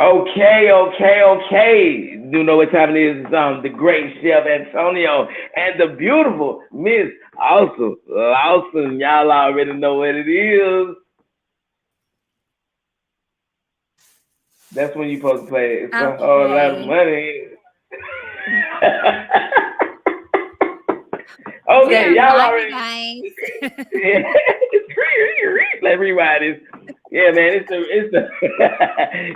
Okay. You know what time it is? The great Chef Antonio and the beautiful Miss Lawson. Y'all already know what it is. That's when you supposed to play. It's a whole lot of Okay. money. We Okay, are y'all live, you already. guys. Yeah, let's rewind this. Yeah, man, it's the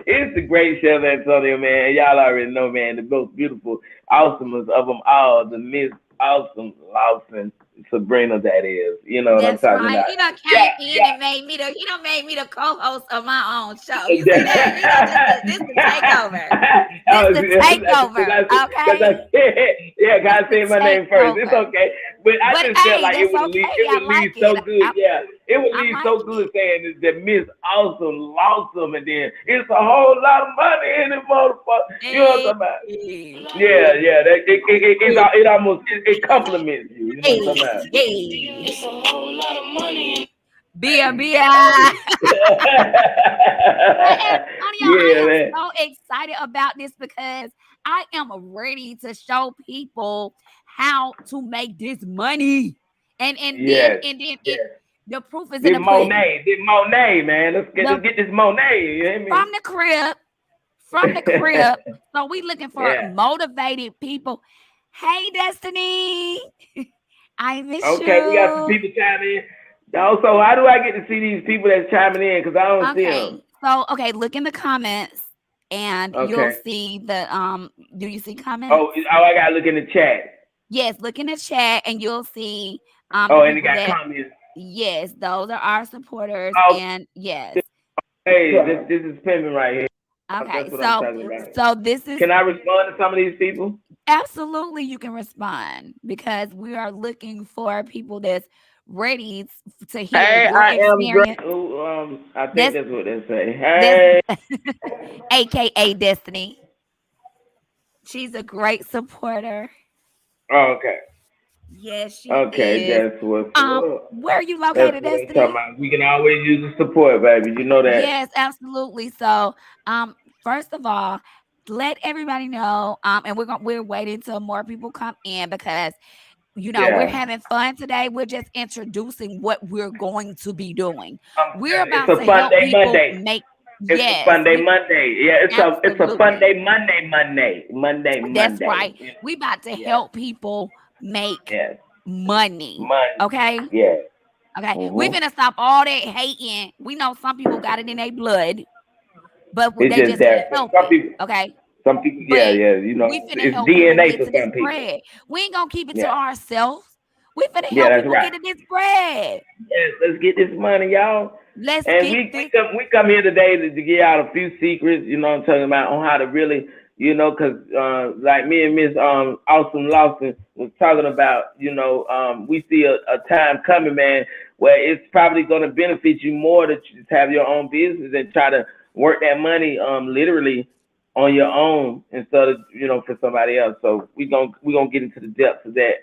it's the great Chef Antonio, man. Y'all already know, man, the most beautiful, awesomest of them all, the Miss Awesome Lawson Sabrina. That is, you know what I'm That's talking right. about. He done Yeah, came in and made me the co-host of my own show. You see that? This the yeah. takeover. This Oh, the takeover. because Okay. yeah, This God the said my name first. It's takeover. okay, but I But just felt hey, like that's it okay. I would leave like so it. good. Yeah, it would I leave like so good it. saying is that Miss Awesome, Lawsome, and then it's a whole lot of money in it, motherfucker. You know what Hey, I'm talking about? Yeah. That it almost it compliments you. You know what I'm hey, talking about? hey. It's a whole lot of money. Bia. But Antonio, I Yeah, am man. so excited about this because I am ready to show people how to make this money. Yes. And then the proof is in This the pudding. Monet, man. The Let's get this Monet. You hear from me? the crib, from the crib. So we looking for Yeah. motivated people. Hey Destiny, I miss Okay, we got some you. people chiming in. Also, how do I get to see these people that's chiming in? Because I don't see them. Okay. So okay, look in the comments and you'll Okay. see the do you see Oh, comments? I gotta look in the chat. Yes, look in the chat and you'll see the Oh, and they people got that comments. yes, those are our supporters Oh, and yes. hey, this is pimping right here. Okay. That's what I'm talking about. So this is Can I respond to some of these people? absolutely you can respond because we are looking for people that's ready to hear Hey, your I am great. experience. Ooh, I think That's that's what they say. that's Hey. AKA Destiny. She's a great supporter. Oh, okay. Yes, she Okay, is. that's what's up. Where are you That's located, what I'm talking Destiny? about. We can always use the support, baby. You know that. Yes, absolutely. So, first of all, let everybody know. And we're waiting till more people come in because we're Yeah. having fun today. We're just introducing what we're going to be doing. We're It's about a to fun help day people Monday. make It's a yes, fun day we Monday. Yeah, it's a fun absolutely. day That's Monday. right. We about to Yeah. help people make Yes. money. Monday. Okay. Yeah. Okay. We Mm-hmm. finna stop all that hating. We know some people got it in their blood, but It's they just just can't that help some it. people, Okay. yeah, But yeah. You know, we finna it's help people DNA get for to this some people. bread. We ain't gonna keep it to Yeah. ourselves. We finna Yeah, help that's people right. get to this bread. Yes, let's get this money, y'all. Let's And get this. we come here today to give out a few secrets, you know what I'm talking about, on how to really, because like me and Miss Awesome Lawson was talking about, we see a time coming, man, where it's probably gonna benefit you more to just have your own business and try to work that money literally on your own instead of for somebody else. So we gonna get into the depths of that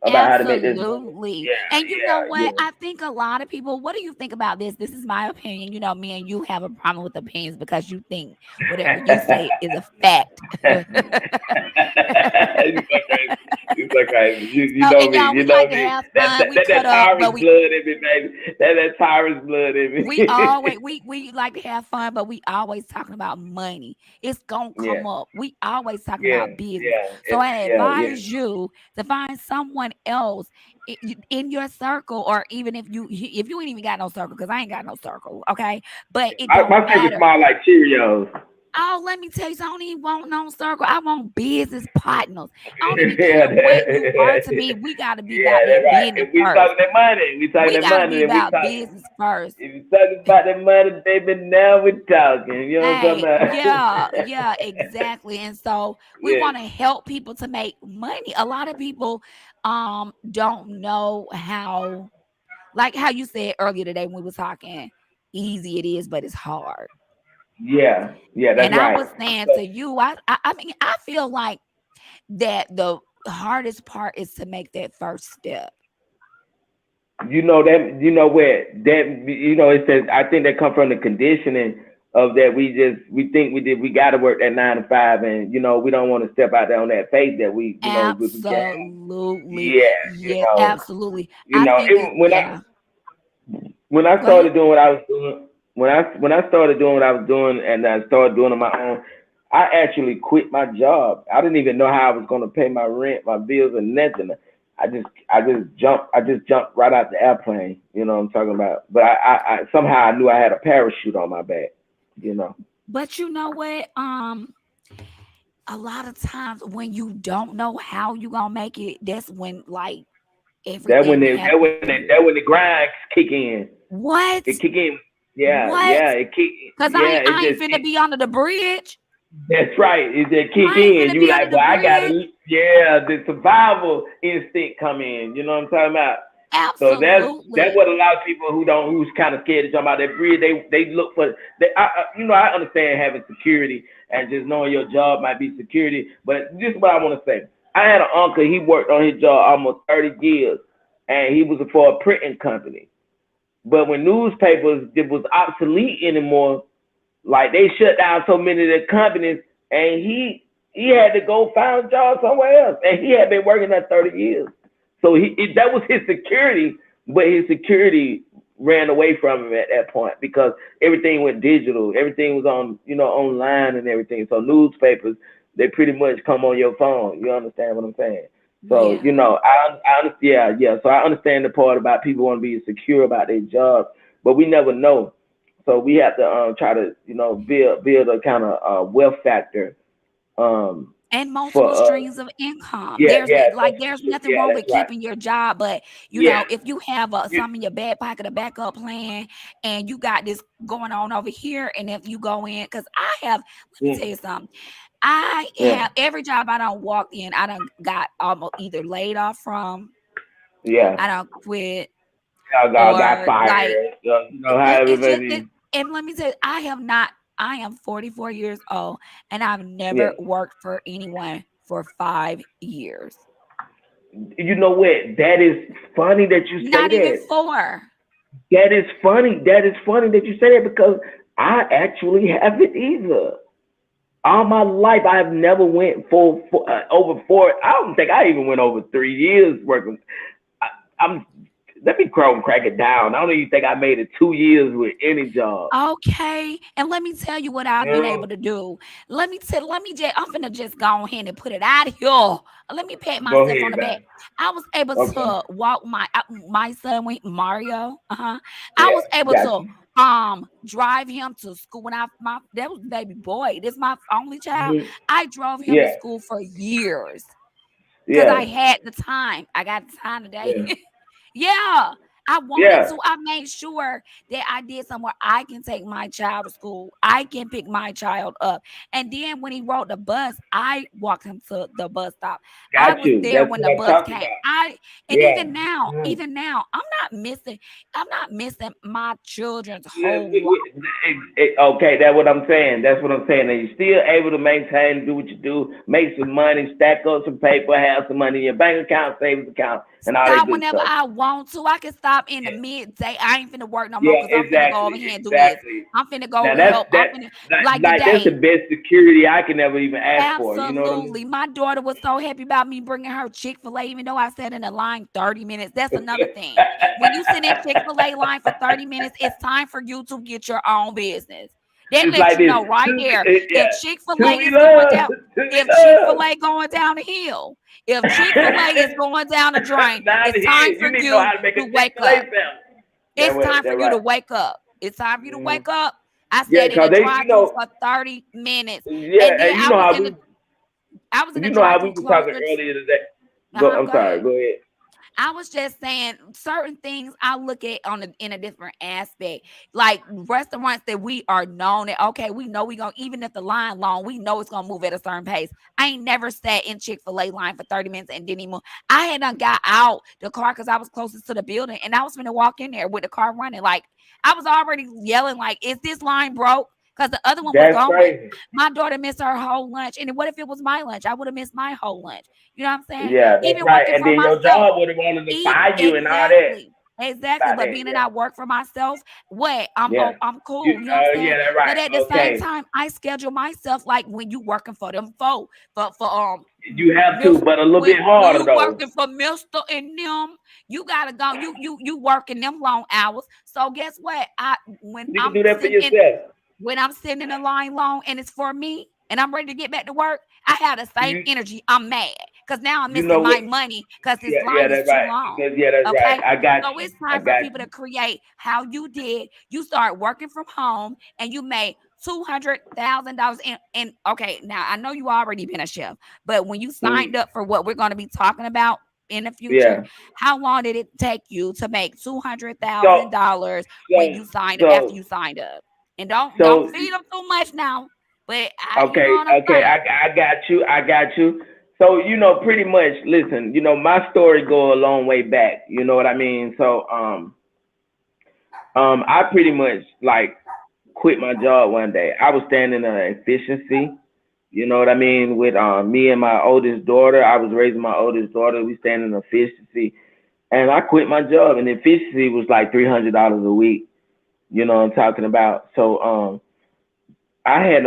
about how to make this money. Absolutely. Yeah, And you know what? yeah, I think a lot of people, what do you think about this? This is my opinion. You know, me and you have a problem with opinions because you think whatever you yeah. say is a fact. You so crazy. You so crazy. You So, know and me. y'all, You we know like to me. have That fun. that, We that, cut that up, but Taurus blood in me, baby. That Taurus blood in we me. always we like to have fun, but we always talking about money. It's gonna Yeah, come up. We always talking yeah, about business. yeah, So I yeah. advise you to find someone else in your circle, or even if you ain't even got no circle, because I ain't got no circle, okay? But it don't My circle matter. small like Cheerios. Oh, let me tell you, I don't even want no circle. I want business partners. I don't even Yeah, care what you are to me. We got to be yeah, about that's that right. business If we first. talking that money, we talking We that got to be money. If we about talking, business first. if you talking about that money, baby, now we talking. You know what I'm Hey, talking about? yeah, exactly. And so we Yeah. want to help people to make money. A lot of people don't know how, like how you said earlier today when we were talking, easy it is, but it's hard. Yeah, that's And I right. was saying So, to you, I mean, I feel like that the hardest part is to make that first step. where that it says I think that come from the conditioning of that we think we got to work that 9 to 5, and we don't want to step out there on that faith that we can. Absolutely. Yeah, Yes, absolutely. I think it, even yeah. when I Go ahead. started doing what I was doing, when I started doing what I was doing, and I started doing on my own, I actually quit my job. I didn't even know how I was going to pay my rent, my bills, or nothing. I just jumped right out the airplane. You know what I'm talking about? But I somehow I knew I had a parachute on my back. You know But you know what? A lot of times when you don't know how you gonna make it, that's when like everything happens to you. that when the grinds kick in. It What? kick in. Yeah, What? yeah. It kick. Cause Yeah, it I ain't just finna be under the bridge. That's right. It just kick I ain't in. finna You be under like, the well, I bridge. gotta. Yeah, the survival instinct come in. You know what I'm talking about? So that's Absolutely. what a lot of people who's kind of scared to jump out that bridge. They look for. I understand having security and just knowing your job might be security, but this is what I want to say. I had an uncle. He worked on his job almost 30 years, and he was for a printing company. But when newspapers it was obsolete anymore, like they shut down so many of the companies, and he had to go find a job somewhere else, and he had been working there 30 years. So that was his security, but his security ran away from him at that point because everything went digital, everything was on online and everything. So newspapers they pretty much come on your phone. You understand what I'm saying? So Yeah. yeah. So I understand the part about people want to be secure about their jobs, but we never know. So we have to try to build a kind of wealth factor And for multiple streams of income. yeah, yeah, There's nothing yeah, wrong that's with right. keeping your job, but Yeah, if you have you, some in your back pocket, a backup plan, and you got this going on over here, and if you go in, because let me yeah, tell you something. I yeah, have every job I don't walk in, I don't got almost either laid off from, yeah. I don't quit, I got or like fired. How it's just it. everybody. And let me tell you, I have not. I am 44 years old, and I've Yeah, never worked for anyone for 5 years. you know what? That is funny that you say Not even that. 4. That is funny. That is funny that you say that because I actually haven't either. All my life, I have never went for over 4. I don't think I even went over 3 years working. I, I'm Let me crack it down. I don't even think I made it 2 years with any job. Okay, and let me tell you what I've You been know? able to do. Let me just, I'm finna just go ahead and put it out here. Let me pat Go myself on ahead, the back. man. I was able Okay. to walk my son with Mario. I Yeah, was able got to you. drive him to school when that was baby boy. This my only child. Hmm. I drove him to Yeah, school for years because I yeah, had the time. I got the time today. yeah, Yeah, I wanted yeah. to. I made sure that I did somewhere I can take my child to school. I can pick my child up. And then when he rode the bus, I walked him to the bus stop. I Got was you. there That's when what the I'm bus talking came. about. And Yeah. Mm. even now, I'm not missing my children's Yeah, whole life. okay, that's what I'm saying. That's what I'm saying. And you're still able to maintain, do what you do, make some money, stack up some paper, have some money in your bank account, savings account, and all that Stop good whenever stuff. I want to. I can stop in the midday. I ain't finna work no more Yeah, because I'm finna go exactly, over here and do this. exactly. I'm finna Now go that's help. I'm that finna like that's the today. best security I can ever even ask for. You know what I mean? Absolutely. My daughter was so happy about me bringing her Chick-fil-A, even though I sat in the line 30 minutes. That's another thing. When you sit in Chick-fil-A line for 30 minutes, it's time for you to get your own business. That It's lets like you this. know right there if Yeah. To Chick-fil-A be is going loved, down, to be if loved. Chick-fil-A going down the hill, if Chick-fil-A is going down the drain, Down it's here, time you for need to know you how to make a to Chick wake Fil A up. sandwich. It's time for That you to right. wake up. It's time for you to Mm-hmm. wake up. I Yeah, sat in cause the they, drive-through for 30 minutes. yeah, And then and you know how I was in the we drive-through were talking closer. earlier today. Go, I'm Go sorry. ahead. Go ahead. I was just saying certain things I look at in a different aspect. Like restaurants that we are known at. Okay, we know we gonna even if the line long, we know it's gonna move at a certain pace. I ain't never sat in Chick-fil-A line for 30 minutes and didn't even. I had done got out the car because I was closest to the building and I was gonna walk in there with the car running. Like I was already yelling, like, is this line broke? Because the other one was That's going. crazy. My daughter missed her whole lunch. And what if it was my lunch? I would have missed my whole lunch. You know what I'm saying? Yeah, that's Even right. working And for then your myself. job would have wanted to fire you and all that. Exactly. Exactly, About but that, being that yeah. I work for myself, Yeah. I'm You, cool. You know what I'm yeah, saying? that's But right. at the same Okay. time, I schedule myself like when you working for them folk, for You have to, Miss but a little bit when harder you though. working for Mister and them, you gotta go. You working them long hours. So guess what? You can do that for yourself. When I'm sitting in the line long and it's for me and I'm ready to get back to work, I have the same You energy. I'm mad because now I'm you missing know what? my money because this Yeah, yeah, line is that's too right. long. Because yeah, that's right. Okay. I got So you. it's I time for got people to you. create how you did. You start working from home and you made $200,000 in okay. Now I know you already been a chef, but when you signed Mm, up for what we're going to be talking about in the future, yeah. how long did it take you to make two hundred thousand So dollars when so you signed after so you signed up? And don't so feed them too much now. But you know okay, what I'm okay, saying? I got you. I got you. So, pretty much, listen, my story go a long way back. You know what I mean? So, I pretty much like quit my job one day. I was standing in efficiency. You know what I mean? With me and my oldest daughter, I was raising my oldest daughter. We standing in efficiency, and I quit my job. And efficiency was like $300 a week. You know what I'm talking about? So, I had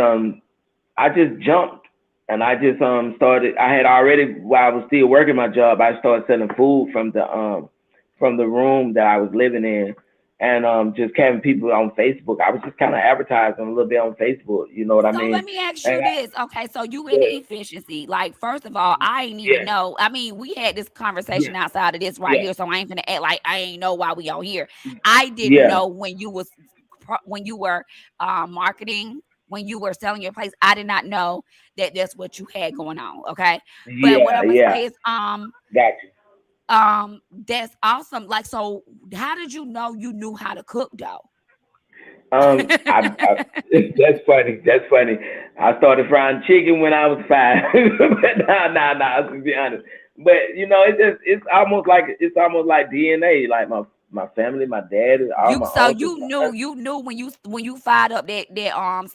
I just jumped and I just started. I had already, while I was still working my job, I started selling food from the room that I was living in, and just having people on Facebook. I was just kind of advertising a little bit on Facebook. You know what I So let mean? me ask And you this. Okay, so you in the yeah, efficiency. Like, first of all, I ain't even yeah, know. I mean, we had this yeah, conversation outside of this right yeah, here, so I ain't gonna act like I ain't know why we on here. I didn't yeah, know when you were marketing, when you were selling your place. I did not know that that's what you had going on. Okay. But what yeah, I'm gonna yeah. say is Got you. that's awesome. Like, so how did you know you knew how to cook though? I that's funny. That's funny. I started frying chicken when I was five. But nah. To be honest, but it's almost like DNA. Like my family, my dad, all You my so uncles, my aunts. you knew when you fired up that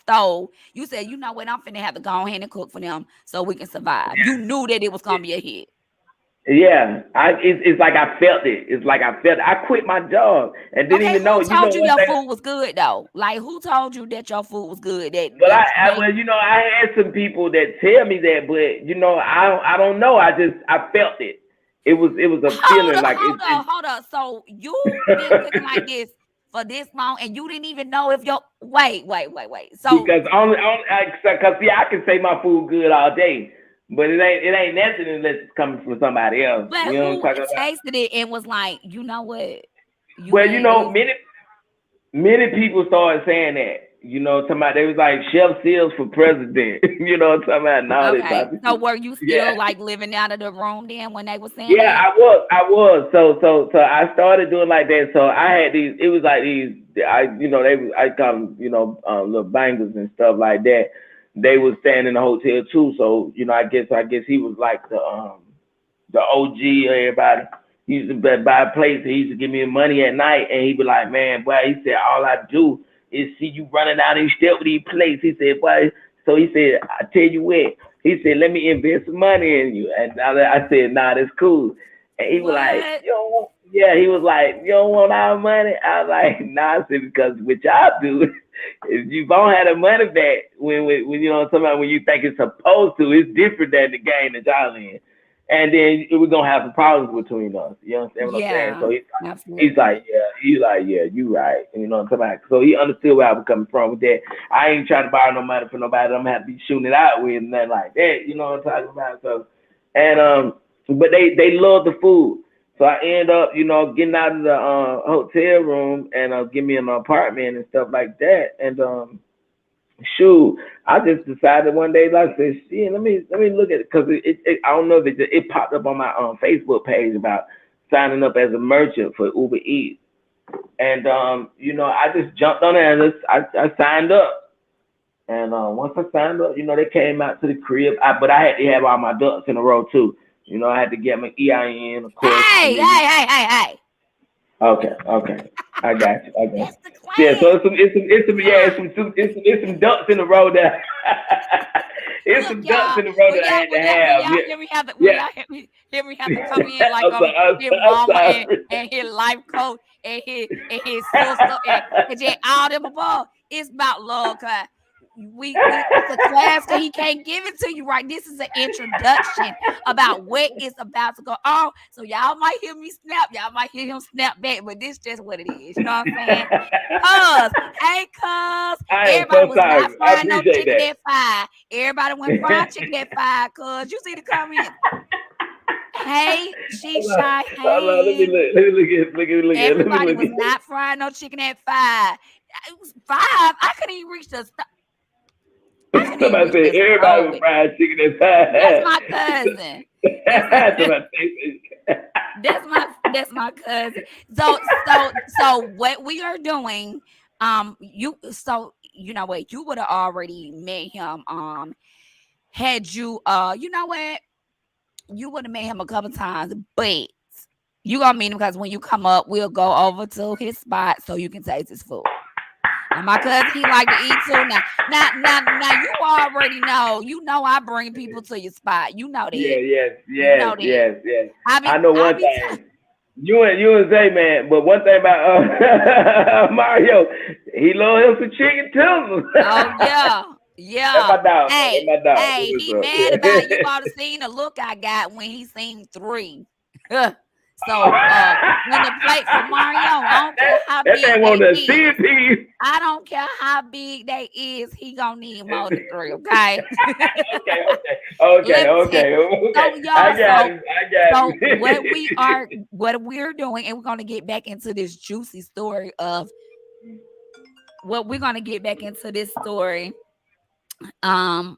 stove, you said, you know what, I'm finna have to go ahead and cook for them so we can survive. You knew that it was gonna be a hit. Yeah, it's like I felt it. It's like I felt it. I quit my job and didn't Okay, even who know. told you One your thing. food was good though? Like, who told you that your food was good? Well, That they I had some people that tell me that, but I don't know. I felt it. It was a feeling like hold up. So you been cooking like this for this long, and you didn't even know if your wait. So, because because see, I can say my food good all day, but it ain't nothing unless it's coming from somebody else. but You know what I'm who talking about? tasted it and was like, you know what, you Well, made this? many people started saying that. Talking about they was like Chef Seals for president. Talking about and all that Okay. type of So shit. were you Yeah. still like living out of the room then when they were saying Yeah, that? I was. So I started doing like that. So I had these. It was like these. I call them, little bangers and stuff like that. They was staying in the hotel too. So I guess he was like the OG of everybody. He used to buy plates. He used to give me money at night, and he'd be like, "Man, boy," he said, "all I do is see you running down these steps with these plates." He said, "Boy," so he said, "I tell you what." He said, "Let me invest some money in you." And I said, "Nah, that's cool." And he was like, What? "You don't want?" Yeah, he was like, "You don't want our money?" I was like, "Nah," I said, "Because what y'all do, if you don't have the money back when somebody when you think it's supposed to, it's different than the game that y'all in." And then we're gonna have some problems between us. You understand what I'm saying? Yeah, So he's absolutely. like, yeah, you right. And you know what I'm talking about? So he understood where I was coming from with that. I ain't trying to borrow no money from nobody. I'm gonna have to be shooting it out with and nothing like that. You know what I'm talking about? So and but they love the food. So I end up, getting out of the hotel room and give me an apartment and stuff like that. And shoot, I just decided one day, like I said, shit, let me look at it because I don't know if it popped up on my Facebook page about signing up as a merchant for Uber Eats, and I just jumped on there and I signed up, and once I signed up, they came out to the crib, but I had to have all my ducks in a row too. I had to get my EIN, of course, Hey, and then hey. okay. I got you. I got you. That's the Yeah, so clan. yeah, Yeah. it's some ducks in the road there. It's Look, some ducks y'all. in the road that I had to When have. y'all Yeah, hear me have the when yeah, y'all hear Jimmy have to come in like his I'm mama sorry. and his life coach and his sister and just all them above. It's about love, cause we it's a class cause he can't give it to you right. This is an introduction about what is about to go on. So y'all might hear me snap, y'all might hear him snap back, but this just what it is. You know what I'm saying? Cuz, hey, cuz, I am everybody so was not sorry. I frying no appreciate chicken that. at 5. Everybody went fried chicken at 5, cuz. You see the comments? Hey, she Hold on, shy. hold on. Let me Hey, look. Let me look at. Look at. Let me everybody look was at. not frying no chicken at 5. It was 5. I couldn't even reach the. I couldn't even Somebody reach said the everybody was stove. fried chicken and That's pie. my cousin. That's Somebody say- that's my cousin. So what we are doing, you know what, you would have already met him. Had you you know what, you would have met him a couple times, but you gonna meet him because when you come up, we'll go over to his spot so you can taste his food. Now my cousin, he like to eat too. Now, you already know. You know I bring people to your spot. You know Yeah, that. yes, You yes, know that. yes, yes. I I be know I one be thing. You and Zay, man. But one thing about Mario, he love him some chicken tenders. Oh yeah, That's yeah. my dog. That's Hey, my dog. hey, he mad about it. You ought to seen the look I got when he seen 3. So when the plate for Mario, I don't care how that big thing they want a is. centipede. I don't care how big they is. He gonna need more than 3. Okay. Okay, Let me tell you. okay, okay. So I y'all, got him. I got so him. what we're doing, and we're gonna get back into this juicy story of what we're gonna get back into this story of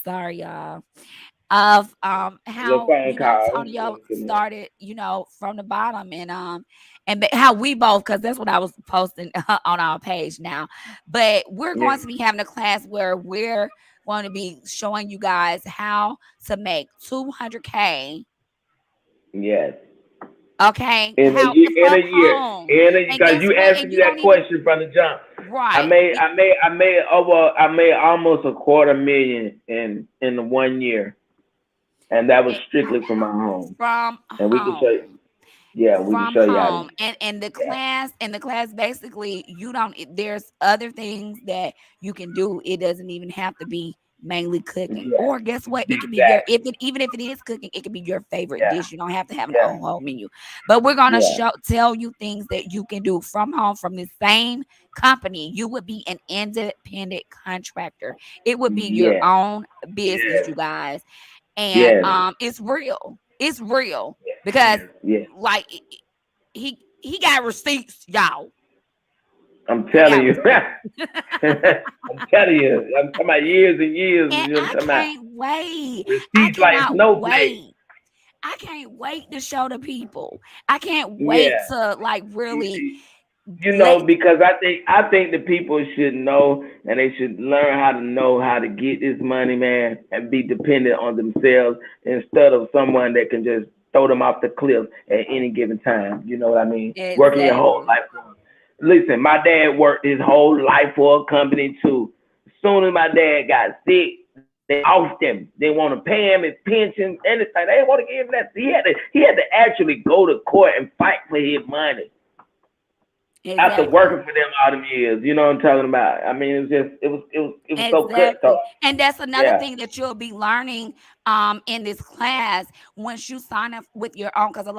sorry y'all, of Little how phone call. Antonio started, from the bottom, and how we both, because that's what I was posting on our page now. But we're Yeah. going to be having a class where we're going to be showing you guys how to make 200K. Yes. Okay, In a how year, in a from year, home, and because guess you what? asked And me you that don't even question from the jump. I right. made, I made, I made over, I made almost a quarter million in 1 year, and that was It, strictly from my home. from And we can show you. home. Yeah, we can From show you how to. home, and the Yeah, class basically, you don't there's other things that you can do. It doesn't even have to be mainly cooking, yeah, or guess what, it can be your, exactly. even if it is cooking, it can be your favorite Yeah, dish. You don't have to have a yeah, whole menu, but we're gonna yeah, tell you things that you can do from home, from the same company. You would be an independent contractor. It would be your yeah, own business, yeah, you guys. And yeah, it's real because yeah, yeah. like he got receipts, y'all. I'm He telling got you. receipts. I'm telling you. I'm talking about years and years. And You know what I'm I talking about? can't wait. I Receipts like cannot snowflakes. wait. I can't wait to show the people. I can't wait Yeah. to like You really see, let because I think the people should know, and they should learn how to know how to get this money, man, and be dependent on themselves instead of someone that can just throw them off the cliff at any given time. You know what I mean? Working your whole exactly. life for 'em. Listen, my dad worked his whole life for a company too. As soon as my dad got sick, they off him. They want to pay him his pension, anything. They didn't want to give him that. He had to actually go to court and fight for his money after Exactly. working for them all them years. You know what I'm talking about? I mean, it was so cutthroat. Exactly. And that's another Yeah. thing that you'll be learning in this class once you sign up with your own, because what a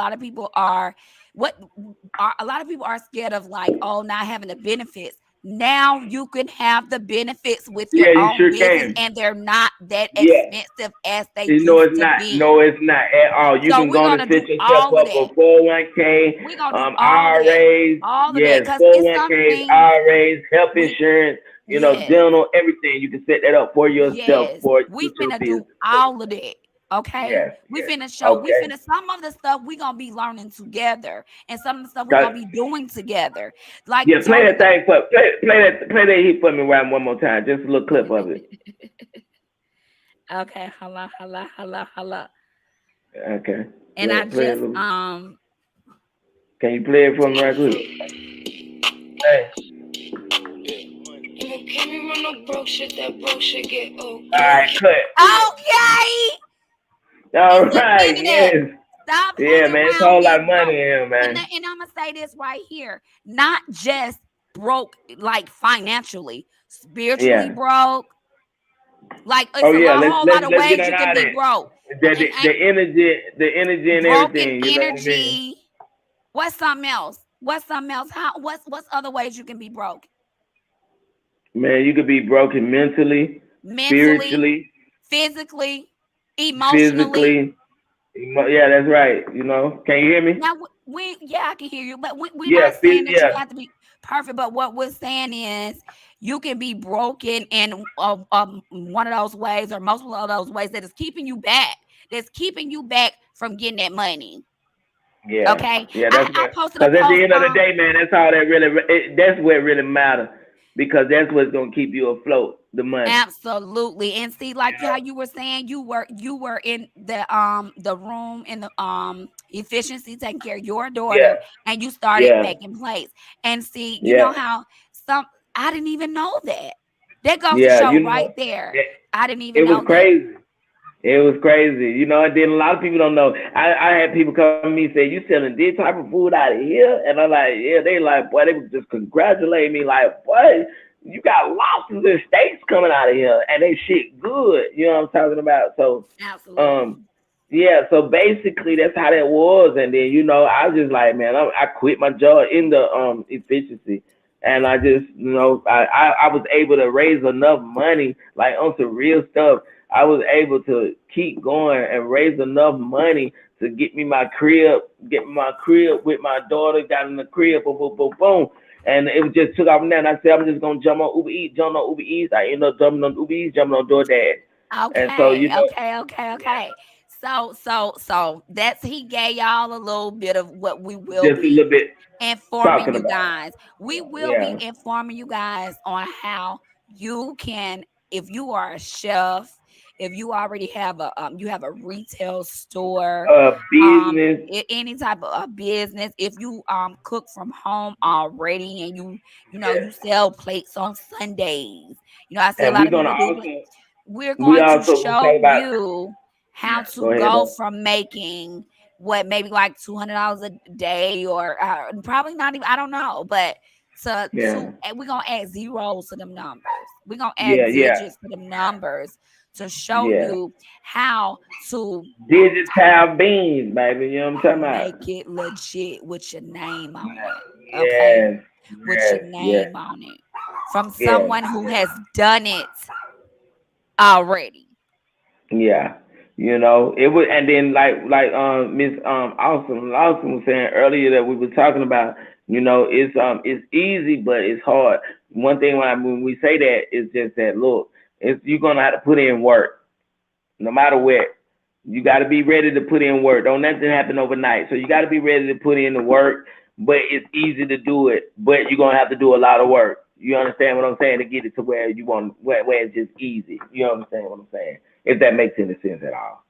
lot of people are scared of, like, oh, not having the benefits. Now you can have the benefits with your Yeah, you own sure business, can. and they're not that Yeah. expensive as they You know used it's to not. be. No, it's not at all. You So can we're go on and gonna set do yourself all of up that. for 401k, We're gonna do all of that. IRAs, All of that. yes, Because it's some 401ks, things IRAs, health we insurance, yes. dental, everything. You can set that up for yourself Yes, for we with your finna do business. all of that. Okay, Yes, we yes. finna show. We Okay. finna some of the stuff we gonna be learning together, and some of the stuff we Got gonna be doing together. Like Yeah, play Tony. that thing for play that heat for me one more time. Just a little clip of it. Okay, holla, holla, holla, holla. Okay. And Play I play a just little. Can you play it for me right quick? Hey. Can't be run no broke shit, that broke shit get old. All right, cut. okay. All It's right, admitted. yes. Stop Yeah, hanging man, it's a around whole lot getting of money broke. in here, man. And I'm gonna say this right here: not just broke, like financially, spiritually Yeah. broke. Like Oh it's yeah, a whole lot of let's get ways on you can out of be it. broke. The energy and Broken everything, you know what I mean? energy. What's something else? What's something else? What's other ways you can be broke? Man, you could be broken mentally, Mentally, spiritually, physically, emotionally. physically. Yeah, that's right. You know, can you hear me? Now we yeah, I can hear you, but we're Yeah, not saying that you yeah, have to be perfect. But what we're saying is you can be broken in one of those ways or multiple of those ways that is keeping you back. That's keeping you back from getting that money. yeah, Okay, yeah. I, That's I what. posted a Because at the post end of the on. day, man, that's all that really. That's what really matters. Because that's what's gonna keep you afloat. The money. Absolutely. And see, like how you were saying, you were in the room in the efficiency taking care of your Yeah, daughter, and you started yeah, making plays. And see, you yeah, know how some I didn't even know that. That goes to yeah. show You right know, there. it, I didn't even it was know that. crazy. It was crazy, you know. And then a lot of people don't know. I had people come to me and say, "You selling this type of food out of here?" And I'm like, "Yeah." They like, boy, they would just congratulate me, like, "Boy, you got lobsters and steaks coming out of here, and they shit good." You know what I'm talking about? So, Absolutely. um, yeah. So basically, that's how that was. And then I was just like, man, I quit my job in the efficiency. And I just, I was able to raise enough money, like on some real stuff. I was able to keep going and raise enough money to get my crib with my daughter, got in the crib, boom, boom, boom, boom. And it just took off from there. And I said, I'm just gonna jump on Uber Eats. I ended up jumping on Uber Eats, jumping on DoorDash. And so, Okay. So that's he gave y'all a little bit of what we will just a be little bit informing talking you about guys. We it. will be Yeah. informing you guys on how you can, if you are a chef, if you already have you have a retail store, um, Business. any type of business, if you cook from home already and you Yeah. sell plates on Sundays. I see a And lot we're of gonna people do. also We're we going to also gonna talk show about you how yeah. to Go ahead go though. from making what maybe like $200 a day or probably not even, I don't know, but to Yeah. and we're gonna add zeros to them numbers. We're gonna add Yeah, yeah, digits to them numbers to show yeah. you how to Digital beans, baby. You know what I'm talking about? make it legit with your name on it. Okay, Yes, with your yes, yes, name on it from yes. someone who has done it already. Yeah. It was, and then like Miss Awesome Lawson was saying earlier that we were talking about, it's easy but it's hard. One thing when we say that is just that look, it's you're gonna have to put in work no matter what. You got to be ready to put in work. Don't nothing happen overnight. So you got to be ready to put in the work. But it's easy to do it. But you're gonna have to do a lot of work. You understand what I'm saying to get it to where you want, where it's just easy. You understand what I'm saying? If that makes any sense at all,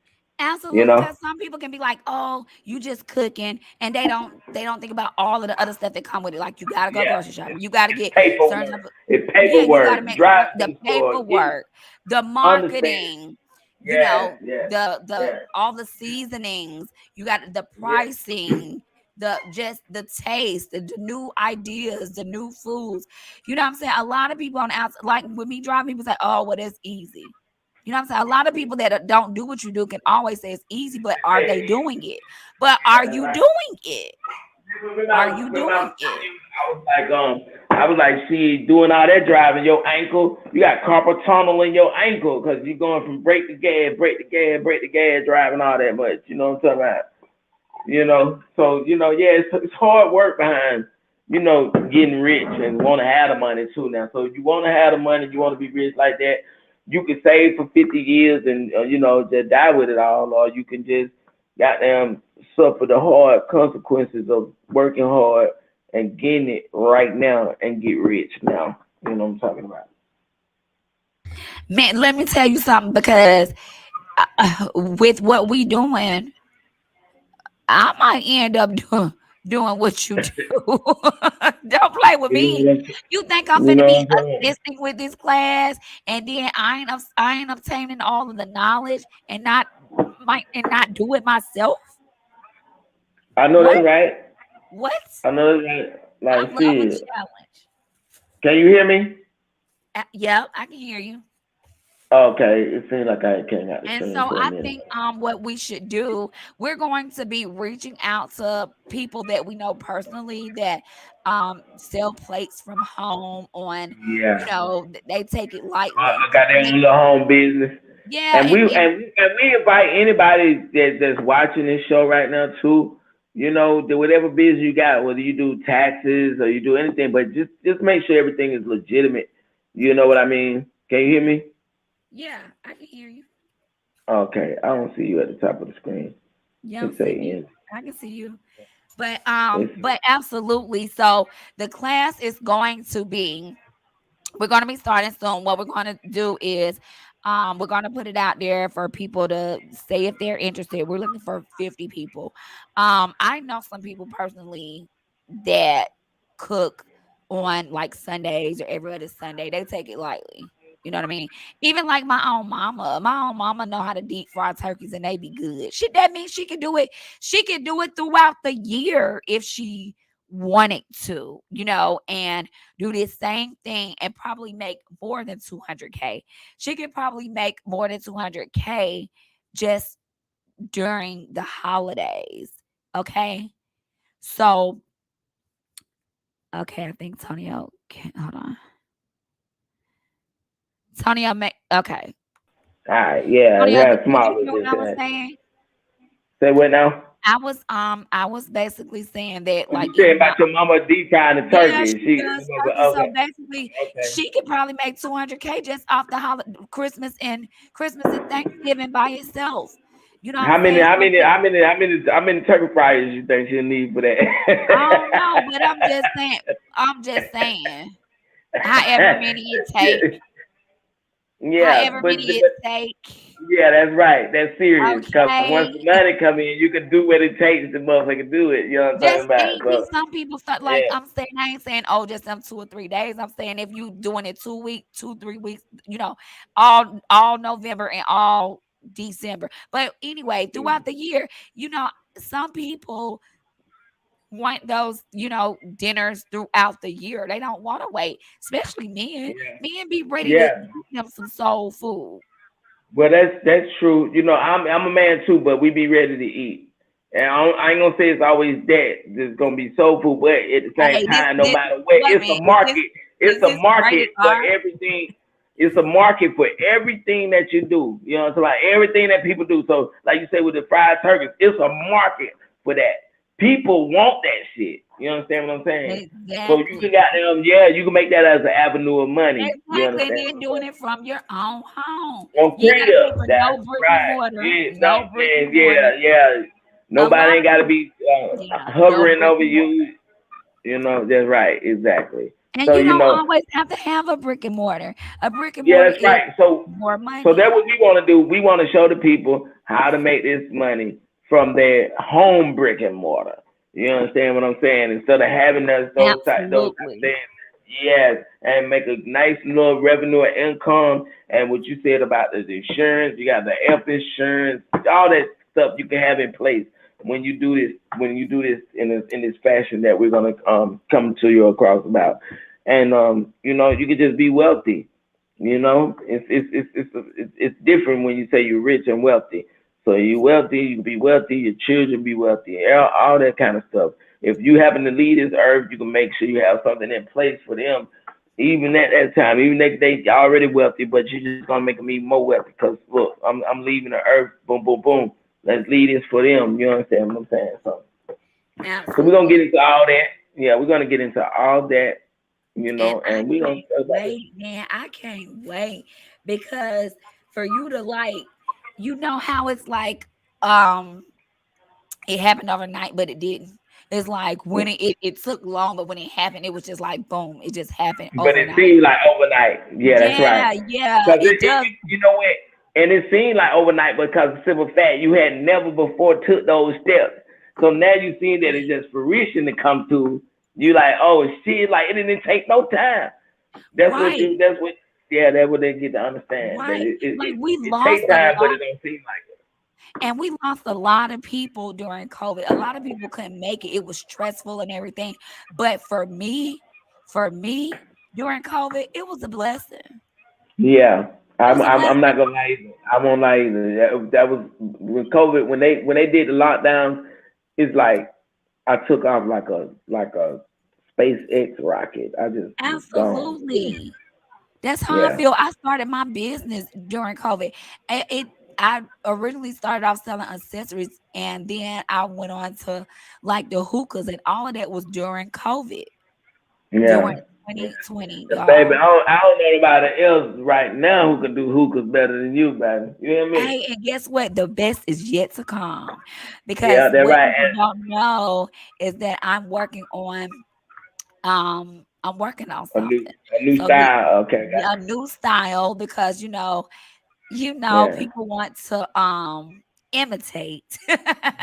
you Absolutely, know? because some people can be like, "Oh, you just cooking," and they don't think about all of the other stuff that come with it. Like you gotta go Yeah, grocery shopping, you gotta get certain paperwork. type of It's yeah, you gotta paperwork. make Drive the to the store. Get paperwork, the understand. marketing, Yes, yes, the yes, all the seasonings, you got the yes. pricing, the taste, the new ideas, the new foods. You know what I'm saying? A lot of people on the outside, like with me driving, people say, "Oh, well, that's easy." You know what I'm saying? A lot of people that don't do what you do can always say it's easy, but are they doing it? But are That's you right. doing it? Are you Remember I doing was it? I was like, see, doing all that driving, your ankle, you got carpal tunnel in your ankle because you're going from brake to gas, brake to gas, brake to gas, driving all that much. You know what I'm talking about? So yeah, it's hard work behind, getting rich and want to have the money too. Now, so you want to have the money, you want to be rich like that. You can save for 50 years and just die with it all, or you can just goddamn suffer the hard consequences of working hard and getting it right now and get rich now. You know what I'm talking about? Man, let me tell you something because with what we doing, I might end up doing what you do. Don't play with me. You You think I'm know finna what be I'm saying? assisting with this class and then I ain't obtaining all of the knowledge and not. might and not do it myself? I know that's What? right. What? I know that's right. I Like, love a shit. challenge. Can you hear me? Yeah, I can hear you. Okay. It seems like I came out the And screen so for a I minute. think what we should do, we're going to be reaching out to people that we know personally that sell plates from home on, Yeah. they take it lightly. I got their own little home business. Yeah, And we invite anybody that's watching this show right now too. Whatever business you got, whether you do taxes or you do anything, but just make sure everything is legitimate. You know what I mean? Can you hear me? yeah, I can hear you. Okay, I don't see you at the top of the screen. You It don't say see me. in. I can see you. But It's, absolutely. So the class is going to be, we're going to be starting soon. What we're going to do is we're going to put it out there for people to say if they're interested. We're looking for 50 people. I know some people personally that cook on like Sundays or every other Sunday. They take it lightly. You know what I mean? Even like my own mama know how to deep fry turkeys and they be good. Shit, that means she can do it. She can do it throughout the year if she wanted to, and do this same thing and probably make more than 200K. She could probably make more than 200K just during the holidays. Okay. So, okay, I think Tonio hold on. Tonio make okay. all right, yeah, it Tonio, has did you smaller hear what this I and was that. saying? Say what now? I was basically saying that What like you if saying my about your mama deep frying the yeah, turkey? she does She turkey. So okay, basically, okay. she could probably make 200K just off the Christmas and Thanksgiving by itself. You know what I'm How many saying? how So many how many how many how many turkey fryers you think she'll need for that? I don't know, but I'm just saying. I'm just saying. However many it take. yeah, yeah, However but, many it but take. yeah, that's right. That's serious. Cause once Okay. the money come in, you can do what it takes to motherfucker do it. You know what I'm talking Just about? thinking So some people start like yeah, I'm saying, I ain't saying oh just them 2 or 3 days. I'm saying if you doing it 2 weeks, 2, 3 weeks, all November and all December. But anyway, throughout the year, some people want those, dinners throughout the year. They don't want to wait, especially men. yeah, Men be ready to yeah. cook them some soul food. Well, that's true. I'm a man too, but we be ready to eat. And I ain't gonna say it's always that. There's gonna be soul food, but at the same Hey, this time, no this matter what, wait a it's a minute. Is this market. It's is a this market rated for R? everything. It's a market for everything that you do. You know what I'm saying? Like everything that people do. So, like you say with the fried turkeys, it's a market for that. People want that shit. You understand what I'm saying? So you can Exactly. got them, yeah, you can make that as an avenue of money. You Exactly. And understand then what I'm doing saying? it from your own home. On You ain't gotta pay crib. for no That's brick and right. mortar. Yeah, no, No brick man, and mortar. yeah. A Nobody lot ain't of gotta people, be no hovering brick over and mortar. you. That's right, exactly. And So you don't always have to have a brick and mortar. A brick and yeah, mortar that's is right. So more that's money. what we want to do. We want to show the people how to make this money from their home brick and mortar. You understand what I'm saying? Instead of having those type Absolutely. things. Yes, and make a nice little revenue and income. And what you said about the insurance, you got the F insurance, all that stuff you can have in place when you do this. When you do this in this fashion that we're gonna come to you across about, and you can just be wealthy. It's different when you say you're rich and wealthy. So you're wealthy, you can be wealthy, your children be wealthy, all that kind of stuff. If you happen to lead this earth, you can make sure you have something in place for them, even at that time, even if they already wealthy, but you're just gonna make them even more wealthy. Cause look, I'm leaving the earth, boom, boom, boom. Let's lead this for them. You understand what I'm saying? So we're gonna get Absolutely. into all that. Yeah, we're gonna get into all that. And I And we gonna can't talk about this. wait, man. I can't wait because for you to like, how it's like, um, it happened overnight, but it didn't. It's like when it took long, but when it happened, it was just like boom, it just happened But it overnight. seemed like overnight. Yeah, that's right. Yeah, yeah, Because it does. you know what? And it seemed like overnight because of simple fact you had never before took those steps. So now you see that it's just fruition to come to. You like, oh shit, like it didn't take no time. That's what Right, that's what yeah, that's what they get to understand. That right. Like we it lost takes a time, but lot. it don't seem like it. And we lost a lot of people during COVID. A lot of people couldn't make it. It was stressful and everything. But for me, during COVID, it was a blessing. Yeah, It was a I'm blessing. not gonna lie either. I won't lie either. That was when COVID when they did the lockdowns. It's like I took off like a SpaceX rocket. I just was gone. Absolutely. That's how I Yeah, feel. I started my business during COVID. I originally started off selling accessories, and then I went on to like the hookahs, and all of that was during COVID, during yeah. 2020, And baby, y'all. I don't know anybody else right now who can do hookahs better than you, baby. You hear me? Hey, and guess what? The best is yet to come, because Yeah, that's what right. people don't know is that I'm working on something. A new So the style. Okay, got a new style, because yeah, people want to imitate. yeah.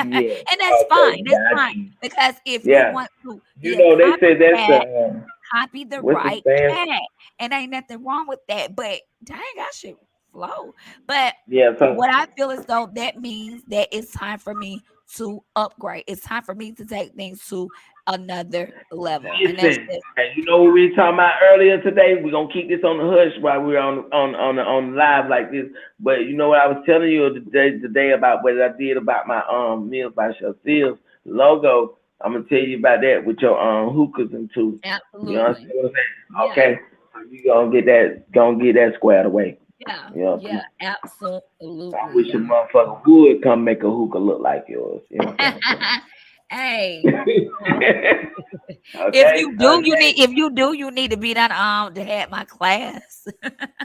And that's Okay, fine. That's got fine. you. Because if you Yeah, want to be you a know they said that's the copycat, copy the what's the right saying? cat. And ain't nothing wrong with that. But dang, I should flow. But Yeah, so what I feel as though that means that it's time for me to upgrade. It's time for me to take things to another level. And that's listen, just and you know what we were talking about earlier today? We're gonna keep this on the hush while we're on live like this. But you know what I was telling you today about what I did about my Meals by Chef Seals logo. I'm gonna tell you about that with your hookahs and too. You understand absolutely. what I'm saying? Yeah. Okay. So you gonna get that squared away. Yeah. You know, Yeah. I Absolutely. wish a motherfucker would come make a hookah look like yours. You know what Hey, I'm well, saying? if Okay, you do, okay. you need to be that to have my class.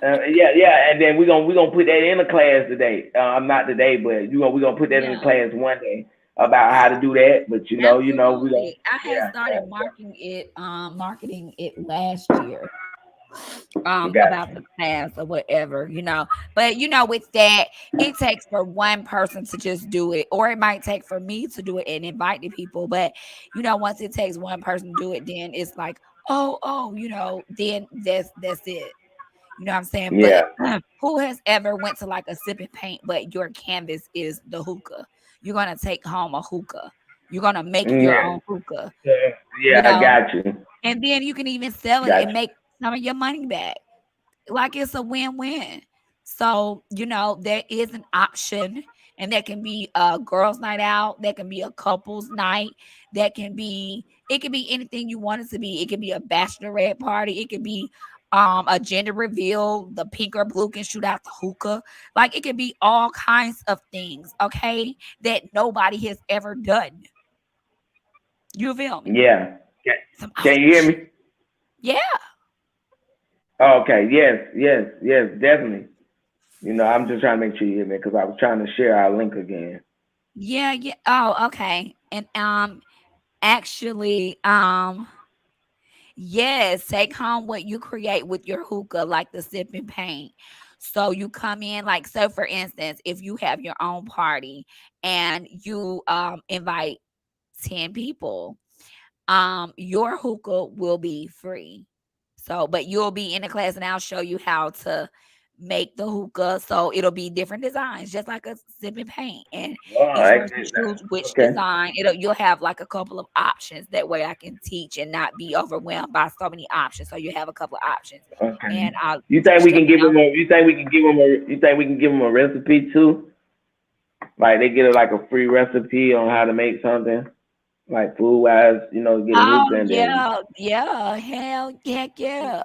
Yeah, yeah, and then we gonna put that in the class today. I'm not today, but we gonna put that in the Yeah, class one day about how to do that. But we gonna absolutely. I had yeah, started marketing it last year. yeah. Got About you. the class or whatever, but with that, it takes for one person to just do it, or it might take for me to do it and invite the people. But once it takes one person to do it, then it's like, oh, then that's it. You know what I'm saying? Yeah, But who has ever went to like a sip and paint, but your canvas is the hookah? You're gonna take home a hookah. You're gonna make your yeah, own hookah, yeah. you Yeah, I know, got you. and then you can even sell it Got and make some of your money back. Like, it's a win-win. So, there is an option, and that can be a girls' night out, that can be a couple's night, it can be anything you want it to be. It can be a bachelorette party, it could be a gender reveal, the pink or blue can shoot out the hookah. Like, it can be all kinds of things, okay, that nobody has ever done. You feel me? you. Yeah. Some Can you hear options. me? Yeah, Okay. Yes, yes, yes, definitely. I'm just trying to make sure you hear me because I was trying to share our link again. yeah, yeah. Oh, okay. And actually, yes, take home what you create with your hookah, like the sip and paint. So you come in, like, so for instance, if you have your own party and you invite 10 people, your hookah will be free. So, but you'll be in the class and I'll show you how to make the hookah. So it'll be different designs, just like a sip and paint. And Oh, each person choose which okay. design. You'll have like a couple of options. That way I can teach and not be overwhelmed by so many options. So you have a couple of options. Okay. And I'll You think teach we them can give how. them a? You think we can give them a? You think we can give them a recipe too? Like they get like a free recipe on how to make something, like food wise. Get a Oh hookah and then yeah, yeah, hell, heck yeah,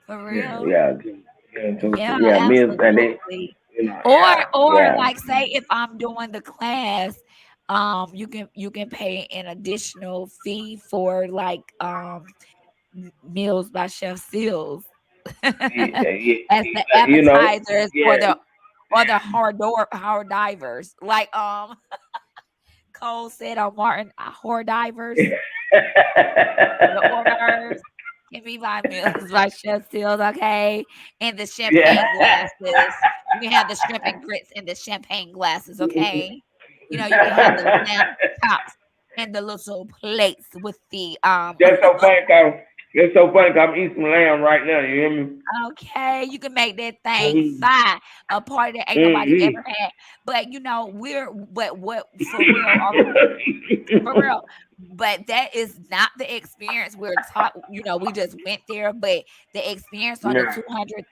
for yeah, real. yeah, Yeah, yeah, meals and they, absolutely. Or yeah, or yeah, like, say if I'm doing the class, you can pay an additional fee for like meals by Chef Seals yeah, yeah, as the appetizers or the hors divers. Like Cole said on Martin, hors divers, the hors d'oeuvres can be by meals by Chef Seals, okay? And the yeah. champagne glasses. You can have the shrimp and grits in the champagne glasses, okay? You can have the lamb chops and the little plates with the That's so funny, cause It's so funny 'cause I'm eating some lamb right now. You hear me? Okay, you can make that thing Mm-hmm. fire, a party that ain't nobody ever Mm-hmm. had. But but what for real, for real. But that is not the experience we're taught. We just went there, but the experience on the Yeah,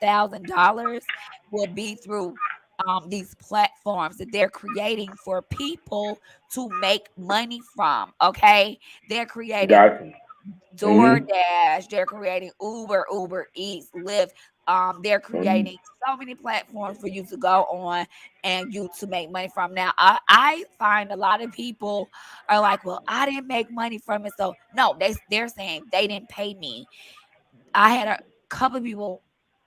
$200,000 will be through these platforms that they're creating for people to make money from. Okay, they're creating gotcha. Mm-hmm. DoorDash, they're creating Uber Eats, Lyft. They're Mm-hmm. creating so many platforms for you to go on and you to make money from. Now, I find a lot of people are like, "Well, I didn't make money from it." So no, they're saying they didn't pay me. I had a couple of people,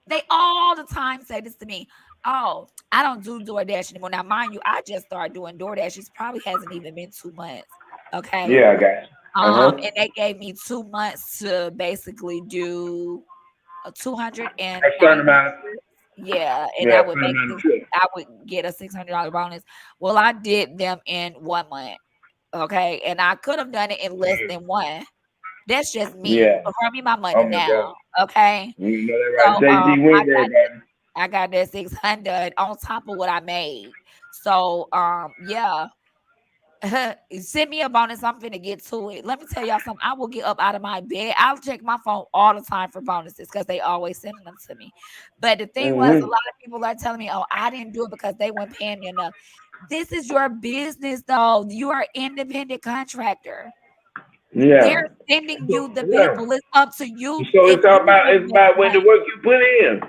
they all the time say this to me. Oh, I don't do DoorDash anymore. Now, mind you, I just started doing DoorDash. It probably hasn't even been 2 months. Okay. Yeah, I got you. Uh-huh. And they gave me 2 months to basically do a A certain 290. amount of Yeah, and yeah, a certain amount of trips. I would get a $600 bonus. Well, I did them in 1 month. Okay, and I could have done it in less than one. That's just me. Yeah. Run me my money Oh my now. God. Okay, You know that right. so JT I Wednesday, got that. baby. I got that 600 on top of what I made. So yeah, send me a bonus. I'm finna get to it. Let me tell y'all something. I will get up out of my bed. I'll check my phone all the time for bonuses because they always sending them to me. But the thing was, a Mm-hmm. lot of people are telling me, "Oh, I didn't do it because they weren't paying me enough." This is your business, though. You are an independent contractor. Yeah. They're sending So, you the yeah. people. It's up to you So if it's all you about want to it's make about when the money. work you put in.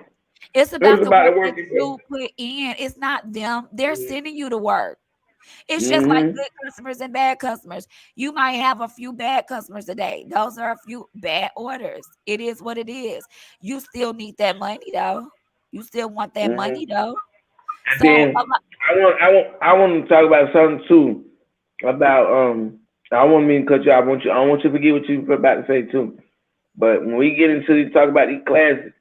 It's about It's the about work the work that you you put. put in. It's not them. They're sending you to work. It's just like Mm-hmm. good customers and bad customers. You might have a few bad customers today. Those are a few bad orders. It is what it is. You still need that money though. You still want that Mm-hmm. money though. And So then I want to talk about something too about I won't mean to cut you off. I don't want you to forget what you were about to say too. But when we get into these talk about these classes,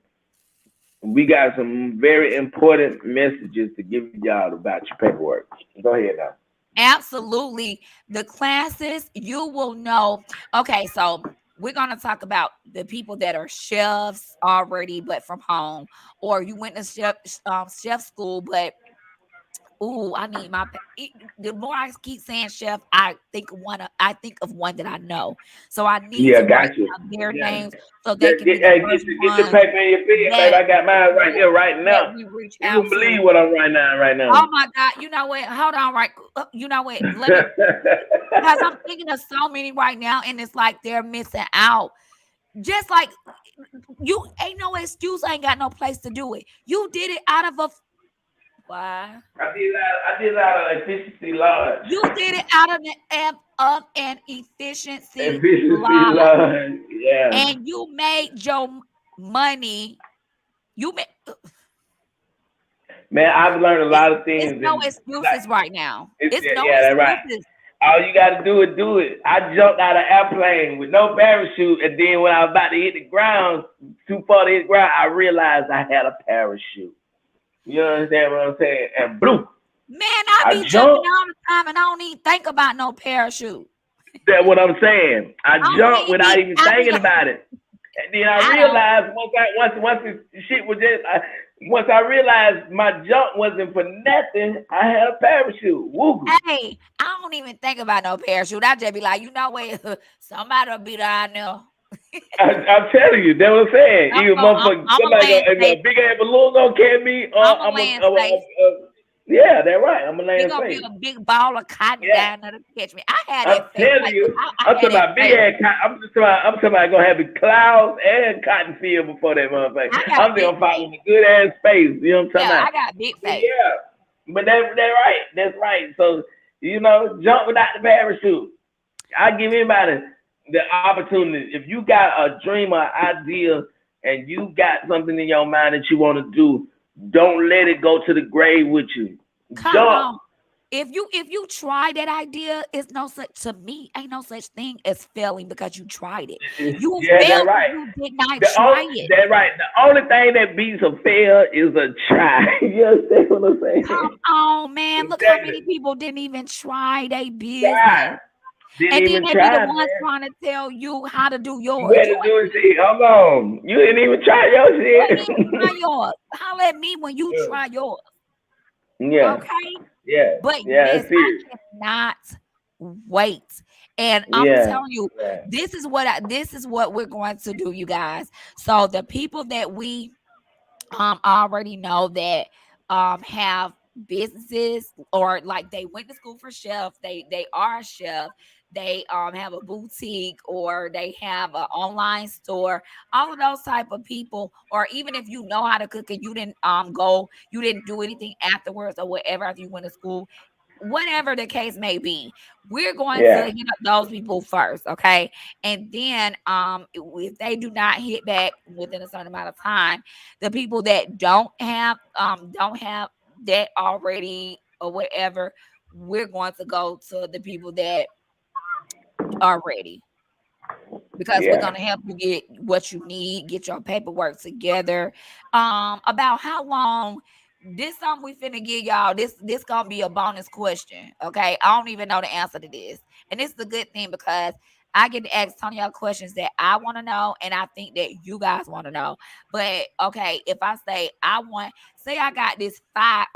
we got some very important messages to give y'all about your paperwork. Go ahead now. absolutely the classes you will know. Okay, so we're gonna talk about the people that are chefs already, but from home, or you went to chef school, but ooh, I need the more I keep saying chef, I think of one that I know. So I need Yeah, to write got you. down their Yeah. names so they can be the Hey, first get the ones paper in your pen, baby. that I got mine right yeah, here right that now. we reach You out wouldn't to. believe what I'm writing down right Oh now. my God, you know what? Hold on, right? You know what? Let me because I'm thinking of so many right now, and it's like they're missing out. Just like you ain't no excuse, ain't got no place to do it. You did it out of a why? I did a lot of efficiency large. You did it out of an efficiency Efficiency lot, large. Yeah. and you made your money. You made Man, I've learned a it's, lot of it's things no and like excuses right now. it's It's yeah, no yeah, that's right. excuses. All you gotta do it. I jumped out of airplane with no parachute, and then when I was about to hit the ground, too far to hit the ground, I realized I had a parachute. You understand what I'm saying? And blue, Man, I I be jumping jumped. all the time, and I don't even think about no parachute. That's what I'm saying. I I don't jumped even without be. even I be thinking like, about it. And then I I don't. realized once the shit was just once I realized my jump wasn't for nothing, I had a parachute. Woo. Hey, I don't even think about no parachute. I just be like, you know what? Somebody will be down there. I'm telling you, that's what I'm saying. Either motherfucker, I'm a somebody land gonna, safe. a big ass balloon gonna carry me, or I'm a I'm a, land safe. yeah, that's right. I'm a He land gonna be safe. a big ball of cotton Yeah, down there to catch me. I had I'm that faith. telling Like you. I I'm talking had that about big faith. ass. I'm talking about gonna have the clouds and cotton field before that motherfucker. I got I'm big gonna faith. find a good ass space. You know what I'm talking Yeah, about? I got big But faith. yeah, but that's right. That's right. So jump without the parachute. I give anybody the opportunity. If you got a dream or idea and you got something in your mind that you want to do, don't let it go to the grave with you. Come Jump. on. If you try that idea, it's no such to me, ain't no such thing as failing because you tried it. You Yeah, that's failed because right. you did not try it. That's right. The only thing that beats a fail is a try. You understand what I'm saying? Come on, man. Look how Exactly. many people didn't even try their Try. business. Didn't And then even they be the try, ones man. trying to tell you how to do You yours. better do it. See, hold on. You didn't even try your You ain't even try shit. yours. Holler at me when you try yours. Yeah, Okay. yeah, But yeah. yes, It's I serious. cannot wait. And I'm Yeah, telling you, yeah, this is what we're going to do, you guys. So the people that we already know that have businesses, or like they went to school for chef, they are a chef, they have a boutique, or they have an online store, all of those type of people, or even if you know how to cook and you didn't you didn't do anything afterwards or whatever after you went to school, whatever the case may be, we're going to yeah. hit up those people first, okay? And then if they do not hit back within a certain amount of time, the people that don't have that already or whatever, we're going to go to the people that are ready, because we're Yeah. gonna help you get what you need, get your paperwork together. About how long, this something we finna give y'all. This gonna be a bonus question. Okay. I don't even know the answer to this. And this is a good thing because I get to ask Tony y'all questions that I want to know, and I think that you guys want to know. But okay, if I say say I got this five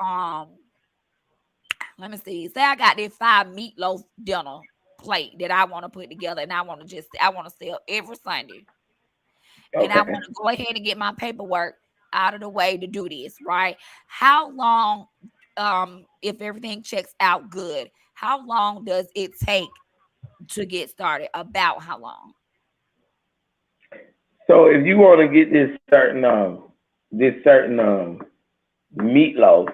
let me see. Say I got this five meatloaf dinner plate that I want to put together, and I want to sell every Sunday, and I Okay. want to go ahead and get my paperwork out of the way to do this, right? How long, if everything checks out good, how long does it take to get started? About how long? So if you want to get this certain meatloaf,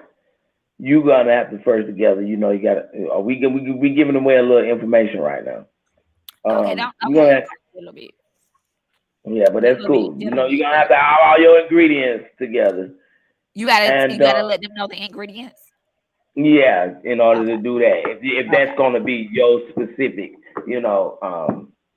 you gonna have to first together. You know, you gotta. We giving away a little information right now. Okay, don't You okay, gonna okay, a little bit, yeah, but that's cool. a You little know, bit, you're a gonna have little to bit. have all your ingredients together, You and gotta let them know the ingredients. yeah, in order to Okay, do that, if that's okay, gonna be your specific,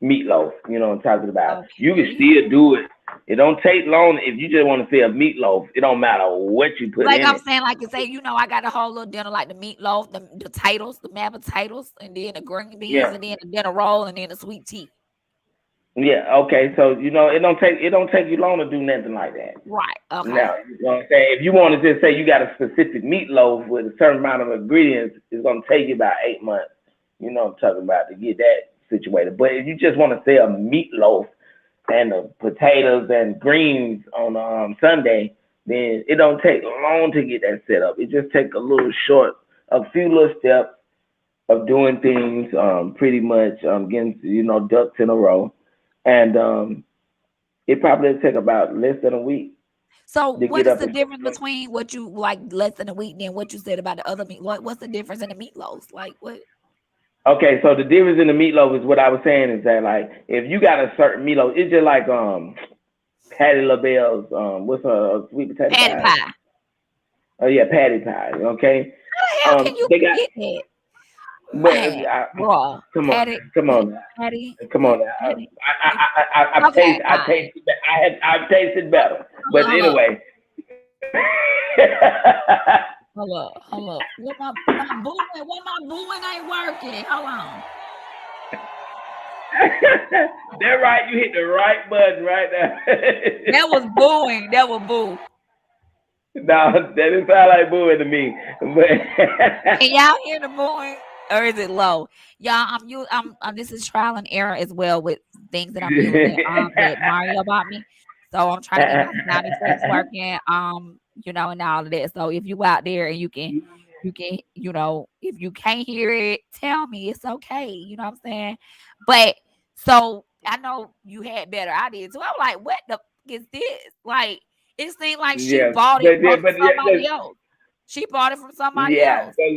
meatloaf, you know what I'm talking about. You can okay. still do it. It don't take long if you just want to sell meatloaf. It don't matter what you put Like in I'm it. saying, like you say, I got a whole little dinner, like the meatloaf, the potatoes, the mashed potatoes, and then the green beans, Yeah, and then the dinner roll, and then the sweet tea. yeah. Okay, so it don't take you long to do nothing like that. Right. Okay. Now, you know what I'm saying? If you want to just say you got a specific meatloaf with a certain amount of ingredients, it's going to take you about 8 months. You know what I'm talking about to get that situated. But if you just want to sell meatloaf and the potatoes and greens on Sunday, then it don't take long to get that set up. It just take a few little steps of doing things, pretty much getting ducks in a row, and it probably take about less than a week So, to what get is up the and difference between what you like less than a week than what you said about the other meat? What's the difference in the meatloaves? Like what? Okay, so the difference in the meatloaf is what I was saying is that like if you got a certain meatloaf, it's just like Patty LaBelle's what's her sweet potato Patty pie? pie. Oh yeah, patty pie. Okay, How the hell can you they got forget that? but Man, raw. come on, Patty, come on, patty, come on. patty. Taste, Okay, fine. I've tasted better, but Hold up. anyway. Hold up, hold up. What my booing ain't working. Hold on. They're right. You hit the right button right there. That was booing. That was boo. No, that didn't sound like booing to me. But Can y'all hear the booing? Or is it low? Y'all, this is trial and error as well with things that I'm using that Mario bought me. So I'm trying to get my sound effects working, and all of that. So if you out there and if you can't hear it, tell me it's okay. You know what I'm saying? But so I know you had better. I did too. I was like, what the f- is this? Like it seemed like she yeah, bought it but yeah, from but somebody else. She bought it from somebody yeah, else. so I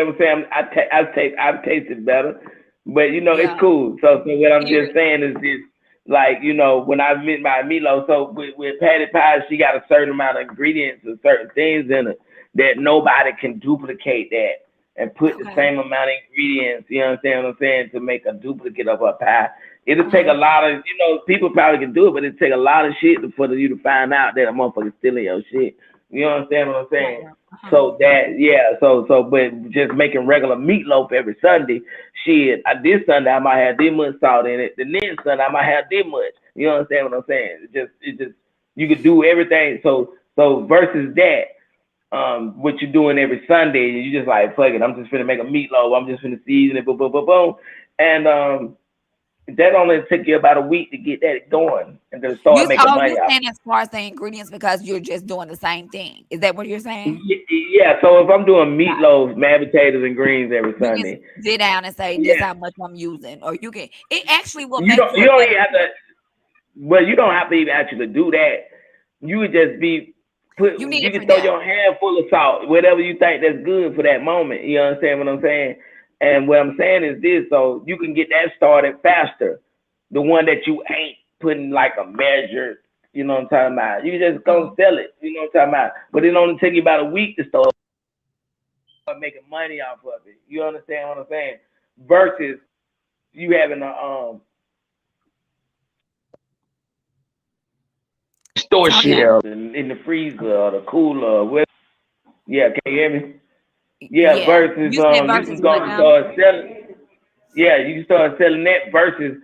was saying I've tasted better, but it's Yeah. cool. So what I'm just Period. saying is this, like when I meant by meatloaf, so with patty pie, she got a certain amount of ingredients and certain things in it that nobody can duplicate that and put the Okay. same amount of ingredients. You understand what I'm saying? To make a duplicate of her pie, it'll take a Uh-huh. lot of people probably can do it, but it take a lot of shit for you to find out that a motherfucker stealing your shit. You understand what I'm saying? Yeah. So that but just making regular meatloaf every Sunday, shit. This Sunday I might have this much salt in it. The next Sunday I might have this much. You understand what I'm saying? It just you could do everything. So versus that, what you're doing every Sunday, you just like fuck it. I'm just gonna make a meatloaf. I'm just gonna season it, boom, boom, boom, boom, and that only took you about a week to get that going and then start making money you out. saying as far as the ingredients because you're just doing the same thing. Is that what you're saying? Yeah, so if I'm doing meatloaf, mashed potatoes, and greens every You can Sunday, sit down and say this yeah, how much I'm using, or you can. It actually will you make don't you you a don't better even have to. Well, you don't have to even actually do that. You would just be put. You need You it can for throw them. your handful of salt, whatever you think that's good for that moment. You understand what I'm saying? And what I'm saying is this, so you can get that started faster. The one that you ain't putting like a measure. You know what I'm talking about? You just gonna Mhm. sell it. You know what I'm talking about? But it only take you about a week to start making money off of it. You understand what I'm saying? Versus you having a store Antonio, shelf in the freezer or the cooler. Or whatever. Yeah, can you hear me? Yeah, yeah. versus You said you versus can go what and now? start selling. Yeah, you can start selling that versus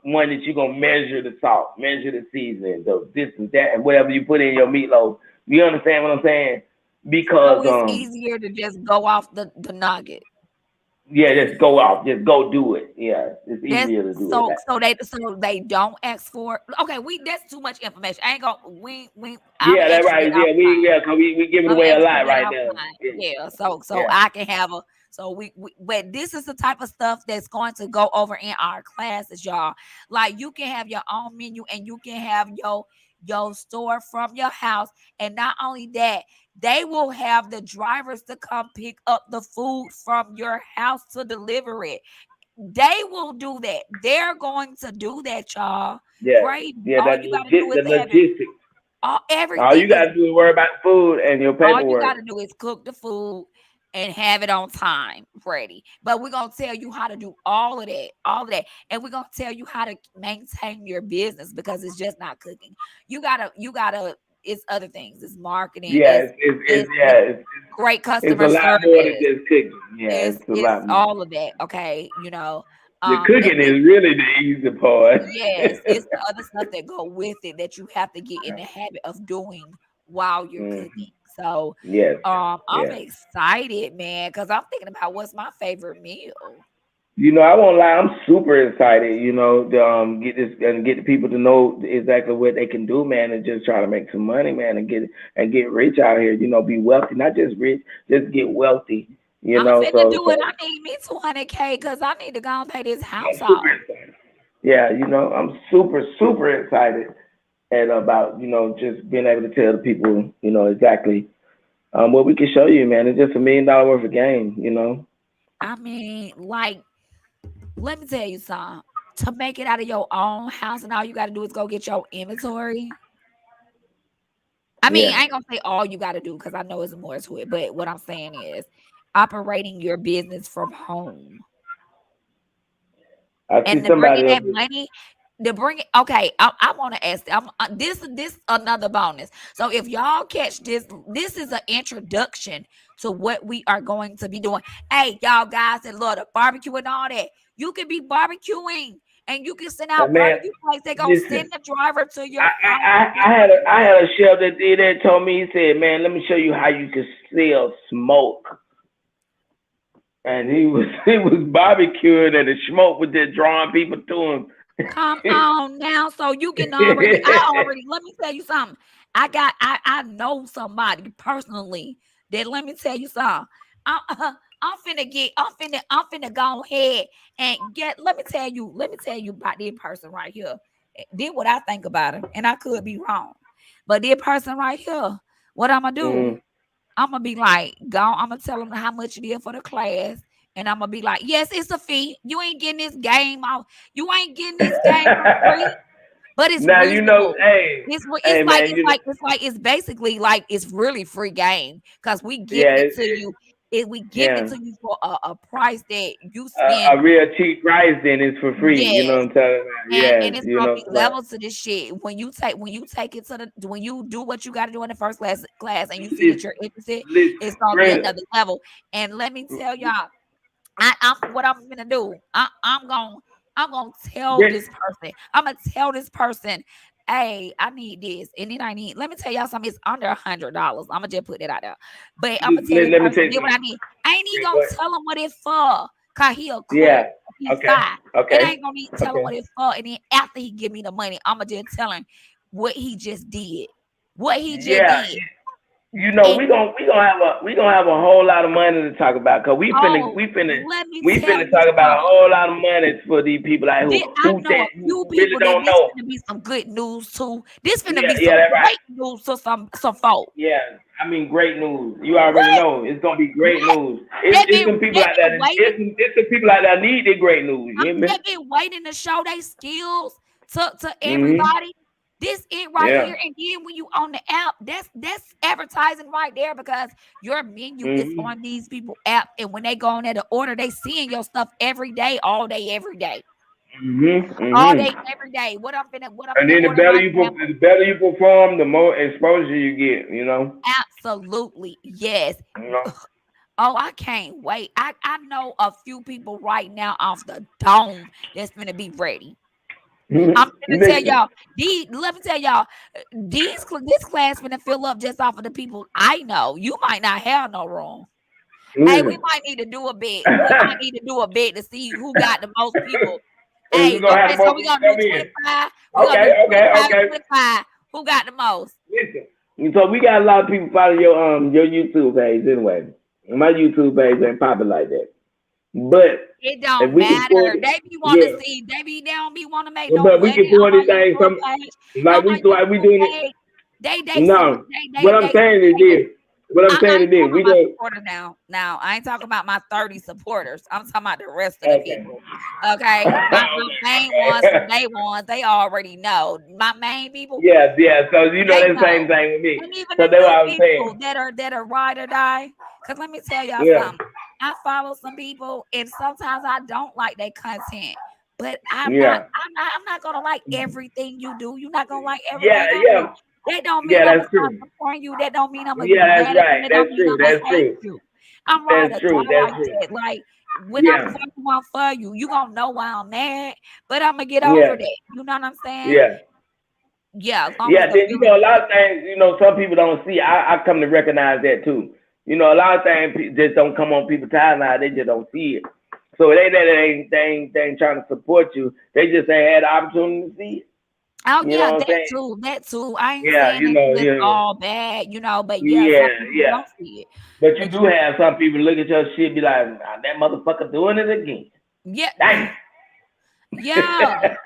one that you're gonna measure the salt, measure the seasoning, the this and that, and whatever you put in your meatloaf. You understand what I'm saying? So Because it's easier to just go off the nugget. yeah, just go out, just go do it. Yeah, it's That's easier to do it. so they don't ask for. Okay, that's too much information. I ain't gonna we I'm Yeah, gonna that's ask you right. that Yeah, offline. cause we giving I'm gonna away a ask you lot that right now. offline. Yeah, Yeah. So yeah. I can have a so but this is the type of stuff that's going to go over in our classes, y'all. Like you can have your own menu and you can have your store from your house. And not only that, they will have the drivers to come pick up the food from your house to deliver it. They will do that. They're going to do that, y'all. Yeah, Great. yeah, All you got to do the is have it. logistics. All you Everything is gotta do is worry about food and your all you got to paperwork. do is cook the food and have it on time ready. But we're going to tell you how to do all of that. And we're going to tell you how to maintain your business because it's just not cooking. You got to it's other things. It's marketing, Yeah, it's yeah, great it's a customer lot more than service. just cooking. Yeah, It's it's a it's lot more. all of that, okay? The And cooking this is really the easy part. yes, it's the other stuff that go with it that you have to get in the habit of doing while you're Mm, cooking. So, yes, I'm yes. excited, man, because I'm thinking about what's my favorite meal. I won't lie. I'm super excited. To get this and get the people to know exactly what they can do, man, and just try to make some money, man, and get rich out here. Be wealthy, not just rich, just get wealthy. I'm finna So do it. I need me 200K because I need to go and pay this house I'm super off. excited. Yeah, I'm super excited and about just being able to tell the people exactly what we can show you, man. It's just $1 million worth of game. I mean, like, let me tell you something. To make it out of your own house, and all you got to do is go get your inventory. I mean, Yeah, I ain't gonna say all you gotta do because I know it's more to it, but what I'm saying is operating your business from home I see and to bring in somebody else. that money. To bring it, okay. I want to ask. This another bonus. So if y'all catch this is an introduction to what we are going to be doing. Hey, y'all guys that love the barbecue and all that, you can be barbecuing and you can send out Man, barbecue plates. They gonna listen. send the driver to I, your house. I, I I had a chef that did that. Told me, he said, "Man, let me show you how you can sell smoke." And he was he was barbecuing, and the smoke was just drawing people to him. Come on now, so you can already. I already. Let me tell you something. I know somebody personally that. Let me tell you something. I, I'm finna get. I'm finna go ahead and get. Let me tell you. Let me tell you about this person right here. Did what I think about him, and I could be wrong, but this person right here. What I'm gonna do? Mm. I'm gonna be like, go. I'm gonna tell them how much it is for the class, and I'm gonna be like, yes, it's a fee. You ain't getting this game off. You ain't getting this game for free, but it's Now reasonable. hey, It's like man, it's basically like it's really free game because we yeah, giving it to you. we giving it Yeah. to you for a price that you spend. A real cheap price, then it's for free. You know Yes. what I'm talking about? And Yes. it's You gonna know, be but levels to this shit. When you take it to when you do what you gotta do in the first class and you see that listen, you're interested, listen, it's gonna be Brenda. another level. And let me tell y'all, I'm what I'm gonna do. I'm gonna tell This, this person. I'm gonna tell this person, hey, I need this, and then I need. Let me tell y'all something. It's under $100. I'm gonna just put it out there. But I'm gonna tell this let me tell person, you get what something. I need. I ain't even Wait, gonna what? tell him what it's for, cause he a Yeah. cook. He Okay. fine. And I Okay. ain't gonna need to tell him Okay. what it's for. And then after he give me the money, I'm gonna just tell him what he just did. What he just Yeah. did. You know, And we gonna have a whole lot of money to talk about, cause oh, let me we tell finna you talk about a something. whole lot of money for these people like I know a few who really people that don't this know. finna be some good news too. This finna Yeah, be yeah, some that's right. great news to some folk. Yeah, I mean, great news. You already What? know it's gonna be great What? news. They It's been some people they like that. been waiting. It's some people like that need the great news. You hear me? They been waiting to show their skills to Mhm. everybody. This it right Yeah. here, and then when you on the app, that's advertising right there because your menu is Mhm. on these people app, and when they go on there to order, they seeing your stuff every day, all day, every day, Mhm. all Mhm. day, every day. What I'm And finna then order my sample. the better you perform, the more exposure you get. You know. Absolutely, yes. You know. Oh, I can't wait. I know a few people right now off the dome that's gonna be ready. I'm gonna tell Listen. y'all. Let me tell y'all. This class gonna fill up just off of the people I know. You might not have no room. Hey, we Listen. might need to do a bid. We might need to do a bid to see who got the most people. We're Hey, gonna have okay, the so most we people gonna do come in. 25. We're gonna do Okay. Okay. 25 and Okay. 25. Who got the most? Listen. So we got a lot of people following your YouTube page anyway. My YouTube page ain't popping like that. But It if don't we can pull matter. it, They be want to yeah. see. They don't be want to make no But we money can pull on my this thing YouTube some page. On my like we YouTube doing it. page, they some No. What I'm saying is they this. What I'm I saying ain't is this. talking about We my don't. supporters now. Now I ain't talking about my 30 supporters. I'm talking about the rest of the Okay. people. Okay, my Okay. main ones from day ones, they already know. My main people, Yeah. Yeah. So you know they that same know. thing with me. And even So the that's what new I'm people saying. that are ride or die. Cause let me tell y'all Yeah. something. I follow some people, and sometimes I don't like their content. But Yeah. I'm not gonna like everything you do. You're not gonna like Yeah. everything I do. Yeah. That don't mean Yeah. I'm gonna That's stop true. supporting you. That don't mean I'm gonna be Yeah. That's mad at you. right. That That's don't mean true. I'm gonna That's hate true. you. I'm ride That's or true. die That's like true. that. Like when I'm Yeah. for you, I'm for you. You gonna know why I'm mad, but I'm gonna get over Yeah. that. You know what I'm saying? Yeah. Yeah, as long as Yeah, the then you feeling. know a lot of things. You know, some people don't see. I come to recognize that too. You know, a lot of things just don't come on people's timeline. They just don't see it. So it ain't that they ain't trying to support you. They just ain't had the opportunity to see it. Oh You yeah, know what I'm that saying? too, that too. I ain't Yeah, saying you that know, it's yeah, all bad, but yeah, some yeah, people yeah. don't see it. But you But do have some people look at your shit, be like, nah, that motherfucker doing it again. yeah, Damn. yeah,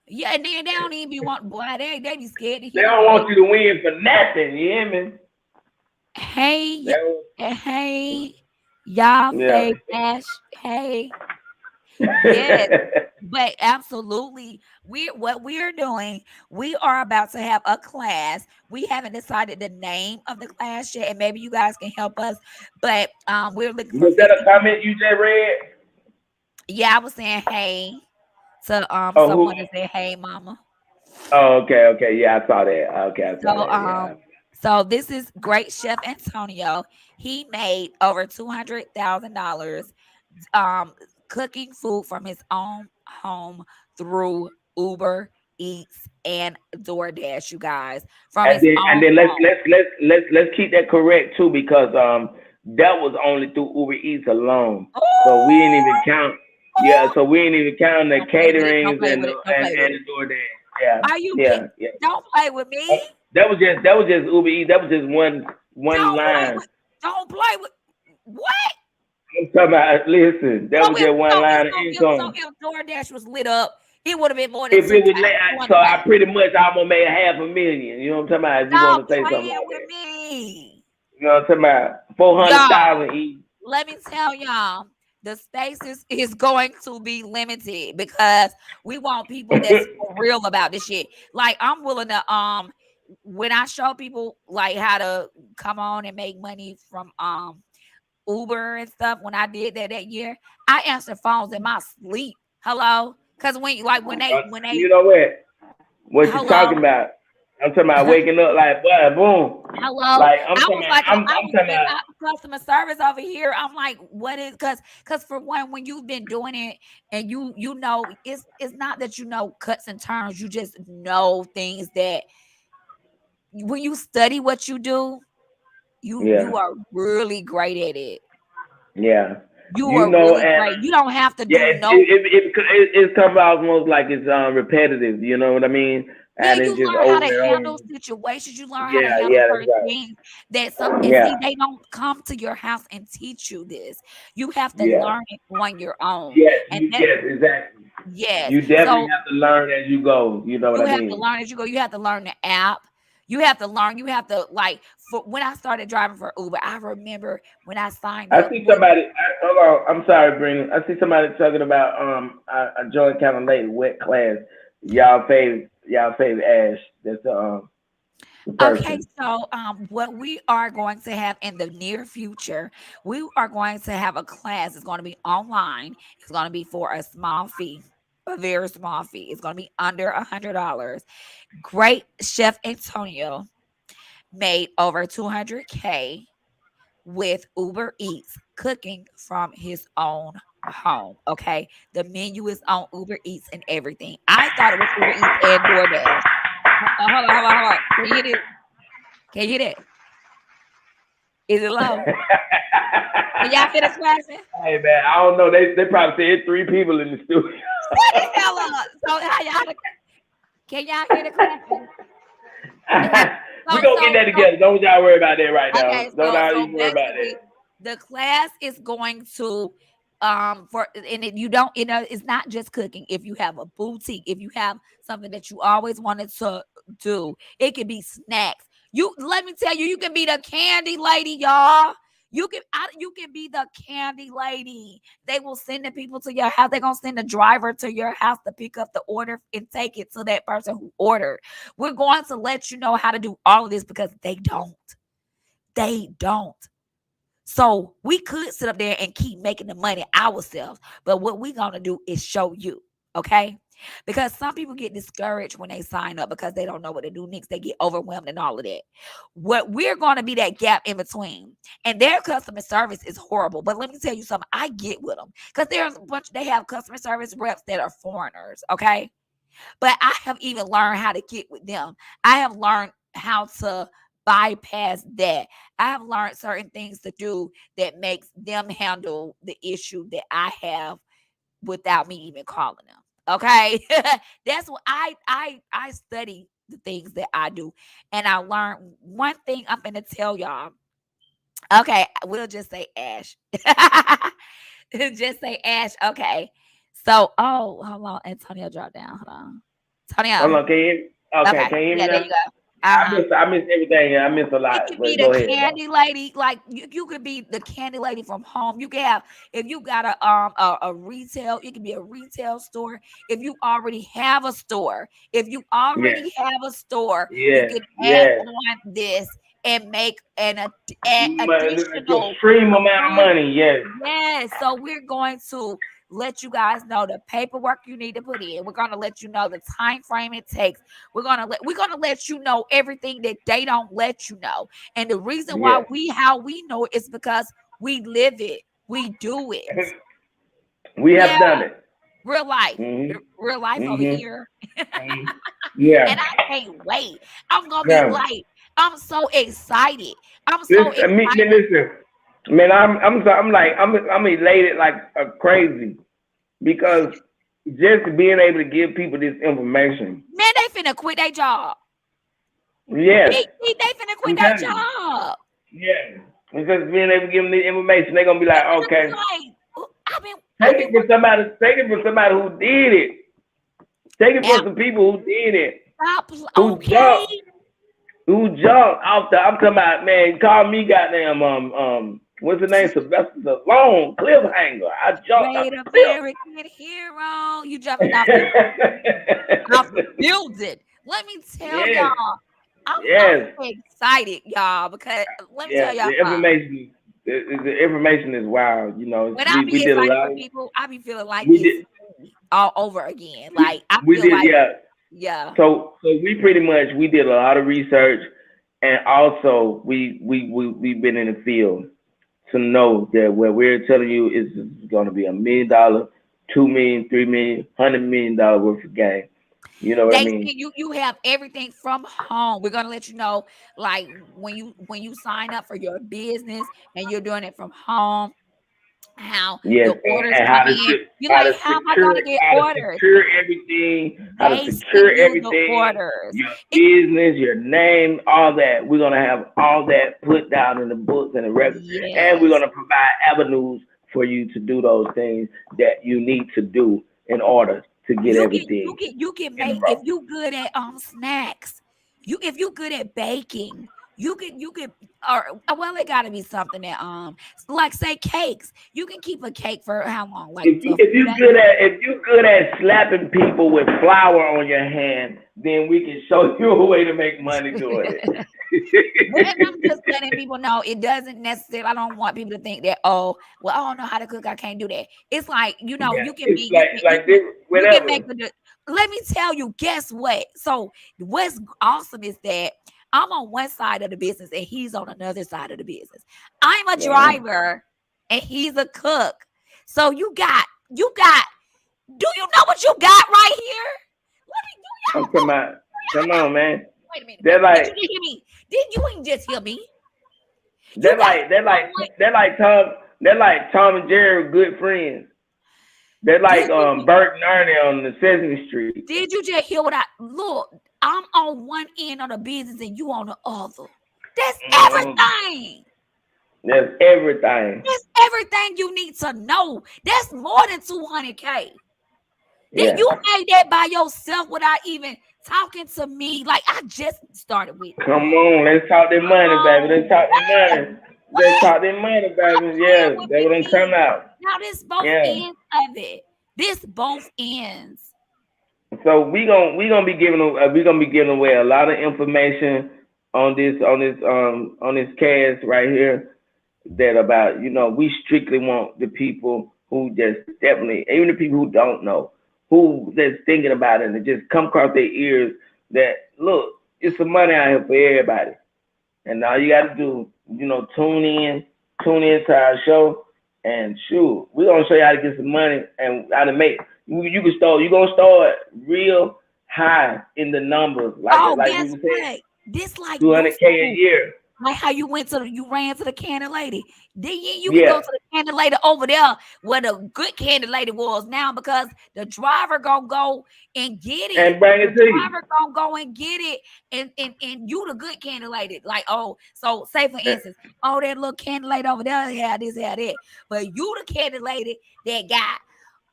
yeah, and then they don't even be want boy, they be scared to They hit don't on want me. you to win for nothing. You hear me? Hey, They don't- hey, y'all yeah. fake ash, hey, yes. But absolutely, what we're doing, we are about to have a class. We haven't decided the name of the class yet, and maybe you guys can help us. But we're looking for Was that a 50 comment people. you just read? Yeah, I was saying hey to Oh, who? someone that said hey mama. Oh, okay, okay. Yeah, I saw that. Okay, I saw So that. Yeah. this is great chef Antonio. He made over $200,000 um cooking food from his own home through Uber Eats and DoorDash, you guys, from his And own then home. let's keep that correct too because that was only through Uber Eats alone. So we ain't even Oh, count. Yeah, so we ain't even counting the don't play with it. Don't caterings play with it. Don't play with and it. the DoorDash. Yeah, Are you kidding? yeah, yeah. Don't play with me. That was just Uber Eats. That was just one Don't play line. with. Don't play with. What? I'm talking about. Listen, that So was if just one so if line of so if so income. if DoorDash was lit up, it would have been more than If two it was times late, two so hundred I thousand. pretty much almost made half a million. You know what I'm talking about? If you Stop want to say something playing like with that. me. You know what I'm talking about? 400,000 Y'all, each. let me tell y'all, the spaces is going to be limited because we want people that's for real about this shit. Like I'm willing to when I show people like how to come on and make money from Uber and stuff, when I did that year, I answered phones in my sleep. Hello, because when they You know what you talking hello. about? I'm talking about waking up like, boy, boom. Hello. Like I'm I talking was about, like, I I'm was talking in about, customer service over here. I'm like, what is because for one, when you've been doing it and you know, it's not that you know cuts and turns, you just know things that when you study what you do, you yeah, are really great at it. yeah. You You are know, really and great. You don't have to yeah, do no. it's come out almost like it's repetitive. You know what I mean? Yeah, And it's you just learn how over to and over. handle situations. You learn how to Yeah, handle yeah, that's certain right. things that some and Yeah, see they don't come to your house and teach you this. You have to yeah, learn it on your own. yes, And that yes, exactly. yes. You definitely So have to learn as you go. You know what you I have to mean? learn as you go. You have to learn the app. You have to like for when I started driving for Uber, I remember when I signed I up, see boy, somebody. Hold on, I'm sorry, Brandon. I see somebody talking about I joined kind of late. Wet class. Y'all fave Ash. That's the okay, person. so what we are going to have in the near future, we are going to have a class. It's going to be online. It's going to be for a small fee, a very small fee. It's going to be under $100. Great chef Antonio made over 200K with Uber Eats cooking from his own home. Okay, the menu is on Uber Eats and everything. I thought it was Uber Eats and DoorDash. Hold on. Can you hear it? Can you hear it? Is it low? Can y'all hear the scratching? Hey man, I don't know. They probably said three people in the studio. Shut the hell up. So how y'all can y'all hear the clapping? We so gonna get so that so together. Don't y'all worry about that right now. okay, Don't y'all even worry about basically that. the class is going to for and it, you don't it's not just cooking. If you have a boutique, if you have something that you always wanted to do, it could be snacks. You let me tell you, you can be the candy lady, y'all. You can be the candy lady. They will send the people to your house. They're gonna send the driver to your house to pick up the order and take it to that person who ordered. We're going to let you know how to do all of this because they don't. They don't. So we could sit up there and keep making the money ourselves, but what we're gonna do is show you, okay? Because some people get discouraged when they sign up because they don't know what to do next. They get overwhelmed and all of that. What we're gonna be that gap in between, and their customer service is horrible. But let me tell you something, I get with them because there's a bunch. They have customer service reps that are foreigners, okay? But I have even learned how to get with them. I have learned how to bypass that. I have learned certain things to do that makes them handle the issue that I have without me even calling them. Okay? That's what I study the things that I do. And I learned one thing I'm gonna tell y'all. Okay, we'll just say Ash. Just say Ash. Okay. So, oh, hold on. Antonio dropped down. Hold on. Hold Antonio. on, can you hear me? Okay, Okay. can you hear me Yeah, there now? you go. Uh-huh. I missed everything. Yeah, I missed a It lot. could be But the go ahead though. candy lady, like you could be the candy lady from home. You can have if you got a retail, it could be a retail store. If you already have a store, if you Yeah, already have a store, you yeah, can add yeah. on this and make an additional Extreme amount of money. money. Yes. Yes, so we're going to let you guys know the paperwork you need to put in. We're going to let you know the time frame it takes. We're going to let you know everything that they don't let you know. And the reason why Yes. how we know it is because we live it. We do it. We Yeah, have done it. real life. Mhm. Real life over Mhm. here. Mhm. And Yeah. I can't wait. I'm going to be Yeah. like I'm so excited. I'm This so I mean, excited. listen, man. I'm elated like crazy because just being able to give people this information. Man, they finna quit their job. Yes, They finna quit I'm their telling you. job. Yeah, because being able to give them the information, they're gonna be They like, finna be okay, like, "Ooh, I've been working. take it from somebody who did it. Take it Now from some people who did it, stop. who Okay, jumped, who jumped off the. I'm talking about, man. Call me, goddamn, what's the name? Sylvester Stallone, cliffhanger. I jumped off great the cliff. American hero. You jumping off the building. Let me tell Yes, y'all, I'm yes, excited, y'all, because let me yeah. tell y'all The something. information. the information is wild. You know, When I we be did a excited lot for of people, I be feeling like we it's did all over again. Like I we feel did like, yeah. yeah, So we pretty much we did a lot of research, and also we've been in the field to know that what we're telling you is going to be $1 million, 2 million, 3 million, $100 million worth of game. You know what I they mean? see you have everything from home. We're gonna let you know, like when you sign up for your business and you're doing it from home, how Yes, the orders and come in. You're like, how am I gonna get orders? how to They secure send you the everything, orders. your It, business, your name, all that. We're gonna have all that put down in the books and the records, and we're yes. gonna provide avenues for you to do those things that you need to do in order to get everything You can in a make if row. you good at snacks. You if you good at baking, you can or well it gotta be something that like say cakes. You can keep a cake for how long? Like a If few you days. good at if you good at slapping people with flour on your hand, then we can show you a way to make money doing And I'm it. just letting people know it doesn't necessarily. I don't want people to think that oh well I don't know how to cook. I can't do that. It's like you know Yeah, you can it's be like this, you can make whatever. a. Let me tell you. Guess what? So what's awesome is that I'm on one side of the business and he's on another side of the business. I'm a Uh-huh. driver and he's a cook. So you got. Do you know what you got right here? Let me do I'm y'all talking know. about. Come on, man. Wait a minute. They're Did you like just hear me? Did you ain't just hear me? You they're got like they're like someone. they're like Tom they're like Tom and Jerry good friends. They're like Did you Bert and Ernie on the Sesame Street. did you just hear what I look? I'm on one end of the business and you on the other. That's Mm-hmm. everything. That's everything. That's everything you need to know. That's more than 200K. Then Yeah. you made that by yourself without even talking to me. Like I just started with Come on, let's talk that money, baby. oh Let's talk that what? money. Let's What? talk that money, Stop baby. playing Yes, with that's what I'm talking me. about. Now this both Yeah. ends of it. This both ends. So we gonna be giving away a lot of information on this cast right here that about we strictly want the people who just definitely even the people who don't know who just thinking about it and just come across their ears that look it's some money out here for everybody and all you got to do tune in to our show and shoot we're gonna show you how to get some money and how to make you gonna start real high in the numbers Oh, like we guess were saying what? This like new 200K a school. year. Like how you ran to the candy lady. Then you can go Yeah, to the candy lady over there where the good candy lady was now because the driver gonna go and get it. and bring The it to you. driver gonna go and get it, and you the good candy lady. Like oh, so say for instance, oh that little candy lady over there had this had that, but you the candy lady that got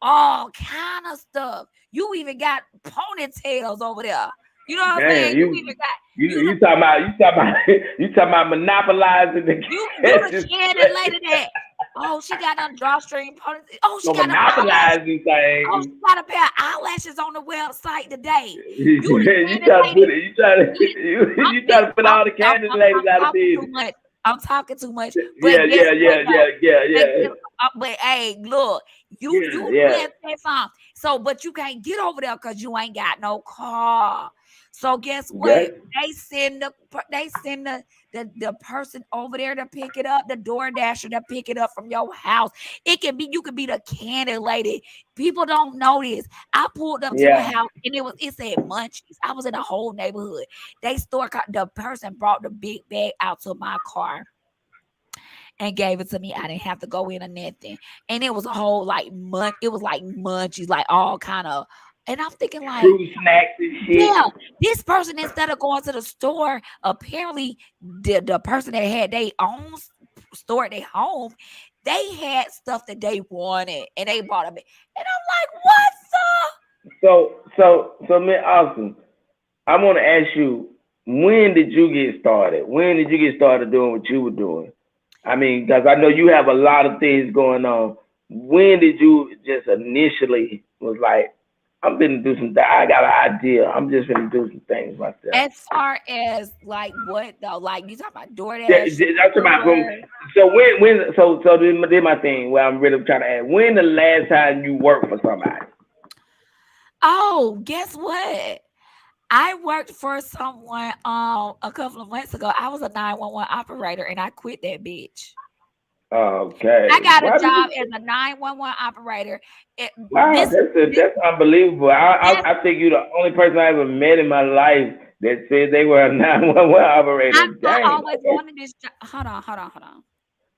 all kind of stuff. You even got ponytails over there. You know what I'm Damn, saying? You even got you the you talking about monopolizing the you the catches candy play. lady that oh she got on drawstring pony. Oh she So got them eyelash. monopolizing Oh things. she got a pair of eyelashes on the website today. You the You candy try to put lady. it. You try to Listen, you try to put all the candy ladies I'm out of talking too business. much. I'm talking too much. Yeah, But guess yeah, what yeah, though? yeah, yeah, But yeah, but hey, look, yeah, you yeah. let that song. So, but you can't get over there because you ain't got no car. So guess what? Good. They send the person over there to pick it up, the door dasher to pick it up from your house. It can be you could be the candy lady. People don't know this. I pulled up to a Yeah. house and it said Munchies. I was in a whole neighborhood. The person brought the big bag out to my car and gave it to me. I didn't have to go in or nothing. And it was a whole it was like munchies, like all kind of. And I'm thinking like, Fruit snacks and shit. yeah, this person instead of going to the store, apparently the person that had their own store at their home, they had stuff that they wanted and they bought them. And I'm like, what the? So, man, Austin, I want to ask you, when did you get started? When did you get started doing what you were doing? I mean, because I know you have a lot of things going on. When did you just initially was like, I'm gonna do some. I got an idea. I'm just gonna do some things myself. As far as like what though, like you talking about DoorDash, I'm talking about from Uber. So so this my thing. Well, I'm really trying to ask. When the last time you worked for somebody? Oh, guess what? I worked for someone a couple of months ago. I was a 911 operator and I quit that bitch. I Okay. got a Why did job you? as a 911 operator. It, Wow, this that's unbelievable. this I think you're the only person I ever met in my life that said they were a 911 operator. I Dang. always Okay. wanted this job. Hold on.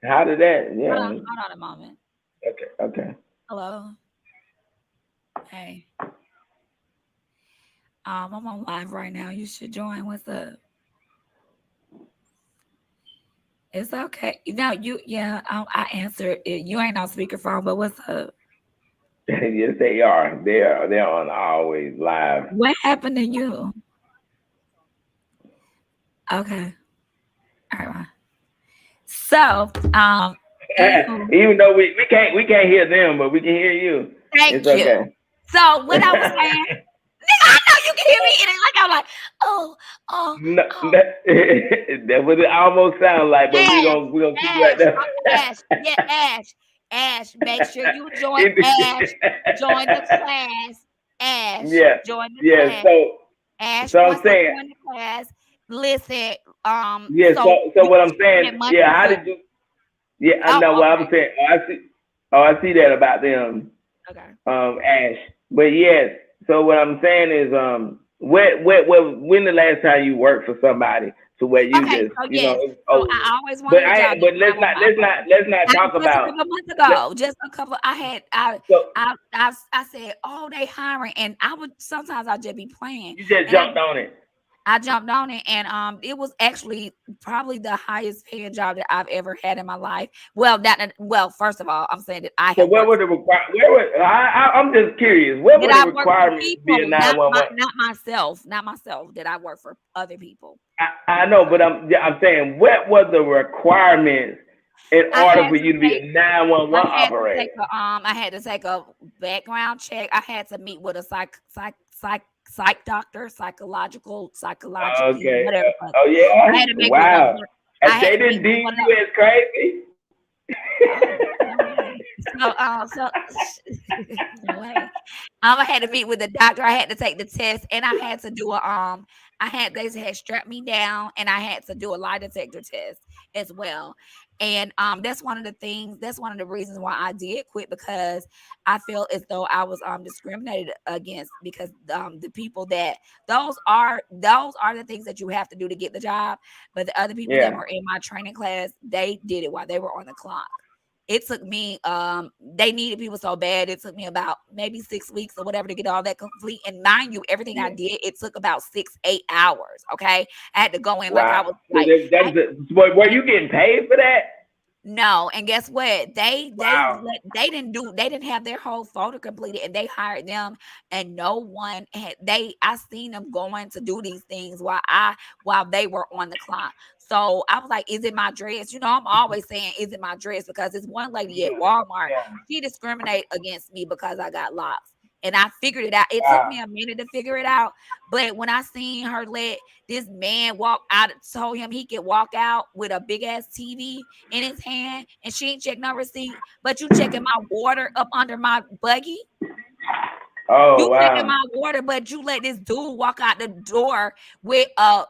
How did that? Yeah. Hold on a moment. Okay. Okay. Hello. Hey. I'm on live right now. You should join. What's up? It's okay. I answered it. You ain't on speakerphone, but what's up? Yes, they are. They're on always live. What happened to you? Okay. All right. So, anywho, Even though we can't hear them, but we can hear you. It's thank you. okay. So what I was saying, nigga, I know you can hear me, and it's like I'm like, oh, oh, No, oh, that's what it almost sounds like, but we're Ash, gonna we're gonna keep you right Ash, there. Ash, yeah, Ash. Make sure you join Ash. Join the It- class. Ash, yeah, join the yeah. class. Ash So I'm wants to saying, join the class. Listen, yeah. so So you what I'm saying, spend money yeah. How with. did you? Yeah, I Oh, know what I was okay, saying. Oh, I see. Oh, I see that about them. okay. Ash. But yes, so what I'm saying is, when the last time you worked for somebody to where you Okay, just, so yes, it's so over. I always But wanted a job as but a 911 operator. let's not That talk just a about. couple of months let- ago, just a couple. I had So I said, oh, they hiring, and I would sometimes I'll just be playing, you just and jumped on it. I jumped on it, and it was actually probably the highest paying job that I've ever had in my life. Well, first of all, I'm saying that I So have worked where were I'm just curious. What that were the I worked for requirements to be a people, not 911? not myself. That I work for other people. I know, but I'm saying what were the requirements in I order had for to you to be take a 911 operator? I had to take a background check. I had to meet with a psych doctor, psychologically, Okay. whatever. Oh I yeah. had to make with one. Wow. I had They to meet didn't with deem one of. you as crazy. Oh, no way. So no way. I had to meet with the doctor. I had to take the test, and I had to do they had strapped me down, and I had to do a lie detector test as well. And that's one of the things. That's one of the reasons why I did quit, because I feel as though I was discriminated against, because the people that those are the things that you have to do to get the job, but the other people that Yeah. were in my training class, they did it while they were on the clock. It took me, they needed people so bad. It took me about maybe 6 weeks or whatever to get all that complete. And mind you, everything I Yeah. did, it took about 6, 8 hours. Okay. I had to go in like I Wow. was So like, I that's it. Were you getting paid for that? no, and guess what? Wow. They didn't have their whole photo completed, and they hired them, and no one had I seen them going to do these things while they were on the clock. So I was like, is it my dress? I'm always saying, is it my dress? Because this one lady at Yeah. Walmart, Yeah. she discriminated against me because I got locks. And I figured it out. It took Wow. me a minute to figure it out. But when I seen her let this man walk out, told him he could walk out with a big ass TV in his hand, and she ain't check no receipt, but you checking my water up under my buggy. Oh You checking wow. my water, but you let this dude walk out the door with a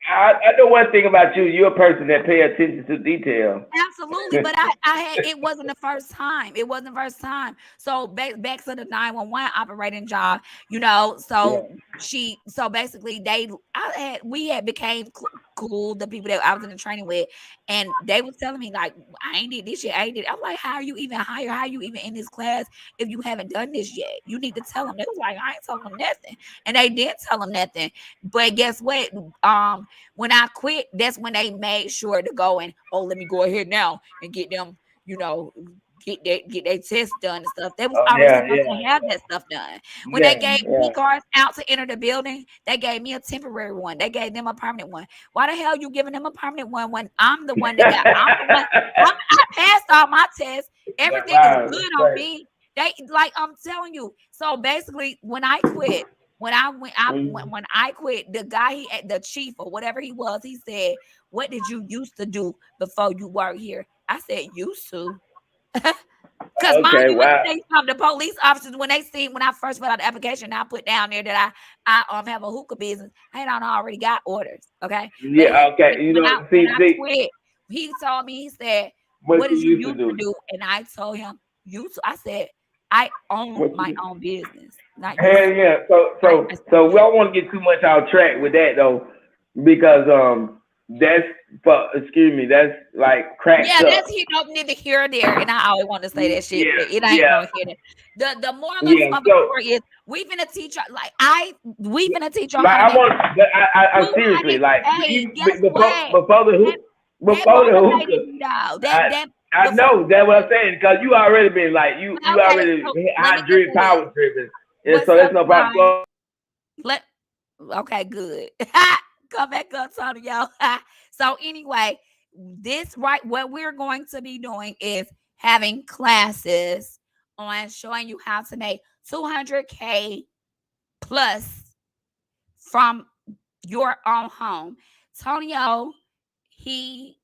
I know one thing about you. You're a person that pay attention to detail. absolutely, but I had it wasn't the first time. It wasn't the first time. So back to the 911 operating job, Yeah. so basically we had became cool, the people that I was in the training with, and they was telling me like, I ain't did this yet. I ain't did. I'm like, how are you even hired? How are you even in this class if you haven't done this yet? You need to tell them. They was like, I ain't telling them nothing, and they didn't tell them nothing. But guess what? When I quit, that's when they made sure to go and, oh, let me go ahead now and get them, you know, get their tests done and stuff. They was Oh already yeah. supposed to Yeah. have that stuff done. When they Yeah. gave Yeah. key cards out to enter the building, they gave me a temporary one. They gave them a permanent one. Why the hell you giving them a permanent one when I'm the one, I passed all my tests. Everything is Wow. That's good on great. me. They like I'm telling you. So basically, when I quit, When I went, Mhm. when I quit, the guy, the chief or whatever he was, he said, "What did you used to do before you worked here?" I said, "Used to." Because mind Okay, you, let me wow. tell you something. The police officers, when they seen when I first filled out the application, I put down there that I have a hookah business. I had already got orders. Okay, but Yeah, okay. You know, when see, I see quit, he told me, he said, what "What you did you used to used to do. do?" And I told him, "Used to." I said, "I own What my you own business, not used Hell to." yeah. I said, So we "Yeah." don't want to get too much off track with that though, because that's for excuse me, that's like Yeah, cracked that's up. he don't need to hear or there, and I always want to say that shit, Yeah, but it ain't yeah, gonna hear that. The moral yeah. of the So story is we finna teach y'all we finna teach y'all how like to I make want, but I seriously like 200K. even Guess what? before the That hook, that before the motivated hookah, me though. I That I before know that's what I'm saying because you already been like you okay, already so let me high get driven, to this. power driven. Yeah, so What's that's up, no problem. guys? Let okay, good. Come back up, Antonio. So anyway, this right what we're going to be doing is having classes on showing you how to make 200K plus from your own home. Tonio, he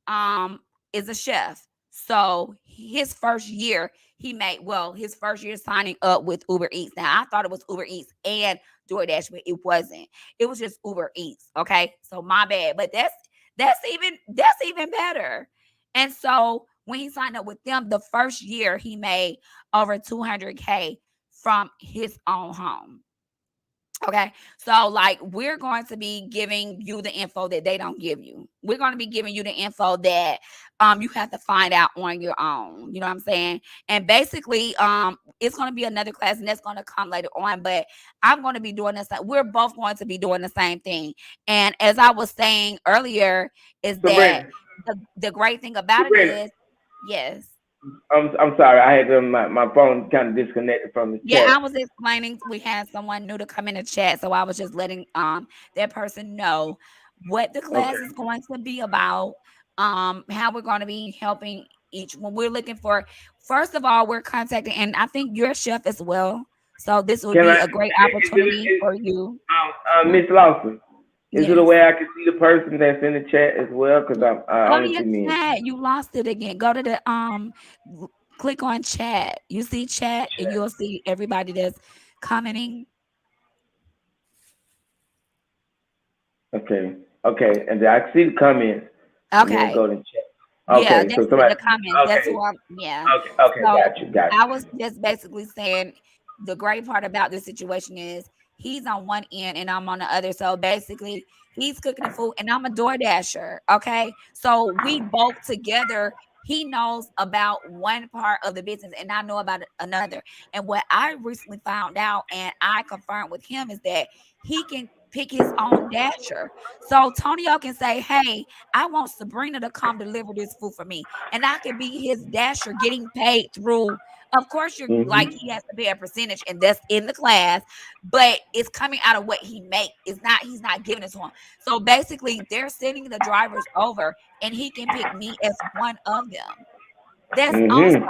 is a chef. So his first year he made his first year signing up with Uber Eats. Now I thought it was Uber Eats and DoorDash, but it wasn't. It was just Uber Eats. Okay. So my bad. But that's even better. And so when he signed up with them, the first year he made over 200K from his own home. Okay. So like we're going to be giving you the info that they don't give you. We're going to be giving you the info that you have to find out on your own. You know what I'm saying? And basically it's going to be another class and that's going to come later on, but I'm going to be doing this. We're both going to be doing the same thing. And as I was saying earlier is that Sabrina, the great thing about it Sabrina. is yes. I'm sorry. I had my phone kind of disconnected from the Yeah, I chat. was explaining we had someone new to come in the chat, so I was just letting that person know what the class Okay. is going to be about, how we're going to be helping each one. We're looking for first of all, we're contacting, and I think you're a chef as well. So this would Can be I? a great Is it, opportunity for you. Miss Lawson? Is it a Yes. way I can see the person that's in the chat as well? Because I Go to only your see men. chat. You lost it again. Go to the click on chat. You see chat and Chat. you'll see everybody that's commenting. Okay. Okay. And then I can see the comments, and then Okay. go to chat. Yeah, Okay. So that's somebody. the comments. That's Okay. who I'm. Yeah. Okay. Okay. So Got you. Got I you. was just basically saying the great part about this situation is he's on one end and I'm on the other. So basically, he's cooking the food and I'm a door dasher. Okay. So we both together, he knows about one part of the business and I know about another. And what I recently found out and I confirmed with him is that he can pick his own dasher. So Tonio can say, hey, I want Sabrina to come deliver this food for me. And I can be his dasher getting paid through. Of course, you're like Mhm. he has to pay a percentage, and that's in the class, but it's coming out of what he make. It's not he's not giving it to him. So basically, they're sending the drivers over, and he can pick me as one of them. That's awesome. Mhm.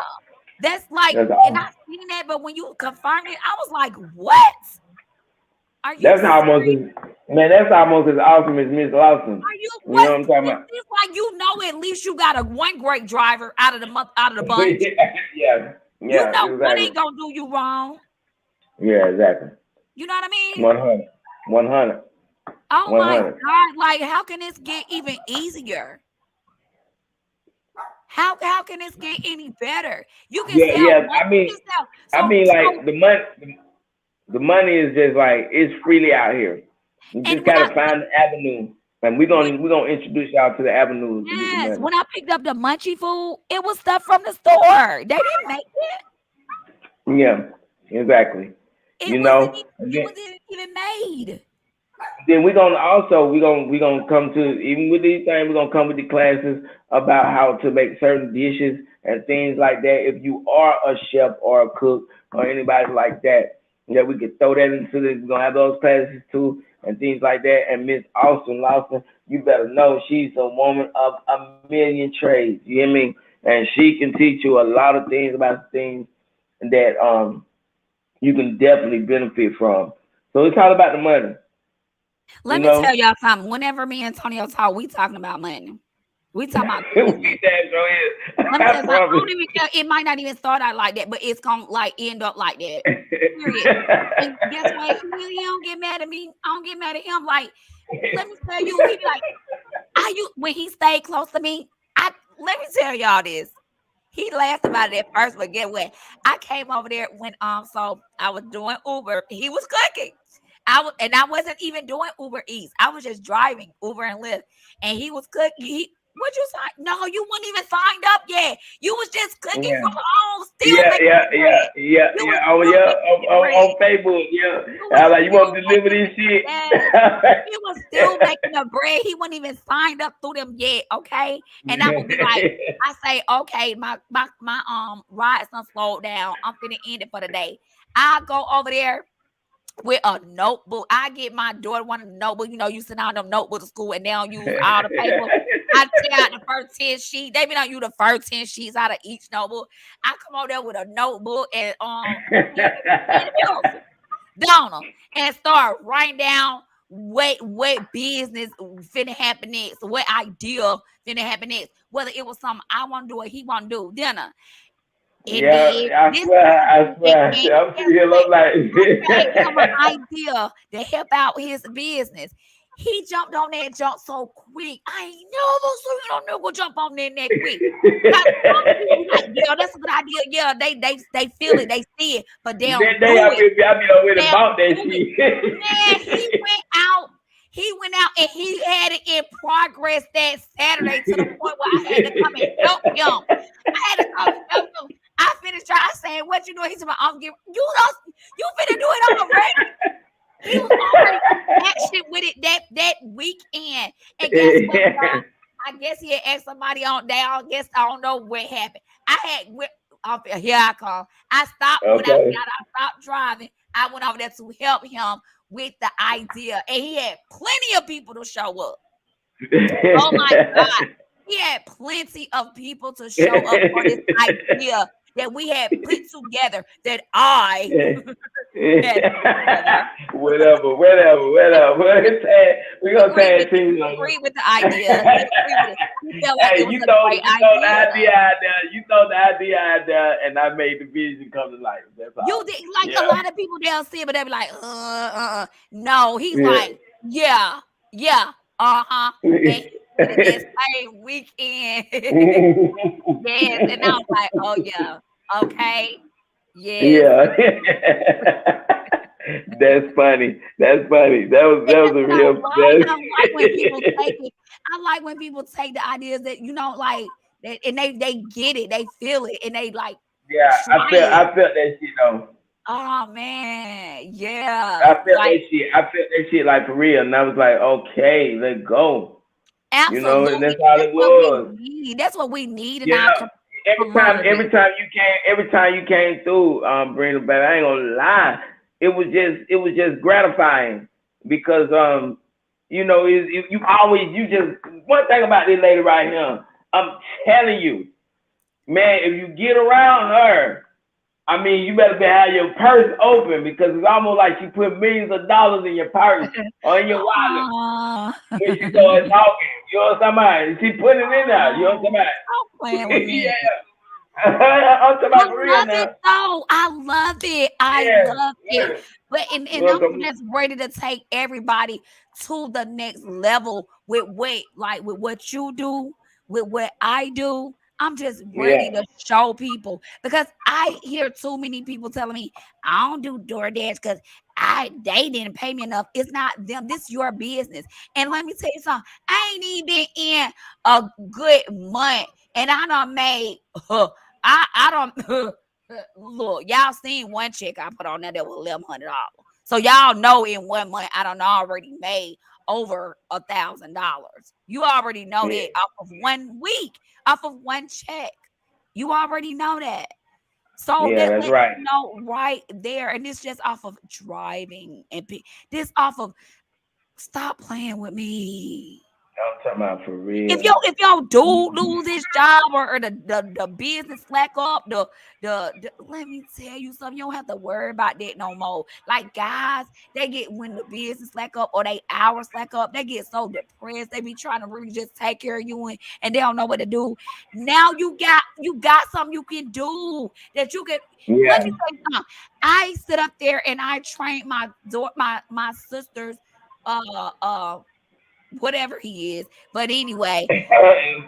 That's like, That's and I awesome. seen that, but when you confirmed it, I was like, "What? Are you That's almost serious? as man. That's almost as awesome as Miss Lawson. Are you You know what? what I'm talking about? It's like you know, at least you got a one great driver out of the month out of the bunch. Yeah. You Yeah. know one Exactly. ain't gonna do you wrong. Yeah. Exactly. You know what I mean? 100. 100. Oh my 100. God! Like, how can this get even easier? How can this get any better? You can Yeah. sell Yeah. one. You can sell. I So mean, so like the money is just like it's freely out here. You and just gotta find the avenue, and we're when gonna we're gonna introduce y'all to the avenues to get the yes, money. when I picked up the munchie food, it was stuff from the store. They didn't make it. Yeah. Exactly. It You wasn't. know. And It wasn't even made. then we're gonna also we're gonna come to even with these things we're gonna come with the classes about how to make certain dishes and things like that. If you are a chef or a cook or anybody like that, yeah, we could throw that into this. We're gonna have those classes too and things like that. And Miss Austin Lawson, you better know she's a woman of a million trades. You hear me? And she can teach you a lot of things about things that you can definitely benefit from. So it's all about the money, you Let me tell know. y'all something. Whenever me and Antonio talk, we talking about money. We talking about business. We damn sure is. Let me tell I you something. I promise. don't even care. It might not even start out like that, but it's gonna like end up like that. Period. And guess what? He don't get mad at me. I don't get mad at him. Like, let me tell you, he be like, when he stayed close to me, let me tell y'all this. He laughed about it at first, but get what? I came over there when so I was doing Uber. He was cooking. I wasn't even doing Uber Eats. I was just driving Uber and Lyft, and he was cooking. What you sign? No, you weren't even signed up yet. You was just cooking Yeah. from home, still Yeah, making yeah, yeah, bread. yeah, You yeah. was Oh, still yeah, making bread. on Facebook, yeah. You I was was like, you want still to deliver making this shit? yes. He was still making the bread. He wasn't even signed up through them yet. Okay. And I would be like, I say, okay, my ride's done slowed down. I'm finna end it for the day. I go over there with a notebook. I get my daughter one of the notebook. You know, you send out them notebooks to school and they don't use all the paper. I tear out the first 10 sheets. They be don't use the first 10 sheets out of each notebook. I come over there with a notebook and pen and pencil down them and start writing down what business finna happen next, what idea finna happen next, whether it was something I want to do or he want to do. Dinner. And Yeah, then I this swear, person I and swear. I'm guess sitting here what? look like, I gave him an idea to help out his business. He jumped on that jump so quick. I ain't never seen no nigga jump on there that quick. Like some people be like, yeah, that's a good idea. Yeah, they feel it, they see it, but they that don't day do I it. be, I be already They'll bought that do it. shit. Man, he went out and he had it in progress that Saturday to the point where I had to come and help him. I had to come and help him. I finished trying saying, what you doing? He said, I'm giving you finna do it already. He was already in action with it that weekend. And guess what, y'all? I guess he had asked somebody on there. I guess I don't know what happened. I had here I come. I stopped when I Okay. got I stopped driving. I went over there to help him with the idea. And he had plenty of people to show up. Oh my God. He had plenty of people to show up for this idea that we had put together, that I had put together. Whatever. We gonna tag team He on agreed with the idea. He agreed with it. He felt like Hey, it was a great you throw the idea. idea out there. You throw the idea out there, and I made the vision come to life. That's You all. did like a Yeah, lot of people they'll see it, but they'll be like, No, he's yeah. like, yeah, uh-huh. And he did it that same weekend. Yes. And I was like, oh yeah, okay. Yes. Yeah. That's funny. That's funny. And That was that's a what I real. like. I like when people take it. I like when people take the ideas that like that, and they get it, they feel it, and they like Yeah, try it. I felt that shit though. Oh man, yeah, like I felt that shit like for real, and I was like, okay, let's go. You know, and absolutely. that's all That's it what we was. need. That's what we need in Yeah. our community. Every time you came through, bring it back. I ain't gonna lie. It was just gratifying because you know, you always you just one thing about this lady right here. I'm telling you, man, if you get around her, I mean, you better have your purse open because it's almost like she put millions of dollars in your purse or in your wallet Oh, when she started talking. You know what I'm talking about? She put it in there. You know what I'm talking stop playing with about? me. Yeah. I'm talking I about for real love it now. though. I love it. I Yeah, love it. yeah. But and I'm Welcome. just ready to take everybody to the next level with with what you do, with what I do. I'm just ready Yeah, to show people because I hear too many people telling me I don't do DoorDash because they didn't pay me enough. It's not them. This is your business. And let me tell you something. I ain't even been in a good month, and I done made. I don't look. Y'all seen one check I put on there that was $1,100. So y'all know in 1 month I done already made over $1,000. You already know yeah, that off of 1 week, off of one check. You already know that. So yeah. that That's lets right. you know right there, and it's just off of driving and this off of stop playing with me. I'm talking about for If real. your dude lose his job or the business slack up, let me tell you something, you don't have to worry about that no more. Like guys, they get when the business slack up or they hours slack up, they get so depressed. They be trying to really just take care of you and they don't know what to do. Now you got something you can do that you can. Let me Yeah. say something. I sit up there and I train my sister's uh whatever he is. But anyway,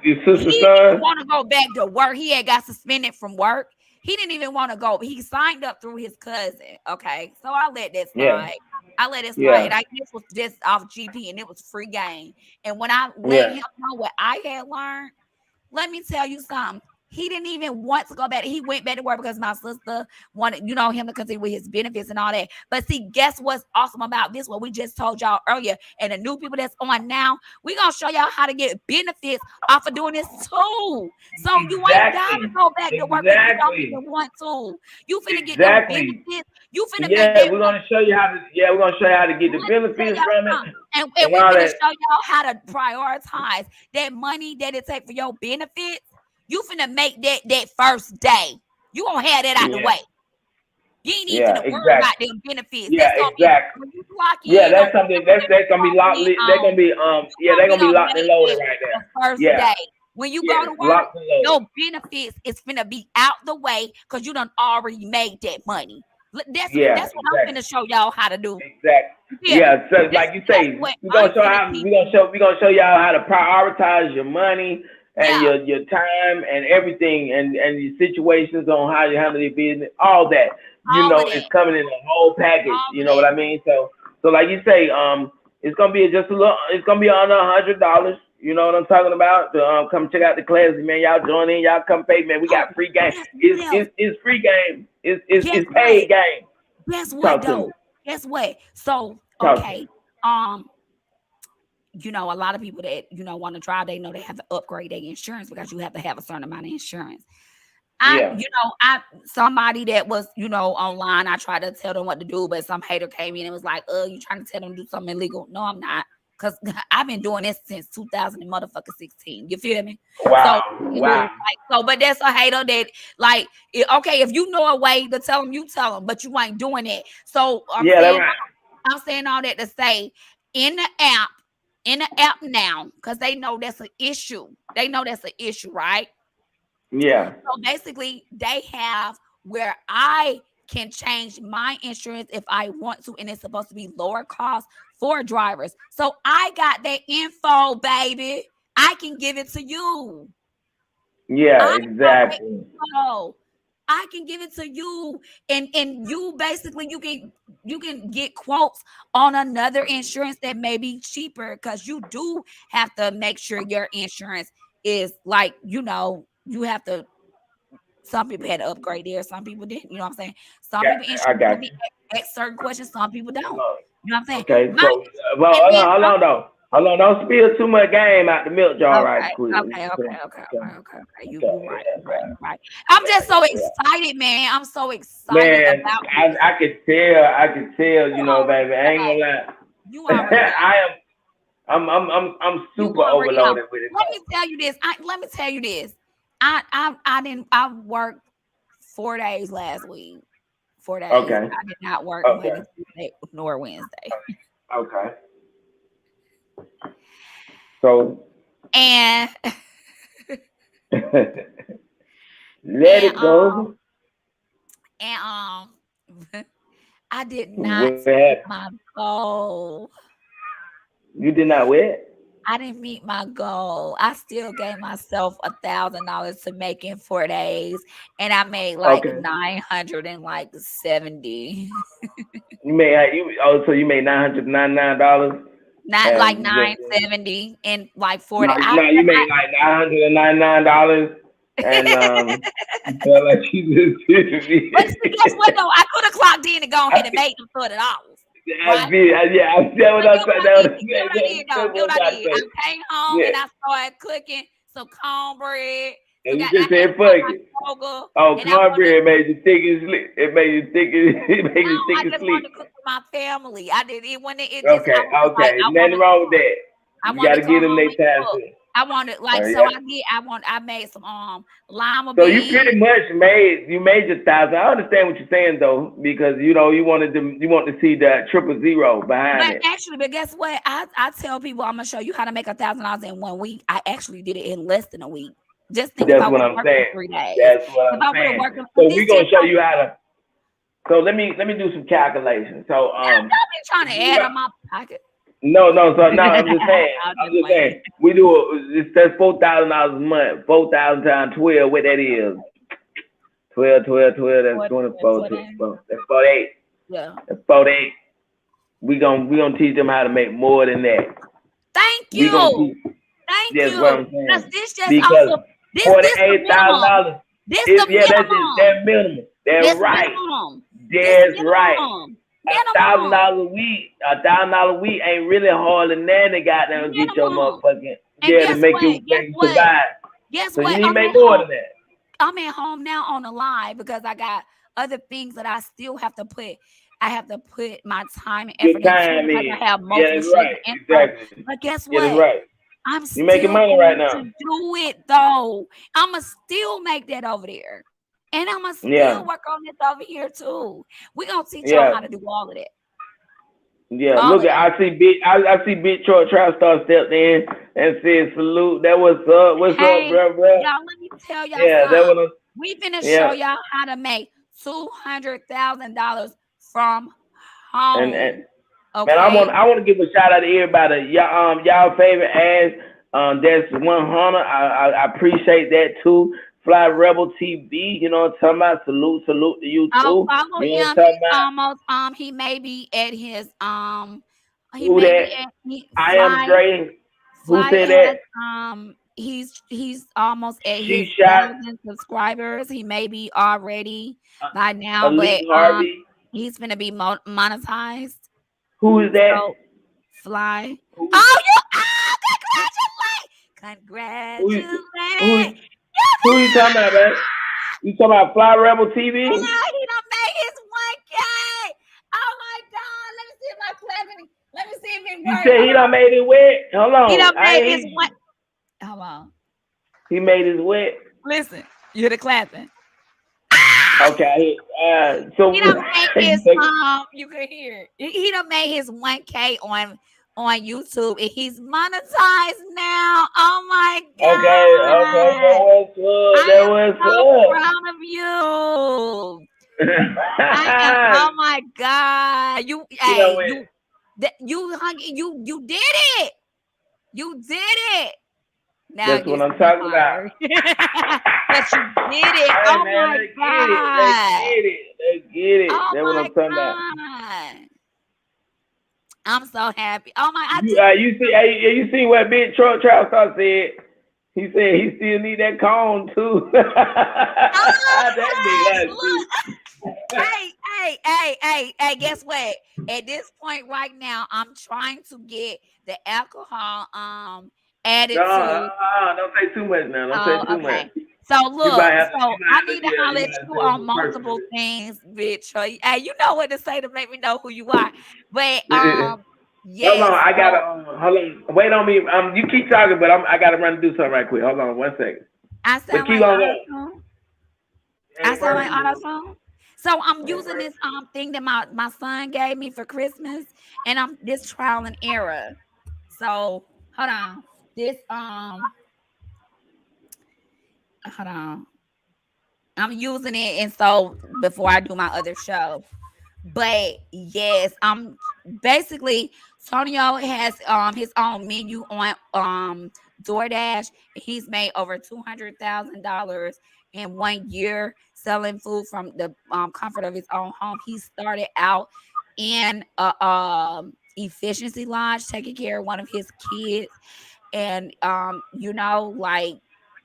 Your he sister's didn't son? want to go back to work. He had got suspended from work. He didn't even want to go. He signed up through his cousin. Okay. So I let that Yeah. slide. I let it slide. And Yeah. I guess was just off GP and it was free game. And when I let Yeah. him know what I had learned, let me tell you something. He didn't even want to go back. He went back to work because my sister wanted, him to continue with his benefits and all that. But see, guess what's awesome about this? What we just told y'all earlier, and the new people that's on now, we're gonna show y'all how to get benefits off of doing this too. So you ain't gotta Exactly. go back to work if you don't Exactly. even want to. You finna get them Exactly. benefits. You finna make Yeah, that we're money. gonna show you how to. Yeah, we're gonna show you how to get the Let me tell benefits y'all from it something. And and we all finna that. show y'all how to prioritize that money that it take for your benefits. You finna make that first day. You gonna have that out the Yeah. way. You ain't even Yeah. finna worry about Exactly. them benefits. Yeah. That's gonna be Exactly. when you clock Yeah, in or that's something whenever that's you gonna be clock locked. in They're on, gonna be you yeah, they're gonna be gonna be done locked and made loaded that right the there. first Yeah. day. When you go Yeah. to work, Locked and loaded. your benefits is finna be out the way because you done already made that money. Yeah. That's what I'm Exactly. finna show y'all how to do. Exactly. You feel me? Yeah. So That's like you that's say, what I'm finna teach you. we're gonna show y'all how to prioritize your money and Yeah, your time and everything and your situations on how you handle your business. All that all of is that. coming in a whole package. All You of know what that. I mean? So like you say, it's gonna be just a little. It's gonna be under $100. You know what I'm talking about? To come check out the classes, man. Y'all join in. Y'all come pay, man. We Oh, got free game. guess what else? It's free game. Guess It's what? paid game. Guess what Talk to me. though? Guess what? So, Talk to okay. me. Um, a lot of people that want to drive, they know they have to upgrade their insurance because you have to have a certain amount of insurance. Yeah. I somebody that was, online, I tried to tell them what to do, but some hater came in and was like, you trying to tell them to do something illegal. No, I'm not. Because I've been doing this since 2016. You feel me? So, Wow. Wow. but that's a hater that, like, okay, if you know a way to tell them, you tell them, but you ain't doing it. So Yeah, that's right. I'm saying all that to say, in the app, now, because they know that's an issue. They know that's an issue, right? Yeah. So basically, they have where I can change my insurance if I want to, and it's supposed to be lower cost for drivers. So I got that info, baby. I can give it to you. Yeah, I got that exactly. info. I can give it to you, and you basically you can get quotes on another insurance that may be cheaper because you do have to make sure your insurance is like you have to. Some people had to upgrade there. Some people didn't. You know what I'm saying? Some Yeah, people I insurance got gonna be you. at certain questions. Some people don't. Look, You know what I'm saying? okay, My so well, and then hold on though. Hold on, don't spill too much game out the milk jar right okay, quick. okay, Okay, okay, okay, okay, okay, okay, okay. You okay, right, yeah, you right, yeah, you right. I'm just so yeah. excited, man. I'm so excited Man, about this. I could tell, You already baby. I ain't know. gonna lie. You already know. I'm You super already know. overloaded with it Let me tell you this. Let me tell you this. I worked 4 days last week. 4 days. Okay, I did not work okay, Monday, Tuesday, nor Wednesday. okay. So And let and it go. and I did not What meet happened? my goal. You did not wet? I didn't meet my goal. I still gave myself $1,000 to make in 4 days, and I made like Okay. 970. So you made $999 Not like and just 970 in like no, 40. no, you made like $999 and you felt like you just did But see, guess what me. though? I could have clocked in and gone ahead and made them $30, right? Yeah, I that what But I get what said. I That did. was Get what I did though. that's Get what what I I did. I say. came home Yeah, and I started cooking some cornbread. and you Forgot I just had said got fuck my it. sugar Oh, and I wanted. cornbread made you thick and sleep. It made you thick and it made No, you thick I and just wanted sleep. to cook for my family. I did it when it just. I Okay, was just like, okay, I want nothing to wrong with that. I You wanted gotta to go get them home next and time cook. too. I wanted like so Yeah. I did. I made some lima So you beans. pretty much made your 1,000. I understand what you're saying though, because you want to see that 000 behind But it. actually, but guess what? I tell people I'm gonna show you how to make $1,000 in 1 week. I actually did it in less than a week. Just think if That's I what would have I'm worked for saying. 3 days. That's what If I'm I would have saying. worked, So this we're just gonna show don't. you how to. So let me do some calculations. So Don't be trying if to you add got on my pocket. no. So no, I'm just saying. I'm I'm just just playing. saying. We do that's $4,000 a month. 4,000 times 12. What that is? 12. That's What, 24. what, 24. That's 48. yeah. That's 48. We gonna teach them how to make more than that. Thank We gonna you. teach. Thank That's what you. I'm Cause saying. this just Because also this the minimum. $48,000. This the Yeah, that's it. minimum. That's minimum. That's This right. minimum. This That's right. minimum. A thousand Minimum. dollars a week. $1,000 a week ain't really hard than that. They got them get your Minimum. motherfucking And to guess make what? you Guess what? survive. Guess So you what? need to make more than that. I'm at home now on the live because I got other things that I still have to put. I have to put my time and Your effort into time because in. I have Yeah, multiple that's streams right. of income. Exactly. But guess Yeah, that's what? right. I'm You making still money right going to now. do it though. I'ma still make that over there. And I'ma still Yeah. work on this over here too. We're gonna teach y'all Yeah. how to do all of that. Yeah, All of look at that. I see Big Troy Trap Star stepped in and said salute. That what's up. What's up, Hey, bro? y'all, let me tell y'all Yeah, that something. was We finna show yeah. y'all how to make $200,000 from And home. man, Okay. I want to give a shout out to everybody. Y'all favorite ass. That's 100. I appreciate that too. Fly Rebel TV. You know what I'm talking about? Salute to you I'll too. follow You know what I'm him. talking He's about? almost he may be at his he Who may that? be at I am Dre. Who Fly said that? has he's almost at his She shot 1,000 subscribers. He may be already uh, by now, but Elite Harvey. he's gonna be monetized. Who is that? So Fly. Who Oh, who congratulations. you- who who you talking about, man? You talking about Fly Rebel TV? And now he done made his 1K. Oh my God. Let me see if my clapping. Let me see if it You works. said Hold he on. done made it wet. Hold He on, done I made ain't his hear one. you. Hold on. He made his wet. Listen. You hear the clapping. Okay, so He done made his you can hear it. He done made his 1K on YouTube and he's monetized now. Oh my okay, that God. was good. I That am so was proud of you. good. I am. Oh my God! You, You know hey, what? you did it. You did it. Now it That's what gets I'm me talking about. hard. But you did it. Hey Oh man, my let's get it. Let's God. get it. Let's get it. Oh That's what my I'm talking about. God. I'm so happy. Oh my! I You just. you see what Big Truck Trout Star said? He said he still need that cone too. Oh That big yes! ass Look. Hey, guess what? At this point right now, I'm trying to get the alcohol added to don't say too much now. Don't say too much. okay. So look, so You might I have to need to yeah, holler you at might have you to say on it multiple personally. things, bitch. So, hey, you know what to say to make me know who you are. But Hold on, yes, I gotta so hold on. Wait on me. You keep talking, but I gotta run and do something right quick. Hold on 1 second. I But sound keep like on auto going. tune. I Ain't sound like working. auto tune. So I'm Ain't using working. this thing that my son gave me for Christmas, and I'm this trial and error. So hold on. This hold on. I'm using it, and so before I do my other show. But yes, I'm basically Tonio has his own menu on DoorDash. He's made over $200,000 in 1 year selling food from the comfort of his own home. He started out in a efficiency lodge taking care of one of his kids, and like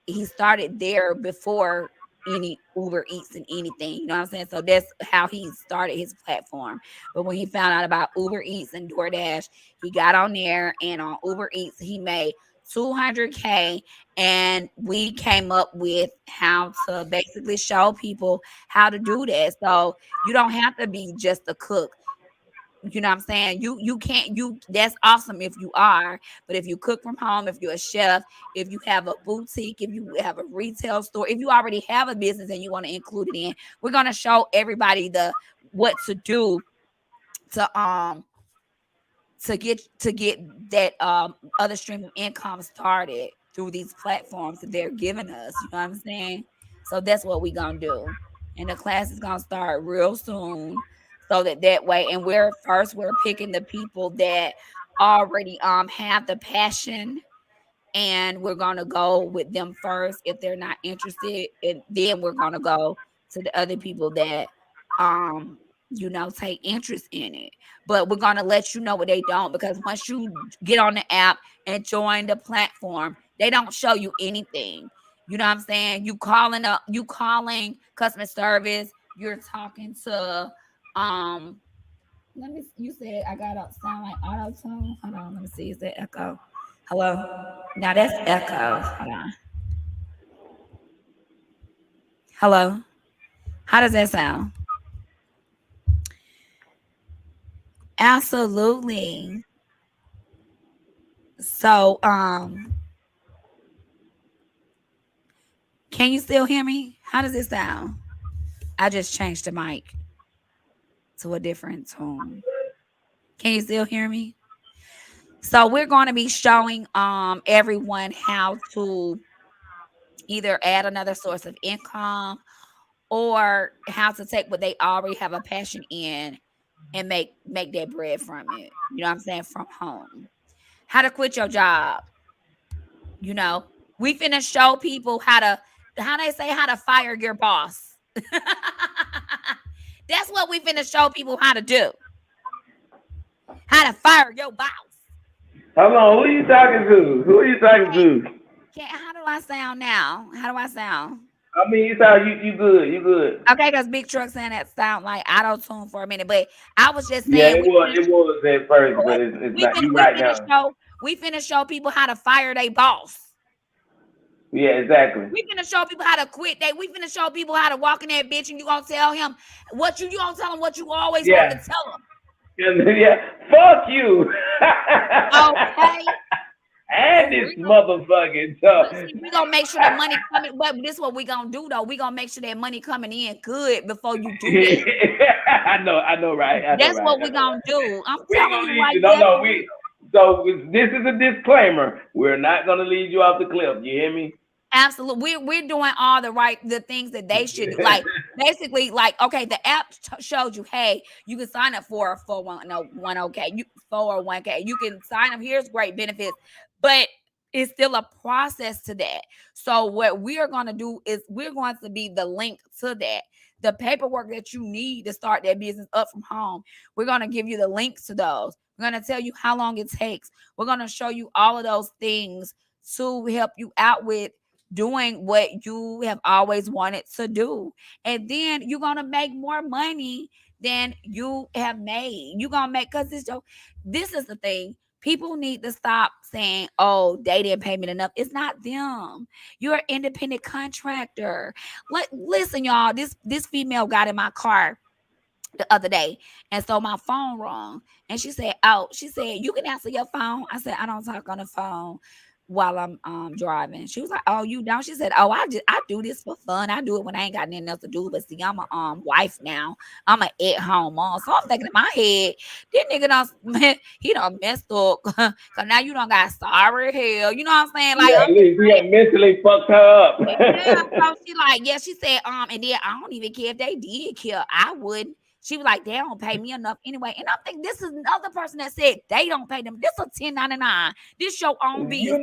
he started there before any Uber Eats and anything, you know what I'm saying? So that's how he started his platform. But when he found out about Uber Eats and DoorDash, he got on there, and on Uber Eats he made 200K, and we came up with how to basically show people how to do that. So you don't have to be just a cook. You know what I'm saying? You can't you that's awesome if you are, but if you cook from home, if you're a chef, if you have a boutique, if you have a retail store, if you already have a business and you want to include it in, we're gonna show everybody the what to do to get that other stream of income started through these platforms that they're giving us. You know what I'm saying? So that's what we're gonna do. And the class is gonna start real soon. So that way, and we're picking the people that already have the passion, and we're gonna go with them first if they're not interested, and then we're gonna go to the other people that take interest in it. But we're gonna let you know what they don't, because once you get on the app and join the platform, they don't show you anything. You know what I'm saying? You calling customer service, you're talking to let me you said I got to sound like auto tune. Hold on, let me see. Is that echo? Hello? Now that's echo. Hold on. Hello? How does that sound? Absolutely. So, can you still hear me? How does it sound? I just changed the mic to a different tone. Can you still hear me? So we're going to be showing everyone how to either add another source of income, or how to take what they already have a passion in and make that bread from it. You know what I'm saying? From home. How to quit your job. You know, we finna show people how to fire your boss. That's what we finna show people how to do. How to fire your boss. Hold on, who you talking to? Who are you talking to? How do I sound now? How do I sound? I mean, you sound you good, you good. Okay, because Big Truck saying that sound like auto tune for a minute, but I was just Yeah, saying it was at first, but it's not. You right now. we finna show people how to fire their boss. Yeah, exactly. We finna show people how to quit. We finna show people how to walk in that bitch, and you gonna tell him you gonna tell him what you always wanted Yeah, to tell him. yeah. Fuck you. Okay. And this motherfucking talk. But see, we gonna make sure the money coming. But this is what we gonna do though. We gonna make sure that money coming in good before you do that. I know, right? That's what we gonna do. I'm We ain't telling gonna you lead right you. there. No. So this is a disclaimer. We're not gonna lead you off the cliff. You hear me? Absolutely. We're doing all the things that they should do. Like basically, like, okay, the app showed you, hey, you can sign up for a 401k, 401k. You can sign up. Here's great benefits, but it's still a process to that. So what we are going to do is we're going to be the link to that. The paperwork that you need to start that business up from home, we're going to give you the links to those. We're going to tell you how long it takes. We're going to show you all of those things to help you out with doing what you have always wanted to do. And then you're gonna make more money than you have made. You're gonna make, because this is the thing. People need to stop saying, oh, they didn't pay me enough. It's not them. You're an independent contractor. Listen, y'all, this female got in my car the other day, and so my phone rang, and she said, you can answer your phone. I said, I don't talk on the phone while I'm driving. She was like, oh, you don't? She said, oh, I do this for fun. I do it when I ain't got nothing else to do. But see, I'm a wife now. I'm a at home mom. So I'm thinking in my head, this nigga he done messed up. Cause now you done got sorry hell. You know what I'm saying? Like, yeah, at least he had mentally fucked her up. yeah. So she said, and then I don't even care if they did kill. I wouldn't. She was like, they don't pay me enough anyway. And I'm thinking, this is another person that said they don't pay them. This is 1099. This your own business.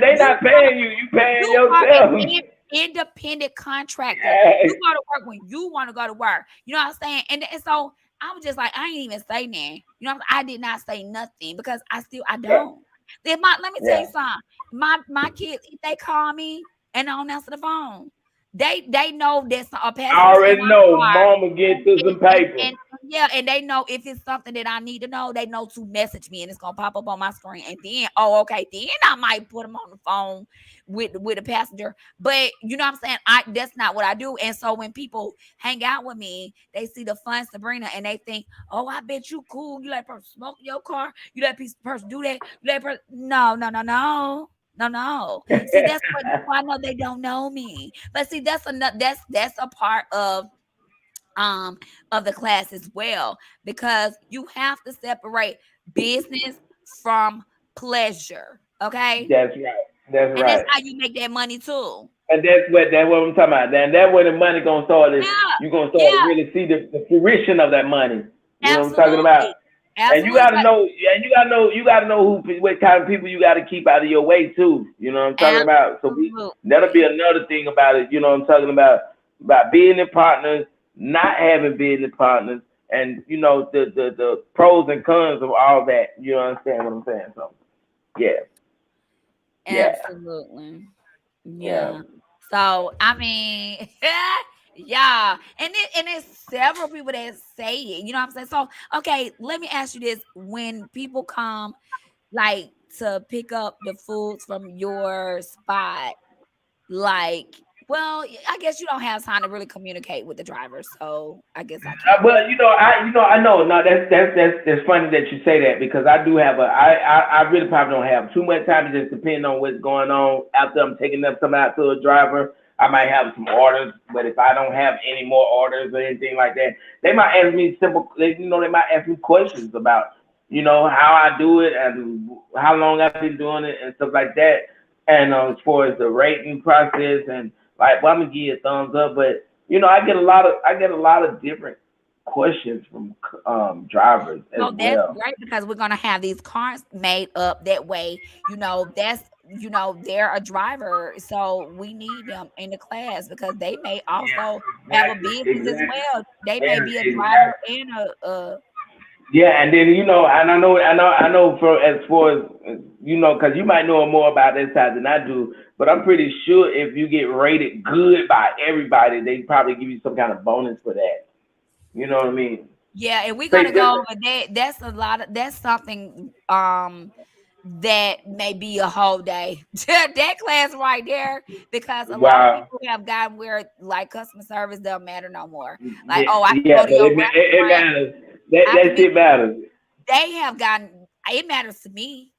They not paying you. You paying yourself. Are an independent contractor. Hey. You go to work when you want to go to work. You know what I'm saying? And so I was just like, I ain't even say nothing. You know, I did not say nothing because I don't. Let me tell you something. My kids, if they call me and I don't answer the phone, they know that's a pastor. I already know. Mama get to some paper. Yeah, and they know if it's something that I need to know, they know to message me and it's gonna pop up on my screen. And then, oh, okay, then I might put them on the phone with a passenger. But you know what I'm saying? That's not what I do. And so when people hang out with me, they see the fun Sabrina and they think, oh, I bet you cool. You let a person smoke in your car, you let a person do that, you let a person no, no, no, no. No, no. See, that's why I know they don't know me. But see, that's a part um of the class as well, because you have to separate business from pleasure. Okay. That's right. That's And that's right. how you make that money too. And that's what I'm talking about. And that's where the money gonna start. Yeah. You're gonna start to Yeah. really see the fruition of that money. You know what I'm talking about? Absolutely. And you Absolutely. gotta know, and you gotta know what kind of people you gotta keep out of your way too. You know what I'm talking about? So that'll be Absolutely. another thing about it. You know what I'm talking about business partners, not having business partners, and you know the pros and cons of all that. You understand what I'm saying? So yeah, yeah, Absolutely. yeah. Yeah. So I mean, yeah, and there's several people that say it. You know what I'm saying? So okay, let me ask you this: when people come like to pick up the foods from your spot, like, well, I guess you don't have time to really communicate with the driver, so I guess I can't. But I know. No, that's funny that you say that because I do have I really probably don't have too much time. It just depends on what's going on. After I'm taking up something out to a driver, I might have some orders. But if I don't have any more orders or anything like that, they might ask me they might ask me questions about, how I do it and how long I've been doing it and stuff like that. And as far as the rating process and like, well, I'm gonna give you a thumbs up, but I get a lot of different questions from drivers as No, that's well. great because we're gonna have these cars made up that way. That's they're a driver, so we need them in the class because they may also have a Exactly, business as exactly, well. They may and be a driver exactly. and a Yeah, and then and I know for as far as because you might know more about this side than I do, but I'm pretty sure if you get rated good by everybody, they probably give you some kind of bonus for that. You know what I mean? yeah, and we're Say gonna just go over that. That's something that may be a whole day. That class right there, because a lot of wow. people have gotten where like customer service don't matter no more. Like, Yeah, oh, I can yeah, go to but your it restaurant. matters. That I can that be shit matters. They have gotten it matters to me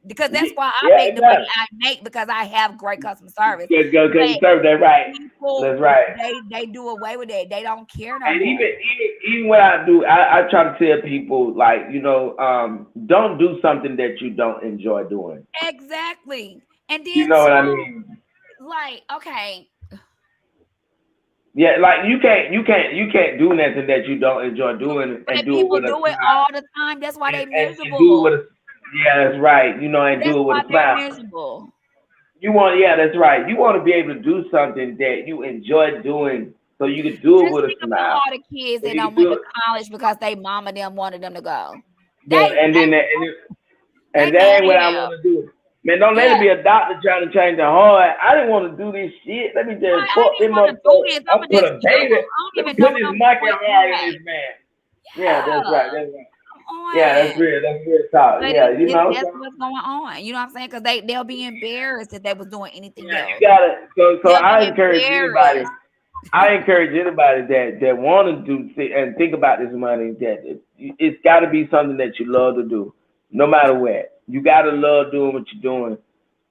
because that's Yeah, why I yeah, make it the money matters. I make because I have great customer service. Good, good, good. But Serve that right. people That's right. they do away with it. They don't care no And more. even what I do, I try to tell people like, don't do something that you don't enjoy doing. Exactly. And You then know what I too, mean? like, okay, Yeah, like you can't do nothing that you don't enjoy doing and but do it people with a do it smile all the time. That's why they and do it with miserable. a yeah, that's right. And That's do it with why a they're smile. miserable. Yeah, that's right. You want to be able to do something that you enjoy doing, so you can do it Just with a think about smile. all the kids So that you can don't went do to it. college because they mama them wanted them to go. Yeah, They they they and that mad ain't what at I him. want to do. Man, don't let Yeah. it be a doctor trying to change the heart. I didn't want to do this shit. Let me just I fuck didn't them want to do motherfuckers. this. I'm I'ma put just a kill him. baby. I don't Let me even know put what this I'm monkey doing heart in anyway. this man. Yeah, that's right. Yeah. That's right. Come Yeah, on. that's real talk. But Yeah, that's so what's going on. You know what I'm saying? Because they'll be embarrassed if they was doing anything yeah, else. you gotta. So They'll I be encourage anybody. embarrassed. I encourage anybody that want to do and think about this money that it's got to be something that you love to do, no matter what. You got to love doing what you're doing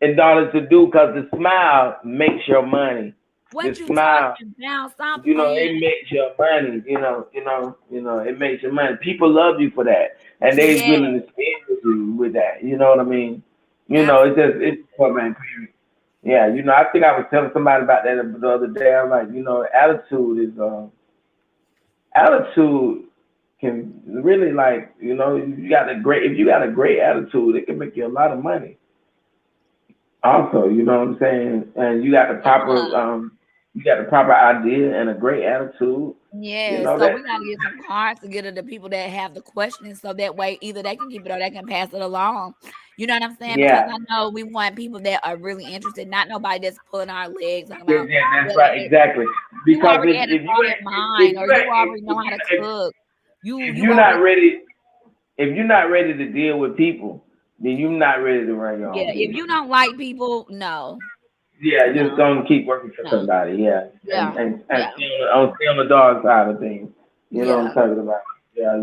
in order to do because the smile makes your money. The What you smile, talking about? Stop playing. it makes your money. It makes your money. People love you for that, and they Yeah, willing to spend with you with that. You know what I mean? absolutely. It's for man. Yeah, I think I was telling somebody about that the other day. I'm like, attitude can really like, if you got a great attitude, it can make you a lot of money. Also, you know what I'm saying? And you got the proper idea and a great attitude. You Yeah, know so that. we gotta get some cards to get to the people that have the questions, so that way either they can keep it or they can pass it along. You know what I'm saying? Because Yeah, I know we want people that are really interested, not nobody that's pulling our legs talking yeah, about, yeah, that's well, right, exactly. you Because already had a if you thought in ain't, mind, or you already if know how to you cook. You if you you're not always ready, if you're not ready to deal with people, then you're not ready to run your yeah. own If business. you don't like people, no, Yeah, just no, gonna keep working for no. somebody. Yeah, and Yeah, and and yeah, stay on the dog side of things. You know what I'm yeah. talking about? Yeah,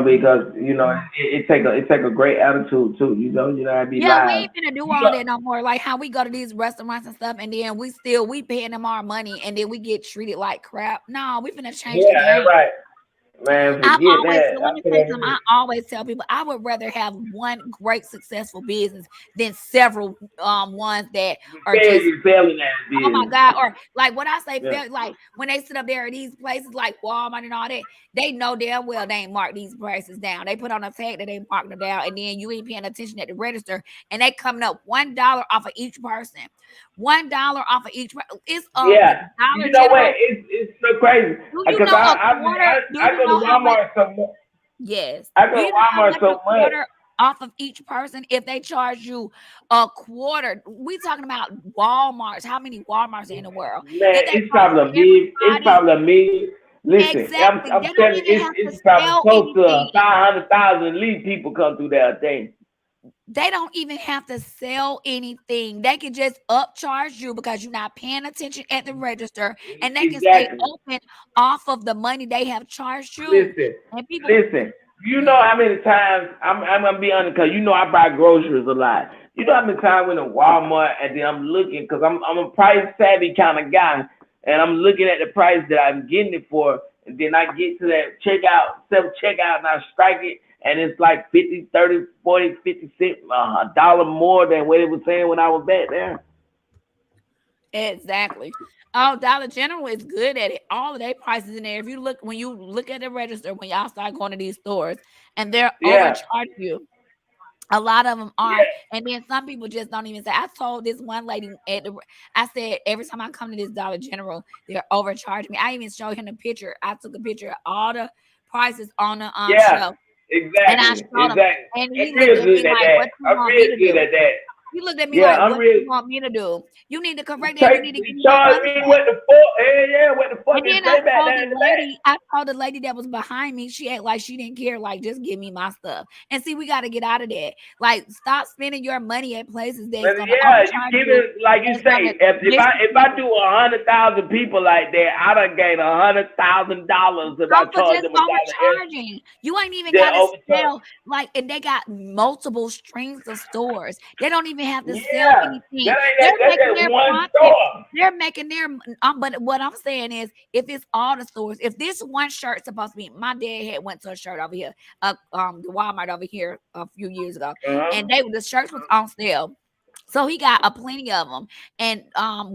because it take a great attitude too. You know, I be Yeah, we live. ain't finna do You all know, that no more. Like how we go to these restaurants and stuff, and then we paying them our money, and then we get treated like crap. No, we finna change the yeah, that's game. right, man. I've Forget always that. so I let me tell you tell something. you, I always tell people I would rather have one great successful business than several ones that are just failing at oh my business. God. Or like what I say, Yeah, like when they sit up there at these places like Walmart and all that, they know damn well they ain't marked these prices down. They put on a tag that they marked them down, and then you ain't paying attention at the register, and they coming up $1 off of each person. $1 off of each. It's yeah. Dollar You know what? General. It's so crazy Do you because know a quarter? Do I you go to know how much? Walmart so much. Yes. I Do go to you know how Walmart much a so much. quarter off of each person if they charge you a quarter? We talking about Walmarts. How many Walmarts are in the world? Man, If they charge it's everybody probably a million. Listen, exactly, I'm they don't telling you, even have to it's probably sell close to anything. 500,000 at least people come through that thing. They don't even have to sell anything. They can just upcharge you because you're not paying attention at the register, and they can stay Exactly. open off of the money they have charged you. Listen, And people, listen. You know yeah. how many times I'm gonna be honest, cause you know I buy groceries a lot. You know how many times I went to Walmart and then I'm looking, cause I'm a price savvy kind of guy, and I'm looking at the price that I'm getting it for, and then I get to that self checkout, and I strike it, and it's like 50, 30, 40, 50 cents, a dollar more than what it was saying when I was back there. Exactly. Oh, Dollar General is good at it. All of their prices in there. If you look when you look at the register when y'all start going to these stores and they're Yeah, overcharging you. A lot of them are, yeah, and then some people just don't even say. I told this one lady I said every time I come to this Dollar General, they're overcharging me. I even showed him the picture. I took a picture of all the prices on the yeah. shelf, and I Exactly, showed him, exactly. and I'm he looked real at me good at like, that. "What you I'm want me real to good do?" at that. He looked at me Yeah, like, I'm "What real. you want me to do? You need to correct that. You Take need to give me my charge money me back." what the fuck? Hey, yeah, what the fuck And they then say back there in the back? I told the lady that was behind me, she act like she didn't care, like just give me my stuff. And see, we got to get out of that. Like, stop spending your money at places that's But gonna yeah, you overcharge give you. it like you That's gonna say. If I disrespect. do 100,000 people like that, I done gain $100,000 if I Off of charge just them $1 extra. overcharging. You ain't even Then got to overcharge. sell like, and they got multiple strings of stores. They don't even have to sell Yeah, anything. that ain't They're that. That's making just their one profit. store. They're making their. But what I'm saying is, if it's all the stores, if this one shirt supposed to be, my dad had went to a shirt over here, the Walmart over here a few years ago, and Uh-huh. the shirts was on sale. So he got a plenty of them, and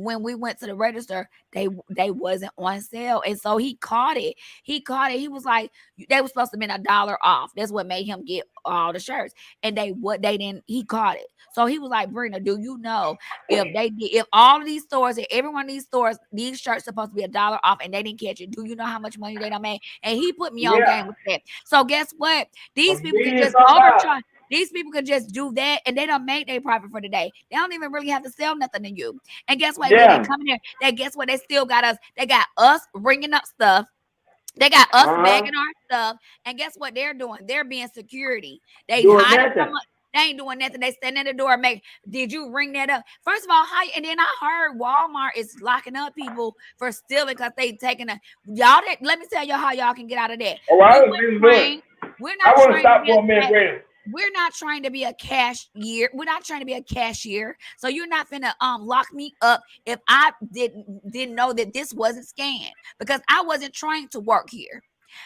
when we went to the register, they wasn't on sale, and so he caught it. He caught it. He was like, they was supposed to be $1 off. That's what made him get all the shirts, and they didn't. He caught it, so he was like, Brina, do you know if all of these stores, if every one of these stores, these shirts supposed to be $1 off, and they didn't catch it? Do you know how much money they done made? And he put me on Yeah, game with that. So guess what? a These people can million just somebody. overcharge. These people could just do that and they don't make their profit for the day. They don't even really have to sell nothing to you. And guess what? Then they Yeah. come in here. They guess what? They still got us. They got us bringing up stuff. They got us Uh-huh. bagging our stuff. And guess what they're doing? They're being security. They Doing hiding nothing. from us. They ain't doing nothing. They stand at the door. Did you ring that up? First of all, how? And then I heard Walmart is locking up people for stealing because they taking a y'all. Let me tell y'all how y'all can get out of that. Oh, We I was were just doing. trained. We're I not want to trained to stop be a for a minute, cat. Brandon. We're not trying to be a cashier. We're not trying to be a cashier. So you're not finna lock me up if I didn't know that this wasn't scanned because I wasn't trained to work here.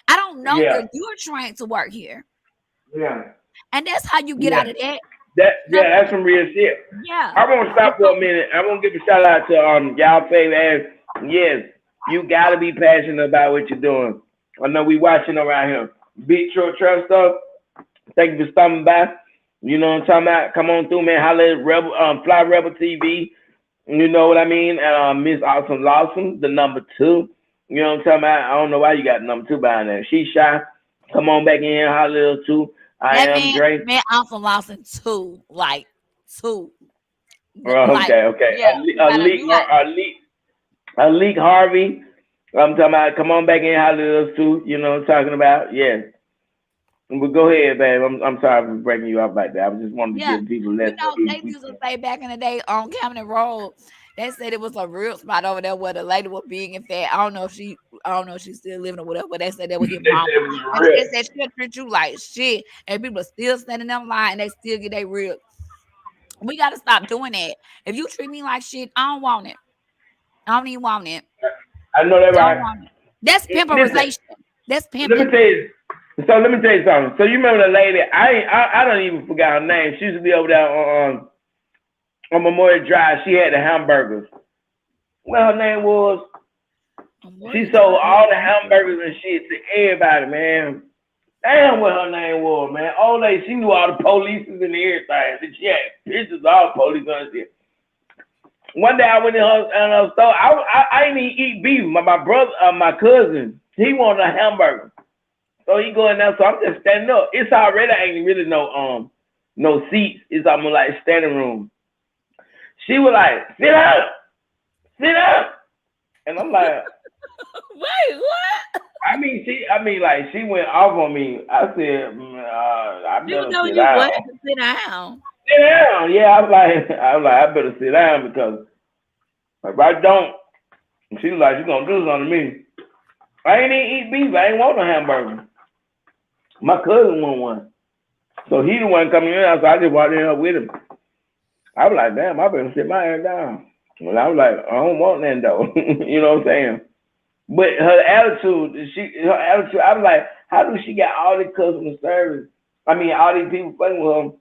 I don't know Yeah, where you're trying to work here. yeah, And that's how you get yeah. out of that. Yeah, Nothing. that's some real shit. Yeah. I want to And stop for a so minute. I want to give a shout out to y'all favorite ass. Yes, you gotta be passionate about what you're doing. I know we watching around here. Big Short Truck stuff. Thank you for stopping by. You know what I'm talking about? Come on through, man. Holla at Rebel, Fly Rebel TV. You know what I mean? And Miss Awesome Lawson, the number 2. You know what I'm talking about? I don't know why you got number 2 behind there. She's shy. Come on back in here, holla too. I that am Dre. man also lost in two, like two. Oh, Like, okay, okay. yeah, you gotta Alik Harvey. I'm talking about come on back in holler at us too. You know what I'm talking about? Yeah. But go ahead, babe. I'm sorry for breaking you up like that. I just wanted to Yeah. give people You less know, peace. they used to say back in the day on Camden Road, they said it was a real spot over there where the lady was big and fat. I don't know if she's still living or whatever, but they said that was They his said mama. it was a And rip. they said she'll treat you like shit. And people are still standing in line and they still get their ribs. We gotta stop doing that. If you treat me like shit, I don't want it. I don't even want it. I know that Don't right. want it. That's Listen, pimperization. That's let me pimping. tell you. So let me tell you something. So you remember the lady? I don't even forgot her name. She used to be over there on Memorial Drive. She had the hamburgers. What her name was? She sold all the hamburgers and shit to everybody, man. Damn, what her name was, man. Old lady, she knew all the police and everything. And she had pictures of all the police and shit. One day I went in her store. I didn't even eat beef. My brother, my cousin, he wanted a hamburger. So he going there. So I'm just standing up. It's already ain't really no seats. It's almost like standing room. She was like, sit down, sit down. And I'm like, Wait, what? like she went off on me. I said, I She was better telling sit you what down. to sit down. Sit down. Yeah, I better sit down because if I don't, she was like, she gonna do something to me. I ain't even eat beef. I ain't want a hamburger. My cousin want one. So he the one coming in, so I just walked in with him. I was like, damn, I better sit my ass down. Well, I was like, I don't want that though. You know what I'm saying? But her attitude, I was like, how do she got all the customer service? I mean, all these people fucking with her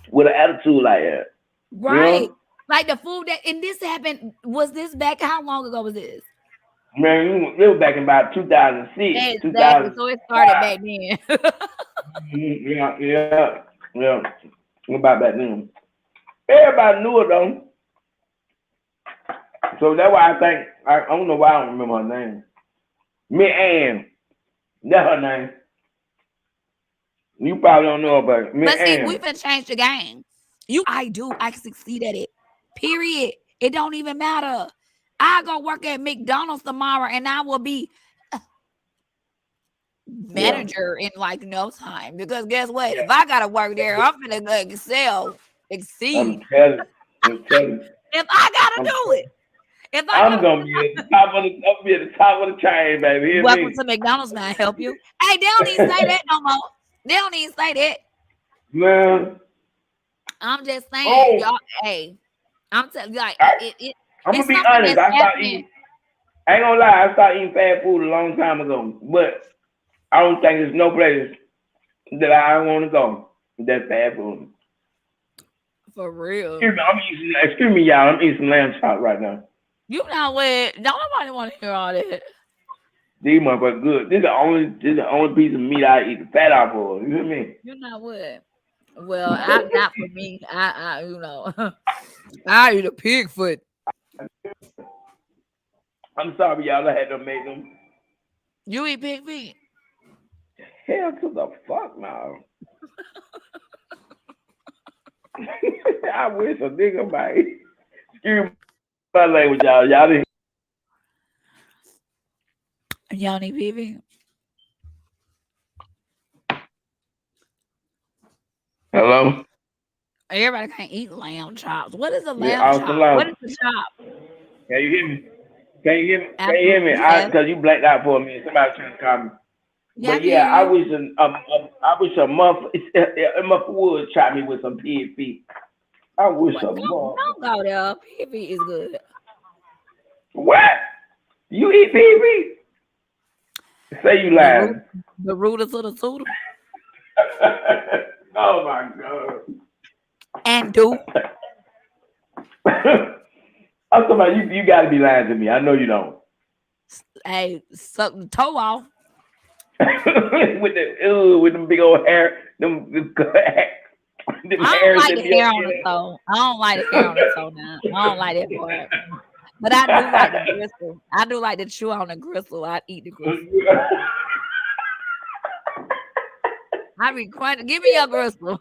with an attitude like that. You Right. know? Like the food that, and this happened, was this back, how long ago was this? Man, it was back in about 2006, Exactly. So it started back then. Yeah. About back then. Everybody knew it though. So that's why I think, I don't know why I don't remember her name. Miss Ann. That's her name. You probably don't know her, but Miss But see, Ann. we finna change the game. I can succeed at it. Period. It don't even matter. I go work at McDonald's tomorrow and I will be manager in like no time. Because guess what? Yeah. If I gotta work there, I'm gonna exceed. I'm telling you. If I gotta do it. If I I'm gotta gonna be at the top of the chain, baby. Hear welcome me? to McDonald's, man, help you. Hey, they don't even say that no more. They don't even say that. Man. I'm just saying, Oh, y'all. Hey, I'm telling you, like I'm gonna it's be something honest. that's happening. I ain't gonna lie. I started eating fast food a long time ago, but I don't think there's no place that I want to go that's fast food. For real. Excuse me, y'all. I'm eating some lamb chop right now. You know what? Don't nobody want to hear all that. These motherfuckers good. This is the only piece of meat I eat the fat off of. You hear me? You know what? Well, not for me. I you know, I eat a pig foot. I'm sorry, y'all. I had to make them. You eat pig feet. Hell to the fuck now. I wish a nigga might. Excuse my language, y'all. Y'all didn't. Y'all need pig feet. Hello? Everybody can't eat lamb chops. What is a Yeah, lamb awesome chop? lamb. What is the chop? Can you hear me? Can you hear me? Can you hear me? Absolutely, yes. Because you blanked out for a minute. Somebody trying to call me. Yeah, But yeah, I wish a muff would chop me with some pig feet. I wish a muff. Don't go there. Pig feet is good. What? You eat pig feet? Say you lying. The rooters of the tutor. Oh my god. And do. I'm talking about you gotta be lying to me. I know you don't. Hey, suck the toe off. with them big old hair, them I don't like the hair on the toe. I don't like the hair on the toe now. I don't like that part. But I do like the gristle. I do like to chew on the gristle. I eat the gristle. I be crying. Give me your gristle.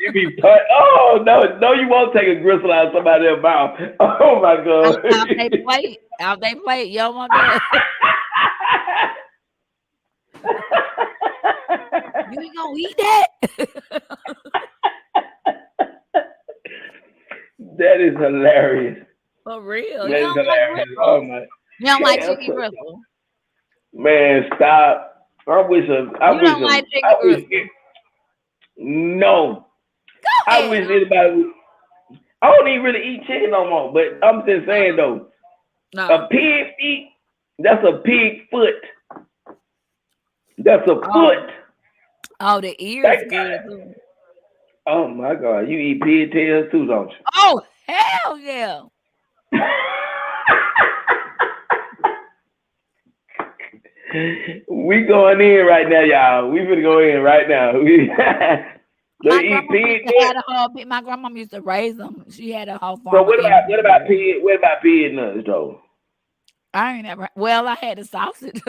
You be put. Oh no, you won't take a gristle out of somebody else's mouth. Oh my god. Out they plate. Yo, my bad. You ain't gonna eat that? That is hilarious. For real. That You is don't like hilarious. Oh bristle? my. You don't like chicken Damn. bristle? Man, stop. I wish You don't like chicken bristle? No. Go I ahead. wish anybody would. I don't even really eat chicken no more, but I'm just saying though, No. a pig feet, that's a pig foot. That's a foot. Oh, the ears good too. Oh my God, you eat pig tails too, don't you? Oh, hell yeah. We going in right now, y'all. We finna go in right now. My They eat grandma used pig to nuts. have a whole my grandma used to raise them. She had a whole So farm of what animals. about pig nuts though? I ain't never. Well, I had the sausage.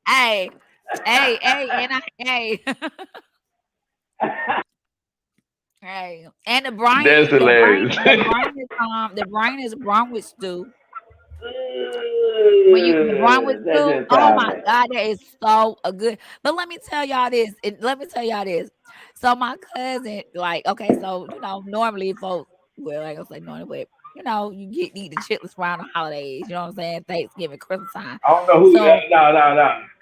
Hey, and hey, and the That's hilarious. the brain is Bromwich stew. When you the Bromwich That stew, just oh sounds my God, that is so good. But let me tell y'all this. So my cousin, like, okay, so normally folks, well, I ain't gonna say normally, but you eat the chitlins around the holidays. You know what I'm saying? Thanksgiving, Christmas time. I don't know who. So No, because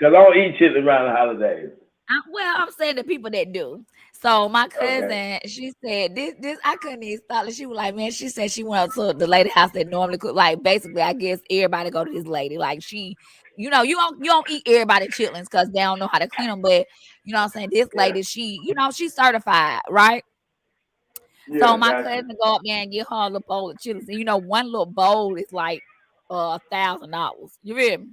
I don't eat chitlins around the holidays. I'm saying the people that do. So my Okay. cousin, she said this I couldn't even stop it. She was like, man, she said she went to the lady house that normally cook. Like basically, I guess everybody go to this lady. Like she, you don't eat everybody chitlins because they don't know how to clean them. But you know what I'm saying? This Yeah. lady, she's certified, right? So Yeah, my gotcha. cousin go up there and get her a little bowl of chitlins. And one little bowl is like $1,000. You hear me?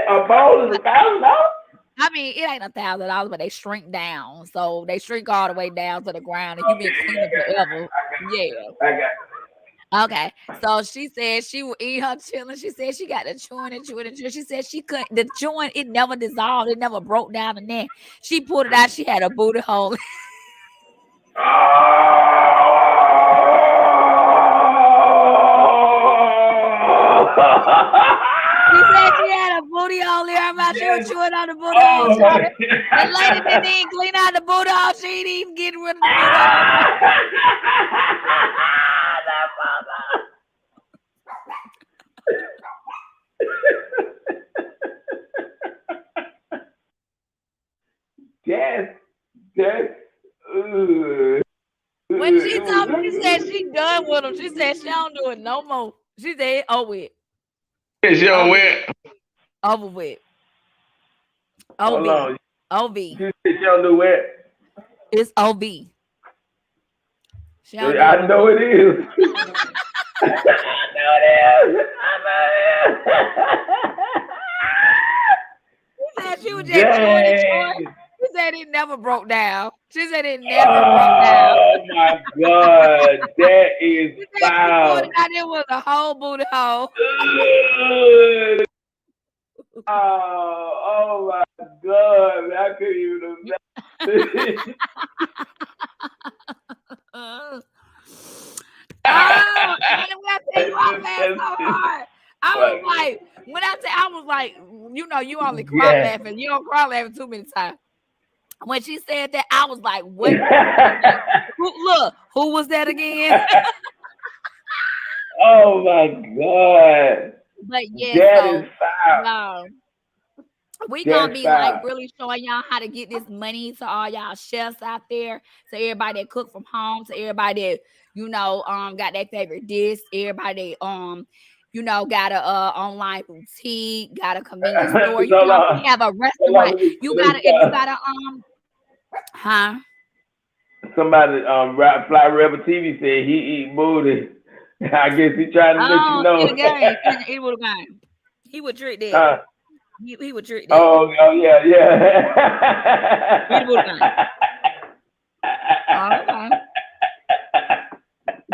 A bowl is $1,000. I mean, it ain't $1,000, but they shrink down. So they shrink all the way down to the ground, and you've been Okay, cleaning forever. Yeah. I got Okay. So she said she would eat her chilling. She said she got the chewing and chewing and chewing. She said she couldn't. The chewing, it never dissolved. It never broke down. And then she pulled it out. She had a booty hole. She said she had a booty hole there. About she was Yes. chewing on the booty hole. Oh my The lady didn't even clean out the booty hole. She ain't even getting rid of the booty hole. That's When she told me, she said she done with him. She said she don't do it no more. She said over with. It's your Over, wet. over with. Hold OB. on. OB. You said you don't do what? It's OB. She don't do it I no know more. it is. I know it is. She said she was just chewing and chewing. Dang. She said it never broke down. She said it never broke down. Oh my God. That is She said she pulled it foul. out. It was a whole booty hole. Ugh. Oh my God. I couldn't even imagine. Oh, and then when I tell you I laughed so hard, I was like, you only cry Yeah. laughing. You don't cry laughing too many times. When she said that, I was like, what? Who was that again? Oh my God. But yeah, That so is foul. we gonna That's be like foul. really showing y'all how to get this money to all y'all chefs out there, to everybody that cook from home, to everybody that got their favorite dish, everybody got a online boutique, got a convenience store. So We long. have a So restaurant. long. You gotta if you gotta huh? Somebody Fly Rebel TV said he eat booty. I guess he trying to let you Oh, in know. the game. It would have gone. He would trick that. Huh? He would trick that. Oh yeah. It would have gone. Okay.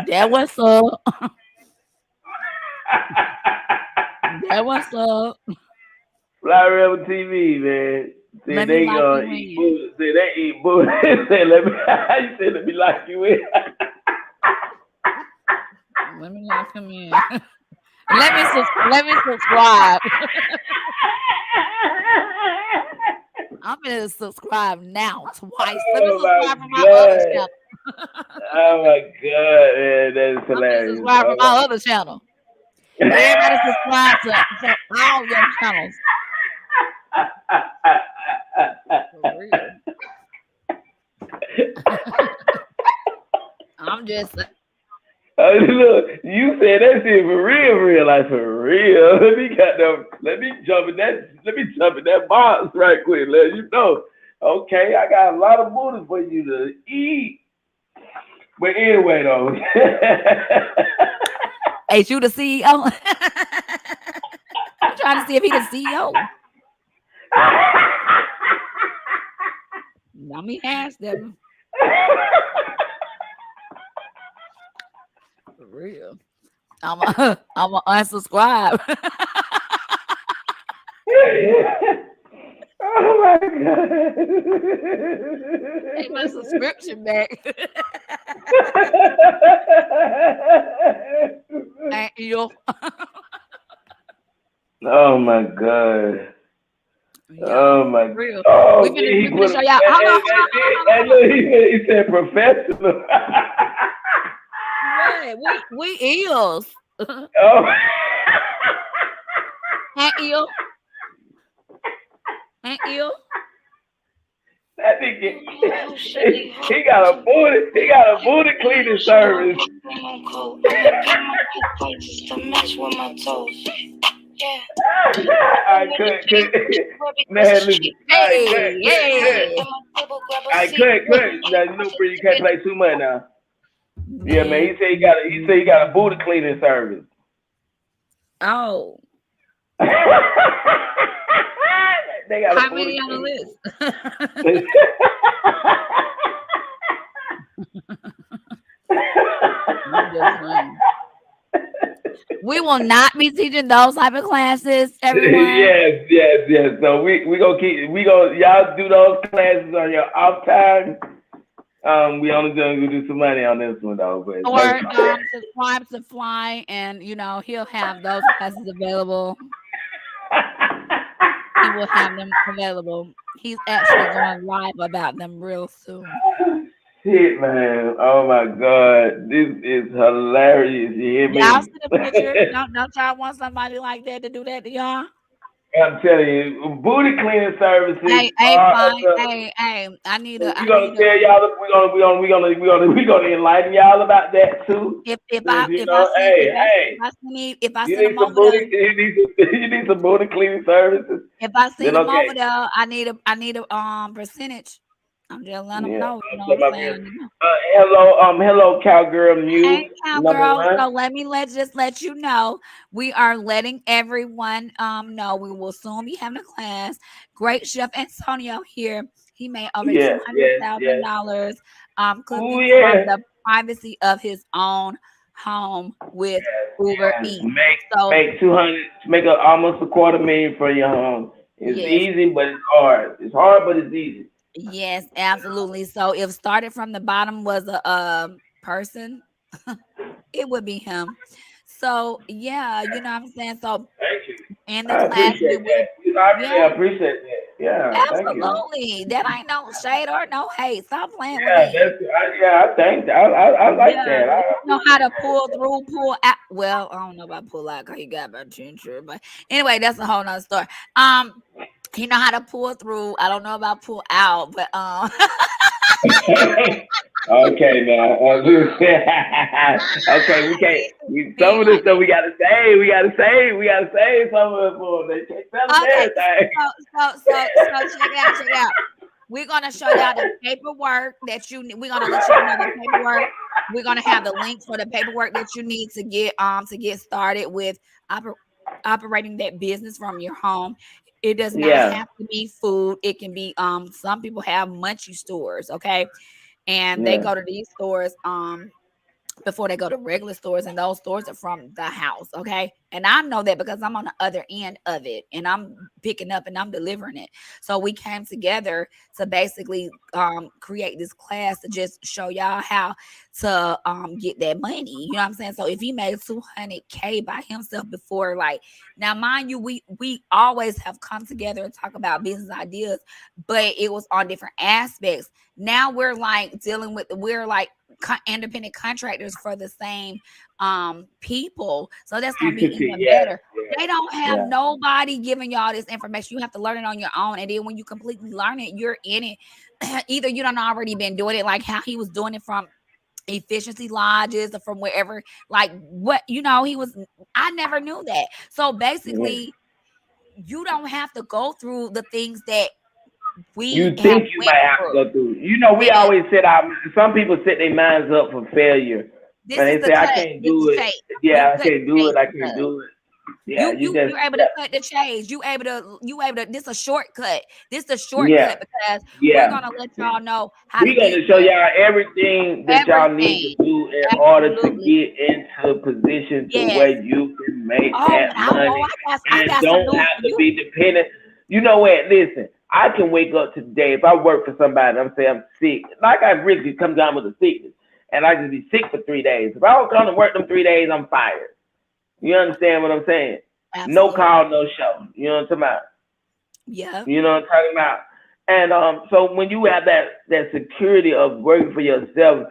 That what's up. That what's up. Fly Rebel TV, man. Say Let me they lock you eat in. booty. Say they eat booty. Say let me. You said let me lock you in. Let me lock him in. Let me subscribe. I'm gonna subscribe now twice. Let me Oh my subscribe from my other god. channel. Oh my god, man, that is I'm gonna hilarious. subscribe from Oh my other channel. my. Everybody subscribe to all your channels. For real. I'm just Look, you said that shit for real, real, like for real. Let me jump in that box right quick, let you know. Okay, I got a lot of booty for you to eat. But anyway though. hey, you the CEO. I'm trying to see if he the CEO. Let me ask them. For real. I'm a unsubscribe. Oh my god. Take my subscription back. Thank you. Oh my god. Yeah, Oh my. for real. Oh, We man, finna he we finna put show him. y'all. Hold on, hold on, hold on, hold And on. look, he said professional. What? We is. Oh. Thank you. Thank you. That nigga, Oh, shit. he got a booty cleaning service. I'm gonna get my tights to match with my toes. Yeah. I could, man, listen, I Hey, could. hey. And my table grab a I seat. could. Now, you know, Bree, you can't play too much now. Yeah, man, Man. he said he got a booty cleaning service. Oh. They got a How booty many on the cleaning. list? I'm just saying. We will not be teaching those type of classes, everyone. yes. So we gonna y'all do those classes on your off time. We only gonna do some money on this one though, but Or subscribe to Fly, and he'll have those classes available. He will have them available. He's actually going live about them real soon. shit, man. Oh my god, this is hilarious. You hear Y'all me? see the picture? Don't y'all want somebody like that to do that to y'all? I'm telling you, booty cleaning services Hey, are Fly. Hey. I need a. we gonna tell y'all. We gonna enlighten y'all about that too. If Cause I if I send if I hey, if I you send need them some over there, you need some booty cleaning services. if I send Then them over okay, there, I need a percentage. I'm just letting them yeah. know. You know what Come I'm up here. saying? Hello, cowgirl Hey, news number cowgirl. one. So just let you know, we are letting everyone know we will soon be having a class. Great chef Antonio here. He made over two Yes, hundred yes, thousand yes. dollars Oh cooking from yeah. the privacy of his own home with Uber Yes. Eats. So Make 200, make almost a quarter million for your home. It's yes, easy, but it's hard. It's hard, but it's easy. yes, absolutely. So if started from the bottom was a person, it would be him. So yeah, you know what I'm saying. So Thank you. in the I class we appreciate will, that. I yeah, really appreciate that. Yeah, thank you. absolutely. That ain't no shade or no hate. Stop playing with Yeah, me. I think I like Yeah, that. I you know how appreciate to that. pull through, pull out. Well, I don't know about pull out because he got about ginger, but anyway, that's a whole nother story. He know how to pull through. I don't know about pull out, but Okay, now. Okay, we can't. he Some ain't of this like stuff that. we gotta say. We gotta say some of it for them. They can't tell us Okay, everything. so check it out. We're gonna show y'all the paperwork that you need. We're gonna let y'all know the paperwork. We're gonna have the links for the paperwork that you need to get started with oper- operating that business from your home. It does not Yeah, have to be food. It can be some people have munchy stores, okay? And they yeah, go to these stores before they go to regular stores, and those stores are from the house. Okay. And I know that because I'm on the other end of it and I'm picking up and I'm delivering it. So we came together to basically create this class to just show y'all how to get that money. You know what I'm saying? So if he made 200K by himself before, like, now mind you, we always have come together and talk about business ideas, but it was on different aspects. Now we're like dealing with, we're like independent contractors for the same people, so that's gonna be Entity, even yeah, better. They don't have yeah, nobody giving y'all this information. You have to learn it on your own, and then when you completely learn it, you're in it. Either you don't already been doing it like how he was doing it from efficiency lodges or from wherever, like what, he was, I never knew that. So yeah. basically you don't have to go through the things that we You have think you went might have to through. go through. You know, we Yeah, always set our. Some people set their minds up for failure, this and is they the say, "I cut, can't this do is it." chase. We Yeah, I cut can't the do chase it. I with can't us. do it. Yeah, You you you just you're able to yeah, cut the chase. You able to this a shortcut. This a yeah, shortcut because we're yeah. gonna let y'all know how to We're get gonna show there. y'all everything that y'all need to Everything. do in order to Absolutely. get into a position to Yes. where you can make Oh, that and money I and got some don't news have for to you. be dependent. You know what? Listen, I can wake up today if I work for somebody. I'm saying I'm sick, like I really come down with a sickness, and I can be sick for 3 days. If I don't come to work them 3 days, I'm fired. You understand what I'm saying? No Absolutely. call, no show. You know what I'm talking about? Yeah. You know what I'm talking about? And so when you have that security of working for yourself,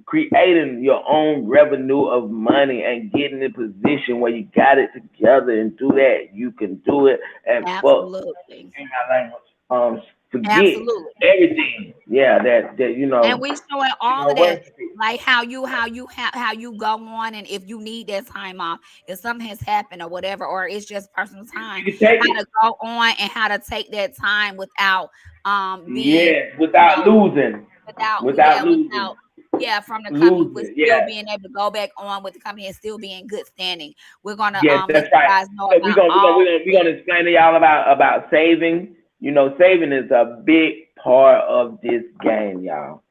creating your own revenue of money and getting in a position where you got it together and do that, you can do it and fuck Absolutely. in my language. Forget Absolutely. everything. Yeah, that And we showing all of that, work for people. like how you go on, and if you need that time off, if something has happened or whatever, or it's just personal time, You can take how it. to go on and how to take that time without being, Yes, without losing. without, Without losing. without, yeah, from the company, with Losing. still Yeah. being able to go back on with the company and still be in good standing. We're gonna Yes, let that's you right. guys know So we're about gonna we're gonna all we're gonna we're this. gonna explain to y'all about saving. You know, saving is a big part of this game, y'all.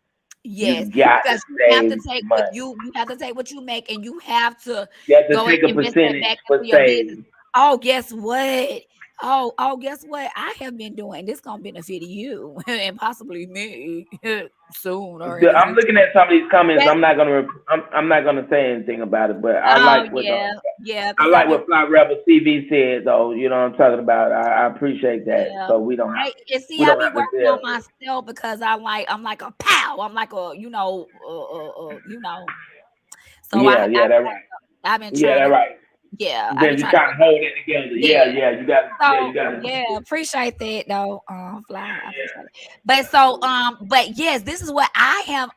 Yes, You got to because you have to save take what money. you have to take what you make, and you have to You have to go and take a invest that percentage back for into your business. save. Oh, guess what? Oh, guess what? I have been doing this, gonna benefit you and possibly me soon or in the I'm future. looking at some of these comments. Yes. I'm not gonna say anything about it, but Oh yeah, yeah. I Because I've like been, what Fly Rebel TV said though. You know what I'm talking about. I appreciate that. yeah. So And see, we I don't be have to working on tell. myself because I'm like a pow. I'm like a So Yeah, yeah, that right. I've been Yeah, trying that to, right. yeah, You I've been been just trying to trying work to on, hold it together. Yeah, yeah. yeah, you got it. Yeah, you So got it. yeah, appreciate that though, Fly. I appreciate it. But so but yes, this is what I have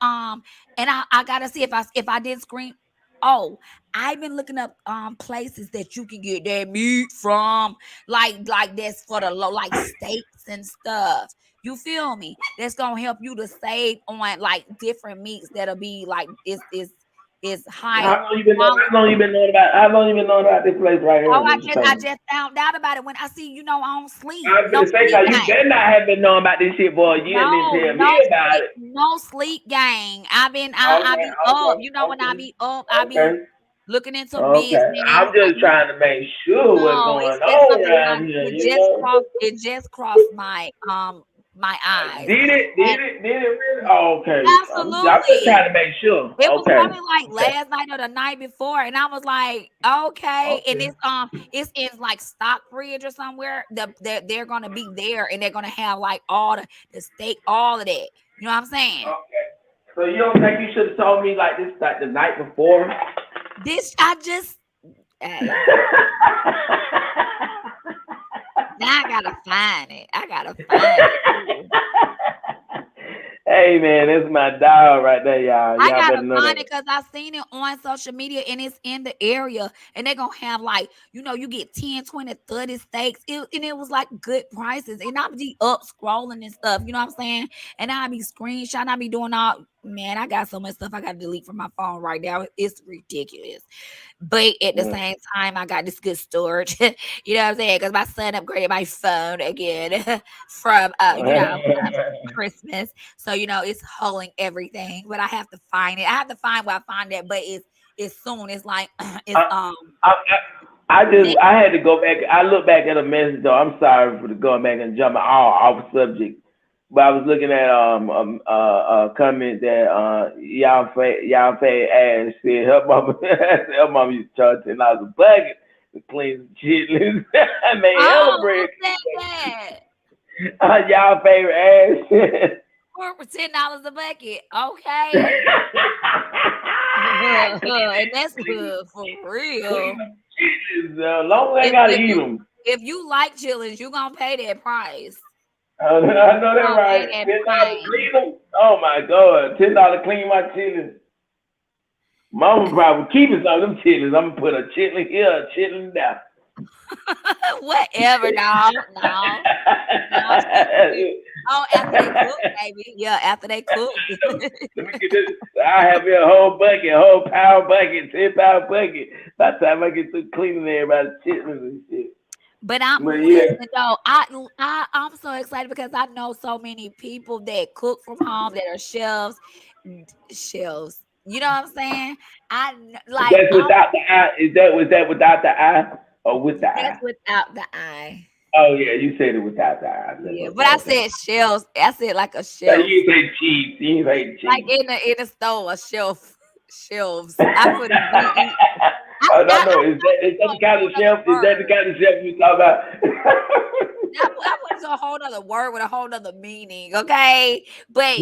and I gotta see if I did screen. Oh, I've been looking up places that you can get that meat from, like that's for the low, like steaks and stuff. You feel me? That's gonna help you to save on like different meats that'll be like is high quality. How long you been knowing about? How long you been knowing about this place right here? Oh, What you I talking? just found out about it when I see, I don't sleep. I'm No gonna say sleep that you gang. better not have been knowing about this shit for a year and then No, tell me about it. no sleep gang. I Okay, be up. okay, When I okay, be up, I be okay, looking into business. okay. I'm just trying to make sure what's No, going it's on something that around here. You know? it just crossed my eyes. And Did it really? Oh, okay. I'm just absolutely. trying to make sure. It was Okay, probably like okay, last night or the night before, and I was like, okay. And okay. it's in like Stockbridge or somewhere. They're gonna be there, and they're gonna have like all the steak, all of that. You know what I'm saying? Okay. So you don't think you should have told me like this like the night before? This I just hey, now I gotta find it. I gotta find it too. Hey man, this is my dog right there, y'all. I Y'all better gotta know find that. it because I seen it on social media and it's in the area. And they're gonna have like, you get 10, 20, 30 steaks. And it was like good prices. And I'll be up scrolling and stuff, you know what I'm saying? And I'll be screenshotting, I'll be doing all. Man, I got so much stuff I got to delete from my phone right now. It's ridiculous. But at the Mm. same time, I got this good storage. You know what I'm saying? Because my son upgraded my phone again from Christmas. So it's holding everything. But I have to find it. I have to find where I find it. But it's soon. It's like it's I, I, next. I had to go back. I look back at a message though. I'm sorry for the going back and jumping all off subject, but I was looking at a comment that y'all fat ass said her mama her mama used to charge $10 a bucket to clean the chitlins. I made hella Oh, bread. who said that? Y'all favorite ass. For $10 a bucket. Okay. And that's for Clean real. them chitlins. As long as I If gotta if eat you them. if you like chillings, you gonna pay that price. I know You that gonna pay right. that $10 price. clean them. Oh my God, $10 clean my chitlins. Mama probably keeping some of them chitlins. I'm gonna put a chitlin here, a chitlin there. Whatever, dog. No, no, she good. Oh, after they cook, baby. Yeah, after they cook. Let me get this. I have me a whole bucket, a whole pound bucket, 10-pound bucket. By the time I get through cleaning everybody's chitlins and shit. But I'm But yeah, listen though. I'm so excited because I know so many people that cook from home that are shelves. You know what I'm saying? Like that's without the eye. Was that without the eye or with the that's eye? without the eye. Oh yeah, you said it without the eye. I said Yeah, but okay, I okay. said shelves. I said like a Yeah, shelf, you ain't say cheese. You ain't say like cheese. in the store, a shelf, shelves. I put a B E. Oh, no, no. I Is that put the a kind whole of other chef? Is that the word. kind of chef you talk about? I put a whole other word with a whole other meaning. Okay, but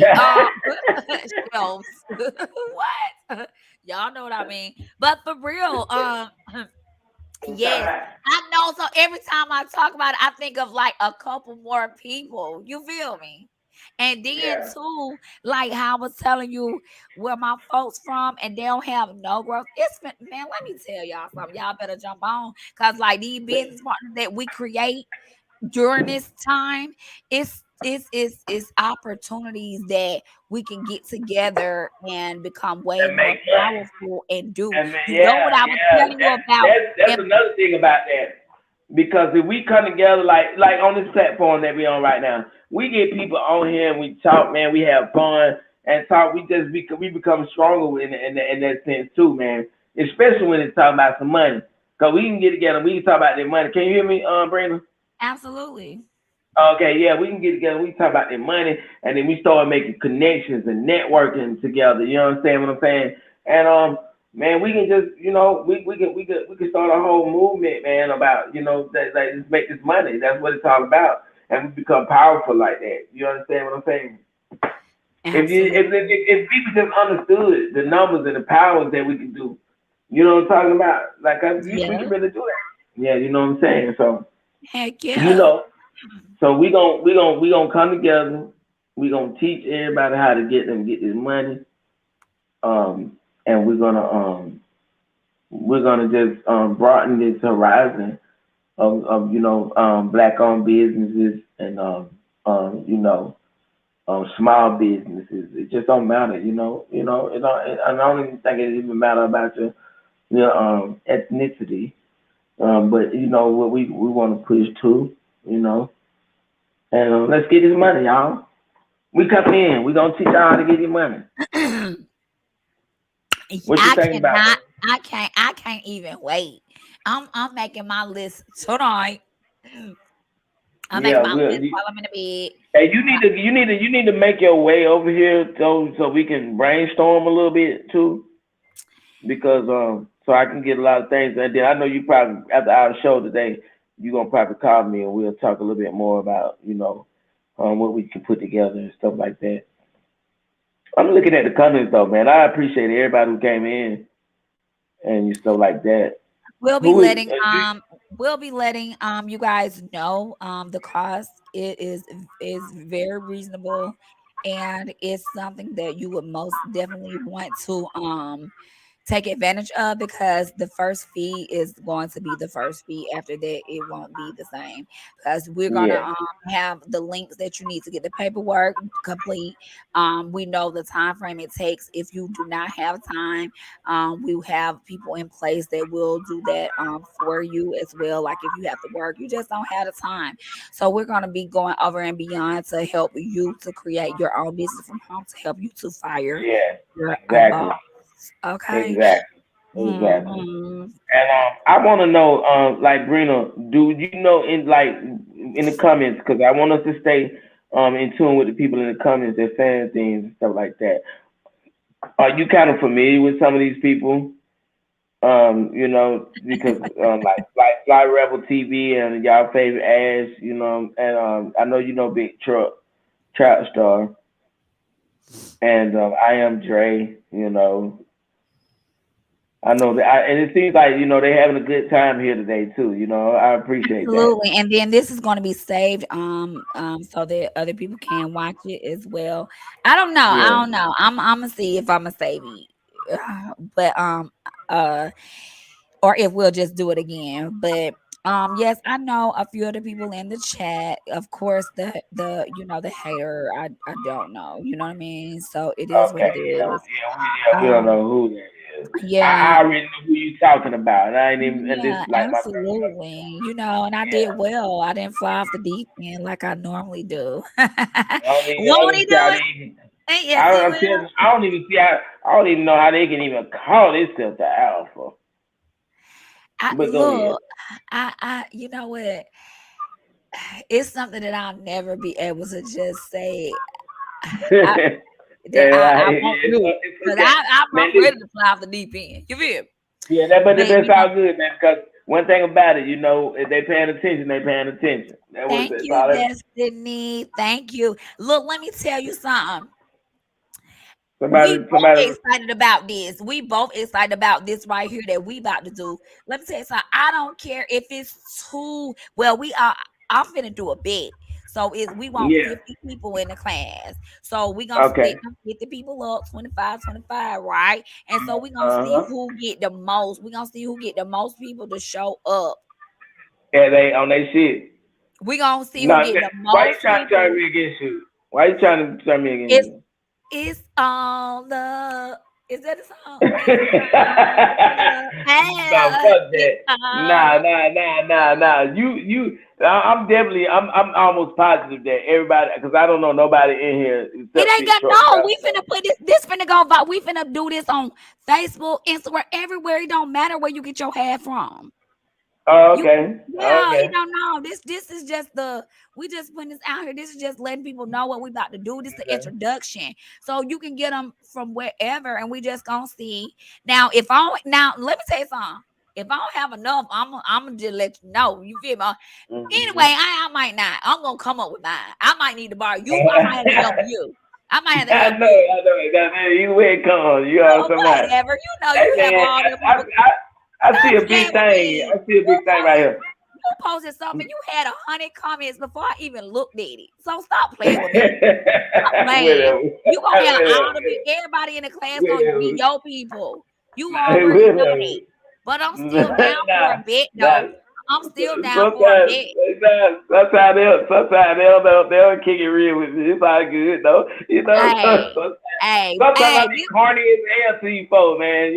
shelves. What? Y'all know what I mean. But for real, yes, I know. So every time I talk about it, I think of like a couple more people. You feel me? And then Yeah. too, like how I was telling you where my folks from, and they don't have no growth. Man. Let me tell y'all something. Y'all better jump on, cause like these business partners that we create during this time, it's opportunities that we can get together and become way And make more money. powerful and do. And You know what I was telling you about? that's another thing about that. Because if we come together like on this platform that we on right now, we get people on here and we talk, man. We have fun and talk. We become stronger in that sense too, man. Especially when it's talking about some money. Cause we can get together, we can talk about that money. Can you hear me, Brandon? Absolutely. Okay, yeah, we can get together. We talk about their money, and then we start making connections and networking together. You know what I'm saying? What I'm saying? And man, we can just, we can start a whole movement, man, about that like just make this money. That's what it's all about, and we become powerful like that. You understand what I'm saying? Absolutely. If people just understood the numbers and the powers that we can do, you know what I'm talking about? Like we can Yeah. really do that. Yeah, you know what I'm saying? So Heck you yeah. know. So we gonna come together. We gonna teach everybody how to get this money. And we're gonna just broaden this horizon of black owned businesses and small businesses. It just don't matter, I don't even think it even matter about your ethnicity. But what we want to push to, you know, and let's get this money, y'all. We come in. We gonna teach y'all how to get your money. What you I think about cannot. that? I can't even wait. I'm making my list tonight. I'm making Yeah, my list while I'm in the bed. hey, you need to make your way over here so we can brainstorm a little bit too, because so I can get a lot of things. And then I know you probably after our show today, you gonna probably call me and we'll talk a little bit more about what we can put together and stuff like that. I'm looking at the comments though, man. I appreciate everybody who came in and stuff like that. We'll be Who is? letting you guys know the cost. It is very reasonable, and it's something that you would most definitely want take advantage of, because the first fee is going to be the first fee. After that, it won't be the same, because we're gonna Yeah. have the links that you need to get the paperwork complete. We know the time frame it takes. If you do not have time, we have people in place that will do that for you as well. Like if you have to work, you just don't have the time. So we're gonna be going over and beyond to help you to create your own business from home, to help you to fire Yeah. your boss. Exactly. Okay. Exactly. Exactly. Hmm. And I want to know, like Brina, do you know in like in the comments? Because I want us to stay in tune with the people in the comments that saying things and stuff like that. Are you kind of familiar with some of these people? Because like Fly Rebel TV and y'all favorite ass, and I know you know Big Truck, Trout Star, and I am Dre. I know that, and it seems like they having a good time here today too. I appreciate that. Absolutely. And then this is going to be saved so that other people can watch it as well. I don't know. I Yeah, don't know. I'm gonna see if I'm gonna save it. But uh or if we'll just do it again. But yes, I know a few of the people in the chat. Of course, the hater, I don't know. You know what I mean? So it is what okay, it yeah, is. we don't Um know who that is. yeah. I already know who you talking about, and I ain't even, and this Yeah, is like my first time. absolutely. And I did Yeah, well. I didn't fly off the deep end like I normally do. I Won't don't he even do see how it? they even. Yes, he I'm telling will. you, I don't even see how. I don't even know how they can even call themselves the alpha. I But go ahead. look, you know what? It's something that I'll never be able to just say. I that I won't do it because Okay, man. I'm ready to fly off the deep end. You feel? Me? Yeah, but But that's all good, man. Because one thing about it, if they paying attention, they paying attention. thank That's you, all that. Destiny. Thank you. Look, let me tell you something. We both Somebody. excited about this. We both excited about this right here that we about to do. Let me tell you something. I don't care if it's too well. We are. I'm finna do a bet. So we want Yeah. 50 people in the class. So we gonna split Okay. them 50 people up, 25, 25, right? And so we gonna see Uh huh. who get the most. We gonna see who get the most people to show up. Yeah, they on their shit. We gonna see who No, get the why you most trying to turn people. me against you? Why you trying to turn me against It's you? It's all the is that a song? It's all the No, fuck it's that. all Nah, the nah, nah, nah, nah. I'm definitely, I'm almost positive that everybody, because I don't know nobody in here it except ain't Big got Truck no. Trap We Star. finna put this finna go we finna do this on Facebook, Instagram, everywhere. It don't matter where you get your hair from. Oh, You okay, yeah, you okay. don't know. This is just we just putting this out here. This is just letting people know what we about to do. This is the Okay. introduction. So you can get them from wherever and we just gonna see. Now if I don't now let me tell you something. If I don't have enough, I'm gonna just let you know. You feel me? Anyway, Mm-hmm. I might not. I'm gonna come up with mine. I might need to borrow you. I might have to help you. I might have to I help know, you. I know. You where it comes. You know what I'm talking about. Whatever. You know Hey you have man, all them I, people. I see Stop a playing big with thing. me. I see a big thing right here. You posted something. You had 100 comments before I even looked at it. So stop playing with me. Stop playing. Whatever. You gonna have Whatever. all the everybody in the class gonna be Whatever. your people. You already know Whatever. that. But I'm still down for a Nah, bet nah. though. I'm still down for a Sometimes, bet. they'll kick it real with me. It's all good though. Hey, Sometimes I hey, be corny as hell to you folks, man.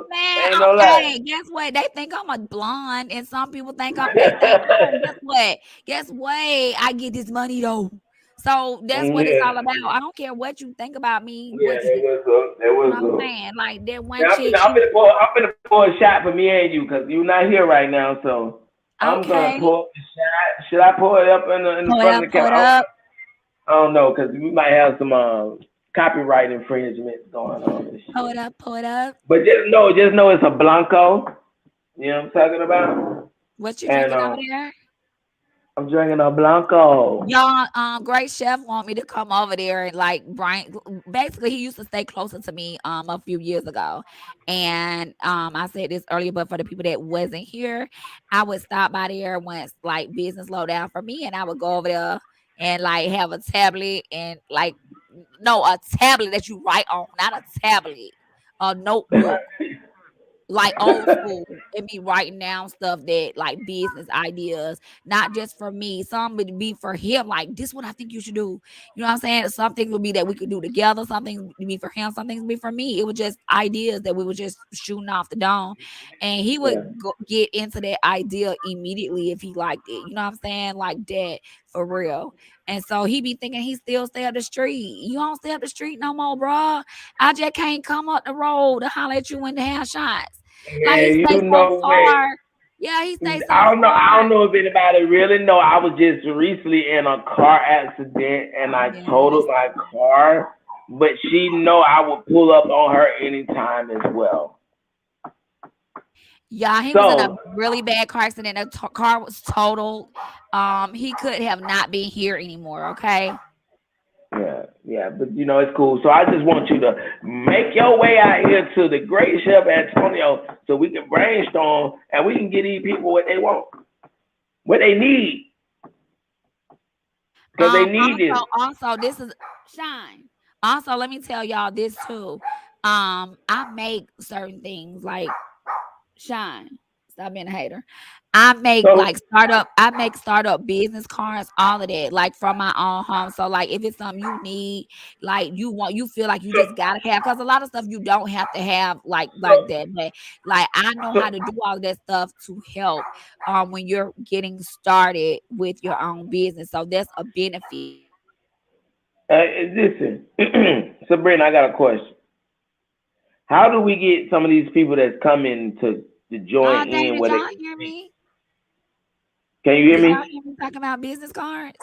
man, Ain't no lie. hey, guess what? They think I'm a blonde, and some people think they think, oh, guess what? Guess what? I get this money though. So that's what it's Yeah, all about. I don't care what you think about me. yeah, What that was up. That you was know what I'm up. saying? Like that Yeah, one chick, she I'm finna pour a shot for me and you because you're not here right now. So I'm gonna okay. pour the shot. Should I pour it up in the Pull it front up, of the pull camera? it up. I don't know because we might have some copyright infringements going on and Pull it shit. up, pull it up. But just know it's a blanco. You know what I'm talking about? What you And drinking over there? I'm drinking a blanco. Y'all, great chef want me to come over there and like Brian. Basically, he used to stay closer to me a few years ago, and I said this earlier, but for the people that wasn't here, I would stop by there once like business slow down for me, and I would go over there and like have a tablet and like no a tablet that you write on, not a tablet, a notebook. like old school, and be writing down stuff that like business ideas, not just for me. Some would be for him, like this what I think you should do. You know what I'm saying? Some things would be that we could do together, some things would be for him, some things would be for me. It was just ideas that we were just shooting off the dome. And he would Yeah. get into that idea immediately if he liked it. You know what I'm saying? Like that for real. And so he be thinking he still stay up the street. You don't stay up the street no more, bruh. I just can't come up the road to holler at you when the have shots. Like he Man, stays you so know what? far. Yeah, he stays so I don't know. I far. don't know if anybody really know. I was just recently in a car accident and I totaled Yes. my car, but she know I would pull up on her anytime as well. Yeah, he was in a So really bad car accident. The car was totaled. He could have not been here anymore. Okay. yeah, yeah, but it's cool. So I just want you to make your way out here to the great chef Antonio so we can brainstorm and we can get these people what they want, what they need, because they need this. Also, this is shine. Also, let me tell y'all this too. I make certain things like shine. Stop being a hater. So I make startup business cards, all of that, like from my own home. So like if it's something you need, like you feel like you so just gotta have, because a lot of stuff you don't have to have like so that. But like I know so how to do all of that stuff to help when you're getting started with your own business. So that's a benefit. listen, Sabrina, I got a question. How do we get some of these people that's coming to join Dang, in did where they y'all can hear speak? me? Can you hear Did y'all me? hear me talking about business cards?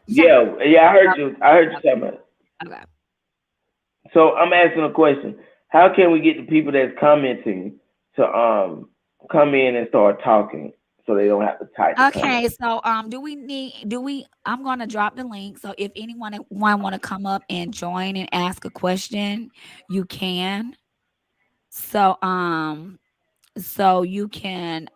Shine. Yeah, yeah, I heard Okay. you. I heard you talking about it. Okay. So I'm asking a question. How can we get the people that's commenting to come in and start talking so they don't have to type the comment? Okay, so do we I'm gonna drop the link. So if anyone want to come up and join and ask a question, you can. So you can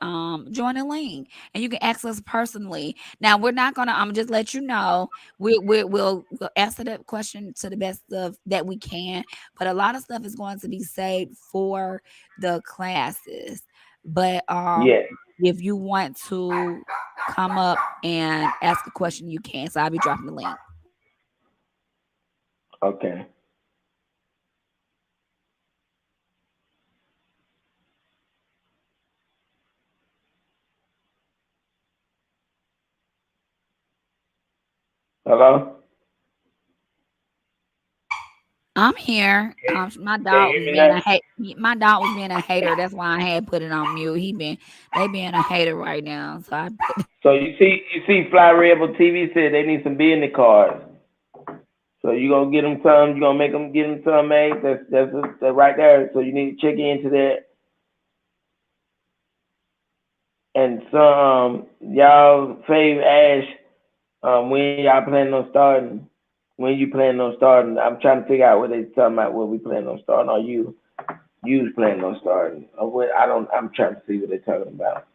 join the link and you can access personally. Now we're not gonna just let you know we'll answer the question to the best of that we can, but a lot of stuff is going to be saved for the classes. But Yeah. if you want to come up and ask a question, you can. So I'll be dropping the link. Okay. Hello? I'm here. My Can you dog hear was me being now? a hate. My dog was being a hater. That's why I had put it on mute. They being a hater right now. So I put. So you see Fly Rebel TV said they need some business cards. So you gonna get them some. You gonna make them get them some, mate. That's right there. So you need to check into that. And some y'all fave Ash. When y'all planning on starting? When you planning on starting? I'm trying to figure out what they talking about. What we planning on starting? Or you planning on starting? Or what? I don't. I'm trying to see what they're talking about.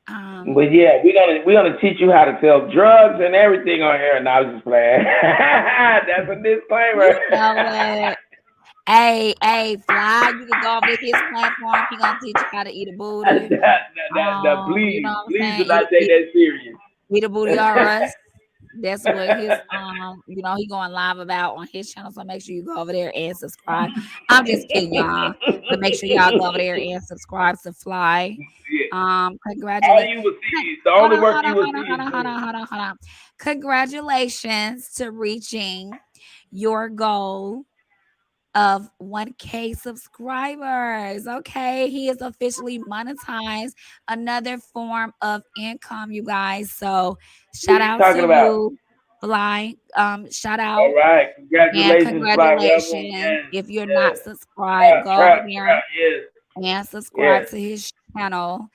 Um, But yeah, we're gonna teach you how to sell drugs and everything on here. And I was just playing. That's a you disclaimer. know what? Hey, Fly, you can go over to his platform. He gonna teach you how to eat a booty. You know Please, what I'm please do saying? not take that serious. Eat a booty or us. That's what his he going live about on his channel. So make sure you go over there and subscribe. I'm just kidding, y'all. But make sure y'all go over there and subscribe to Fly. Yeah. All Congratulate. you will see is the only work you will see is me. Hold on. Congratulations to reaching your goal of 1K subscribers. Okay, he is officially monetized, another form of income, you guys. So What shout are you out talking to about? you, Fly. Shout All out right, and congratulations, Fly Rebel. congratulations. Yes, If you're yes. not subscribed, go over there Yes, and subscribe yes, to his channel.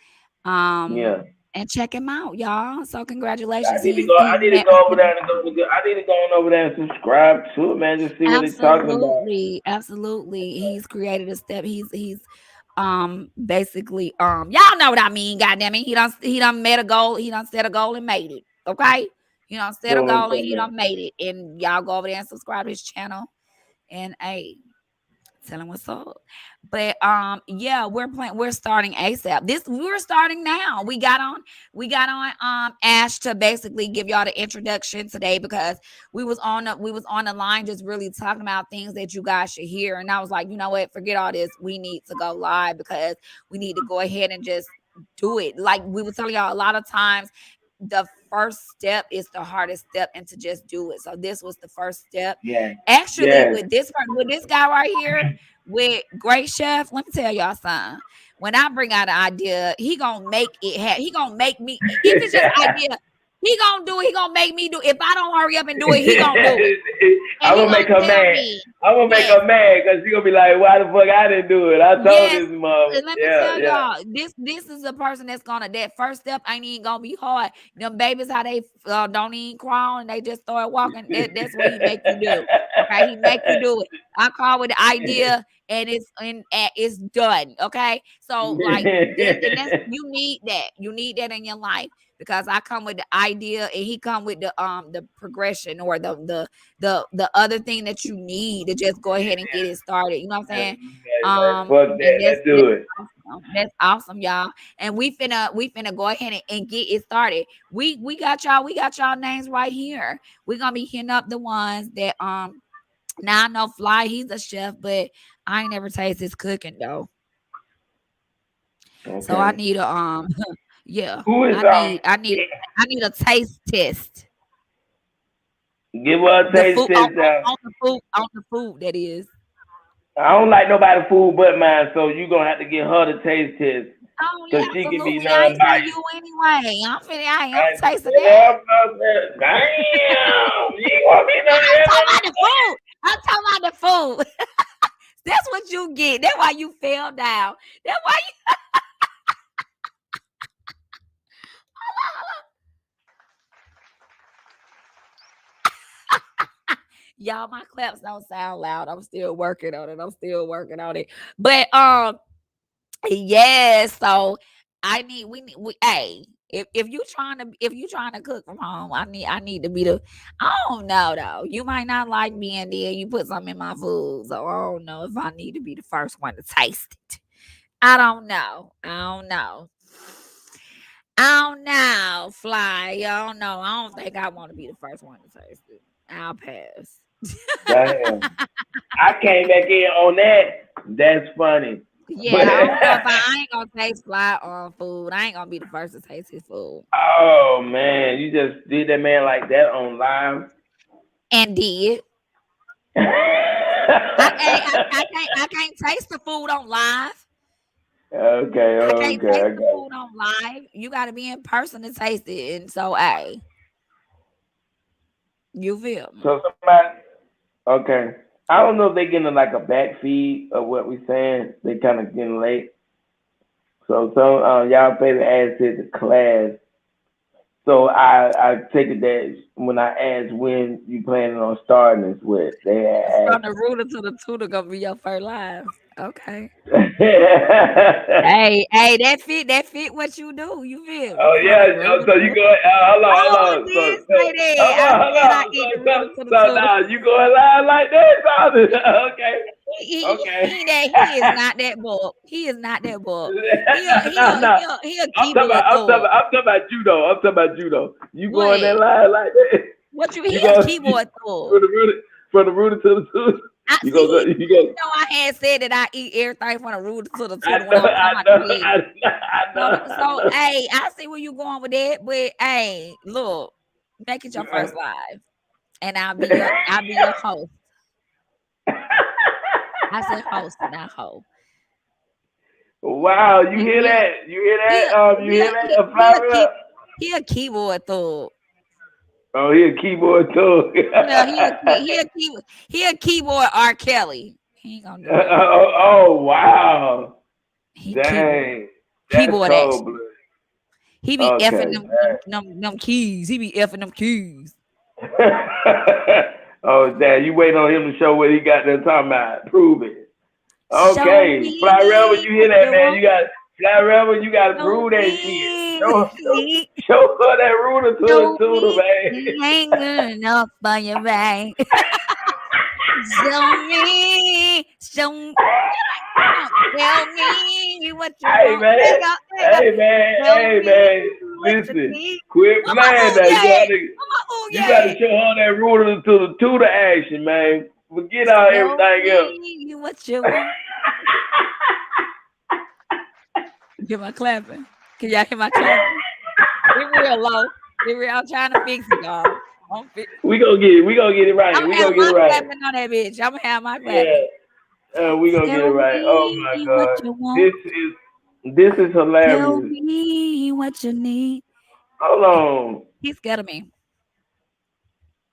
Um yeah. and check him out, y'all. So I congratulations. need to go. I He's need to met go over there and I need to go on over there and subscribe to it, man. Just see what they're talking about. absolutely, absolutely. He's created a step. He's basically y'all know what I mean, goddamn it. He done made a goal, he done set a goal and made it. Okay. He done set That's a what I'm goal and talking he about. done made it. And y'all go over there and subscribe to his channel. And hey, Tell him what's up. But yeah, we're starting ASAP. We're starting now. We got on Ash to basically give y'all the introduction today because we was on the line just really talking about things that you guys should hear. And I was like, you know what, forget all this. We need to go live because we need to go ahead and just do it. Like we were telling y'all a lot of times the first step is the hardest step and to just do it. So this was the first step. Yeah. Actually, Yes. with this guy right here, with Great Chef, let me tell y'all something. When I bring out an idea, he gonna make it happen. He gonna make me. If it's just idea, he gonna do it. He gonna make me do it. If I don't hurry up and do it, he gonna do it. And I'm he gonna make gonna her tell mad. me, I'm gonna make yes, her mad because she gonna be like, "Why the fuck I didn't do it? I told yes. this mother." And let me Yeah, tell yeah. y'all, this is a person that's gonna that first step ain't even gonna be hard. Them babies how they don't even crawl and they just start walking. That's what he make you do. Okay, he make you do it. I call with the idea and it's done. Okay, so like that's you need that. You need that in your life because I come with the idea and he come with the progression or the other thing that you need to just go ahead and get it started. You know what I'm saying? Like, fuck that. And Let's do it. awesome. That's awesome, y'all. And we finna go ahead and get it started. We got y'all names right here. We're gonna be hitting up the ones that now I know Fly, he's a chef, but I ain't never taste his cooking though. So I Okay. need a yeah, Who is I need a taste test. give her a The taste food on, test on, now. on the food on the food that is. I don't like nobody food but mine, so you gonna have to get her the taste test Oh because yeah, she can be absolutely. I ain't telling non-biased. you anyway. I'm I, tasting that. yeah, damn, you ain't gonna be none I'm talking of about the food. I'm talking about the food. That's what you get. That's why you fell down. That's why y'all, my claps don't sound loud. I'm still working on it. But yes, so hey, if you trying to cook from home, I need to be the I don't know though. You might not like me and then you put something in my food. So I don't know if I need to be the first one to taste it. I don't know. Fly. I don't know. I don't think I want to be the first one to taste it. I'll pass. damn. I came back in on that. That's funny. But Yeah, I don't know if I ain't gonna taste Fly on food. I ain't gonna be the first to taste his food. oh man, you just did that man like that on live. And did. I can't taste the food on live. okay, I can't okay, taste I the got food on live. You gotta be in person to taste it. And so hey, you feel me? so somebody okay. I don't know if they getting like a back feed of what we saying. They kind of getting late. So y'all favorite ad said the class. So I take it that when I asked when you planning on starting this with, they had From the rooter to the tutor gonna be your first live. Okay. asked. Hey, that fit what you do. You feel me? Oh From yeah, the rooter so to you the go. Hold on, hold oh, I on. did say that. Hold I said I on. eat the rooter to the So tutor. now you going live like that? okay, okay. He is not that bulk. He is not that bulk. no. He'll keyboard through. I'm talking about judo. I'm talking about judo. You going that What? live like that? What you You he'll go keyboard through. from the rooter to the tooth. I You see go. You go. I had said that I eat everything from the rooter to the I tutor when know. I was I talking about know. the head. I know. I know. I So know. hey, I see where you going with that, but hey, look, make it your first live, and I'll be your host. I said host, not hoe. wow, you He, hear he'll that? You hear he'll that? You he'll hear that? he, Fly he'll keep up. he'll keyboard through. Oh, he a keyboard too. Yeah, he'll keyboard R. Kelly. He ain't gonna do that. oh wow. He keyboard Dang. That's keyboard cold action. blood. He be effing Okay. them keys. He be effing them keys. oh damn, you waiting on him to show what he got there talking about. Prove it. Show Okay. Fly Rebel, me you hear what that you man? want. Fly Rebel, you gotta Show prove that shit. Show, me. show her that ruler to the Show tutor, me man. you ain't good enough for your right. Show me. Tell me what you Hey want. man, There you go. Tell hey me man, what you listen, need. quit Where my playing ooh now. yeah? Where my ooh You gotta yeah? show her that ruler to the action, man. Forget all Tell everything else. me what you want. Get my clapping. Can y'all hear my clapping? It real low. It real. I'm trying to fix it, y'all. We gonna get it. We gonna get it right. I'm We gonna have gonna get it my right. clapping on that bitch. I'm gonna have my clapping. Yeah, we gonna get it Tell right. Oh my me what God, you want. this is Tell hilarious. me what you need. Hold on. He's scared of me.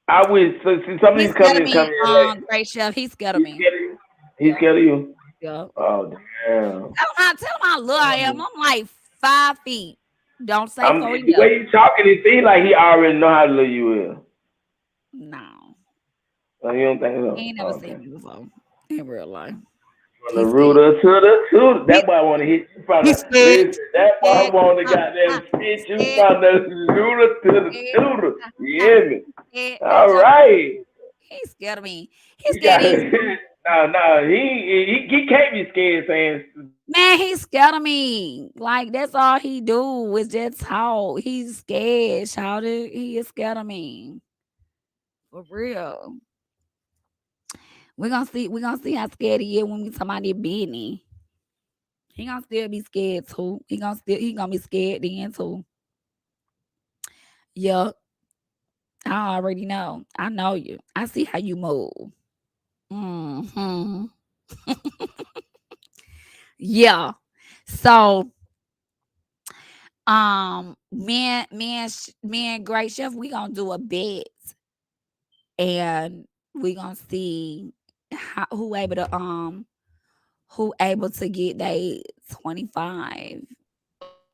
I wish see, some of He's these scared of companies come me. here like Great chef. He's scared of he's me. scared of you. He's Yeah. scared of you. Yeah. Oh damn. Tell him how little I am. I'm like 5 feet. Don't say I'm 4 the way years. you talking. It seems like he already know how little you is. No. Oh, you don't think He so? ain't never Okay. seen me before. In real life. From the He's scared. rooter to the tutor. He, That boy want to hit you from he's the scared. listen. That boy Scared. want to Uh, goddamn spit you scared. from the rooter to the Scared. tutor. You Uh, hear me? scared. All Jump. right. He's scared of me. He's You scared got easy. no. He can't be scared saying. Man, he's scared of me. Like that's all he do is just talk. He's scared, shouted. He is scared of me. For real. We're gonna see how scared he is when we talk about this business. He gonna still be scared too. He gonna be scared then too. Yup. I already know. I know you. I see how you move. Hmm. Yeah. So me and Great Chef, we gonna do a bet and we gonna see who able to get they 25.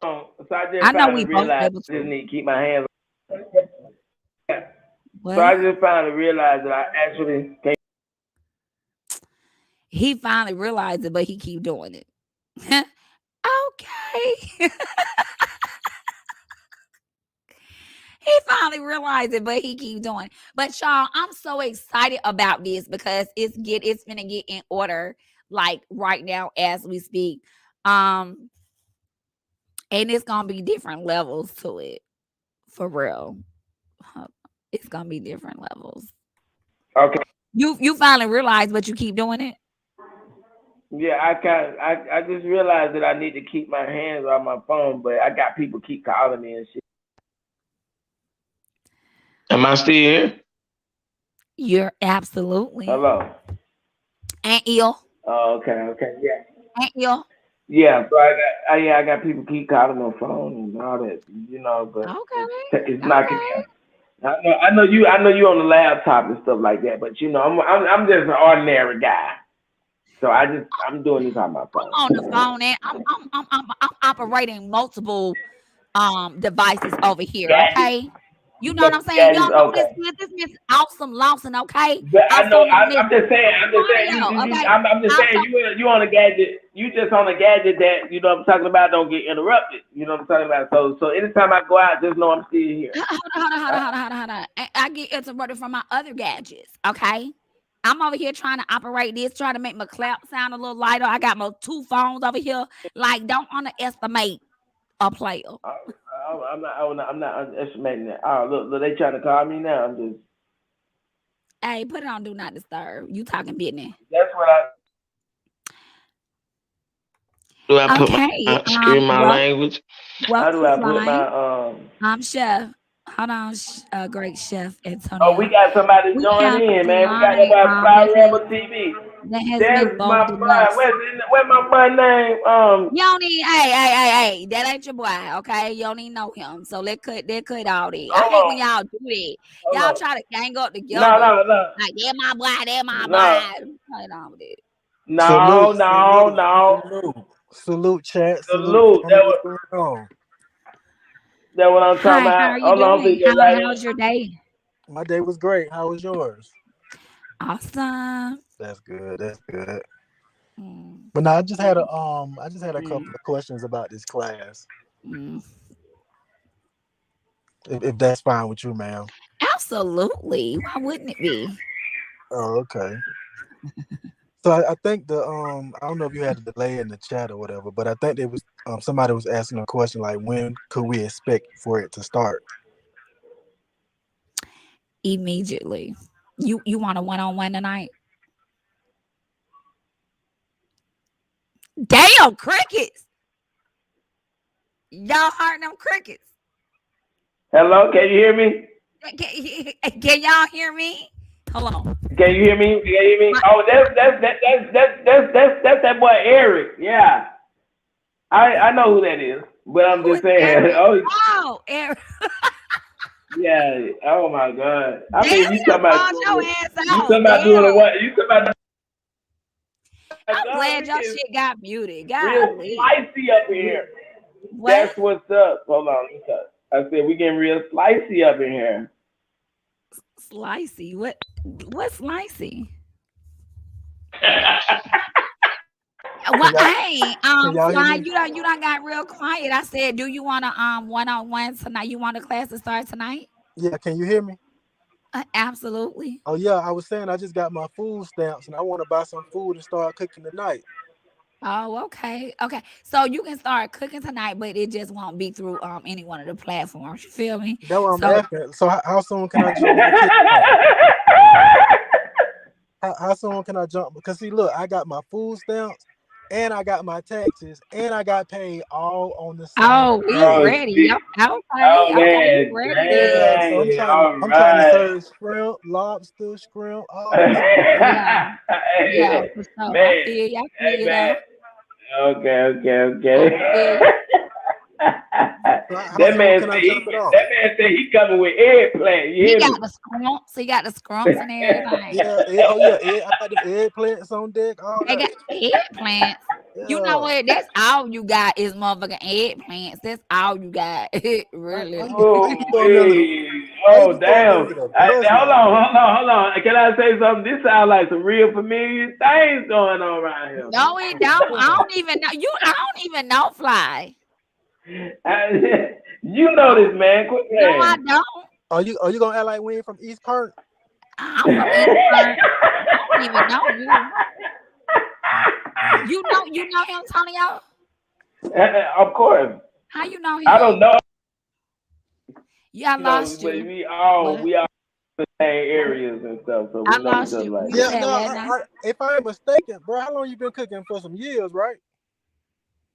So I I just know finally we both realized able I just to. need to keep my hands. So What? I just finally realized that I actually can't. He finally realized it, but he keep doing it. Okay. He finally realized it, but he keep doing it. But y'all, I'm so excited about this because it's gonna get in order like right now as we speak. Um, and it's gonna be different levels to it for real. It's gonna be different levels. Okay. You finally realized, but you keep doing it. Yeah, I just realized that I need to keep my hands on my phone, but I got people keep calling me and shit. Am I still here? You're absolutely Hello. ain't ill, Oh, okay, yeah. ain't ill. Yeah, so I got people keep calling my phone and all that, but it's Okay, knocking okay. me. I know you on the laptop and stuff like that, but I'm just an ordinary guy. So I'm doing this on my phone. I'm on the phone and I'm operating multiple devices over here. Gadgets, Okay, you you know what got I'm saying. gadgets, Y'all know this okay. is this Miss Awesome Lawson. Okay, But I know also known as I'm just saying Antonio. Okay, I'm just saying also you on a gadget you just on a gadget that what I'm talking about don't get interrupted. You know what I'm talking about. So anytime I go out, just know I'm still here. hold on. I get interrupted from my other gadgets. Okay. I'm over here trying to operate this, trying to make my clap sound a little lighter. I got my two phones over here. Like, don't underestimate a player. I'm not underestimating that. Oh look, they trying to call me now. I'm just Hey, put it on do not disturb. You talking business. that's what I do. I put Okay. my excuse my Well, language. How do welcome I put flight. my? Chef. Hold on, great chef We Antonio. got somebody We join have in, man. We got that flight boy Fly Rebel TV. that has been There's my bolded boy. us. Where's my boy name? You don't need, hey, that ain't your boy, okay? You don't even know him. So let cut all that. I Hold hate when on, y'all do that. hold Y'all on. try to gang up No, together. no, no, Like, they're my no, boy. Hold on with it. no, no, no. Salute, chat. Salute, Salute. family. What's going on? That what I'm talking Hi, how about. are you Hold on, I'm doing? finna get right in. How's your day? My day was great. How was yours? Awesome. That's good. That's good. Mm, But no, I just had a couple of questions about this class. mm. If that's fine with you, ma'am. Absolutely. Why wouldn't it be? Oh, okay. So I think I don't know if you had a delay in the chat or whatever, but I think there was somebody was asking a question like when could we expect for it to start? Immediately. You want a one-on-one tonight? Damn crickets. Y'all heard them crickets. Hello, can you hear me? Can y'all hear me? Hold on. Can you hear me? Can you hear me? My- Oh, that's that boy Eric. Yeah, I know who that is, but I'm Who just is saying. Eric? Oh, Oh, Eric. yeah. Oh my God. I Damn, mean, you you done talking about called your doing ass you out. talking about Damn. doing a what? You talking about I'm God, glad we your getting shit got muted. real Golly. slicey up in here. What? That's what's up. Hold on. I said we getting real slicey up in here. Slicey. What's slicey? Well, Can y'all, hey, can y'all hear Fly, me? you done got real quiet. I said, do you want to one-on-one tonight? You want a class to start tonight? Yeah, can you hear me? Absolutely. Oh yeah, I was saying I just got my food stamps and I want to buy some food and start cooking tonight. Oh, okay. Okay. So you can start cooking tonight, but it just won't be through any one of the platforms. You feel me? That's what I'm So asking. So how soon can I jump in the kitchen? How soon can I jump? Because see, look, I got my food stamps, and I got my taxes, and I got paid all on the same we Oh, day. ready. shit. Okay. Oh Okay, we man, ready Yeah, then. so dang. All I'm trying to right. serve shrimp, lobster, shrimp, all that stuff. Yeah. Yeah, Hey, for sure. I man. feel you. I feel Hey you man. though. Okay. I feel you. So how That soon man can said I jump it on? he coming with eggplant. You He hear got me? the scrumps. He got the scrumps and everything. Yeah, oh yeah, I got them eggplants on deck, all They that. got eggplants. You know Yeah. what? That's all you got is motherfucking eggplants. That's all you got. Really. Oh, How you throw me under the wait. how Oh, you throw me damn. under the bus Hold like that? on, hold on. Can I say something? This sounds like some real familiar things going on around here. No, it don't. I Yeah. don't even know. I don't even know Fly. You know No, this, man. Quit no, I playing. don't. Are you gonna act like we ain't from East Park? I'm from Eastern. I don't even know you. Mm. You know him, Antonio? Of course. How you know I don't him? know, Yeah, I lost but you. What? we all in the same areas and stuff, so I we know each lost other you. like You that. Yeah, said no, what now? if I ain't mistaken, bro, how long you been cooking for some years, right?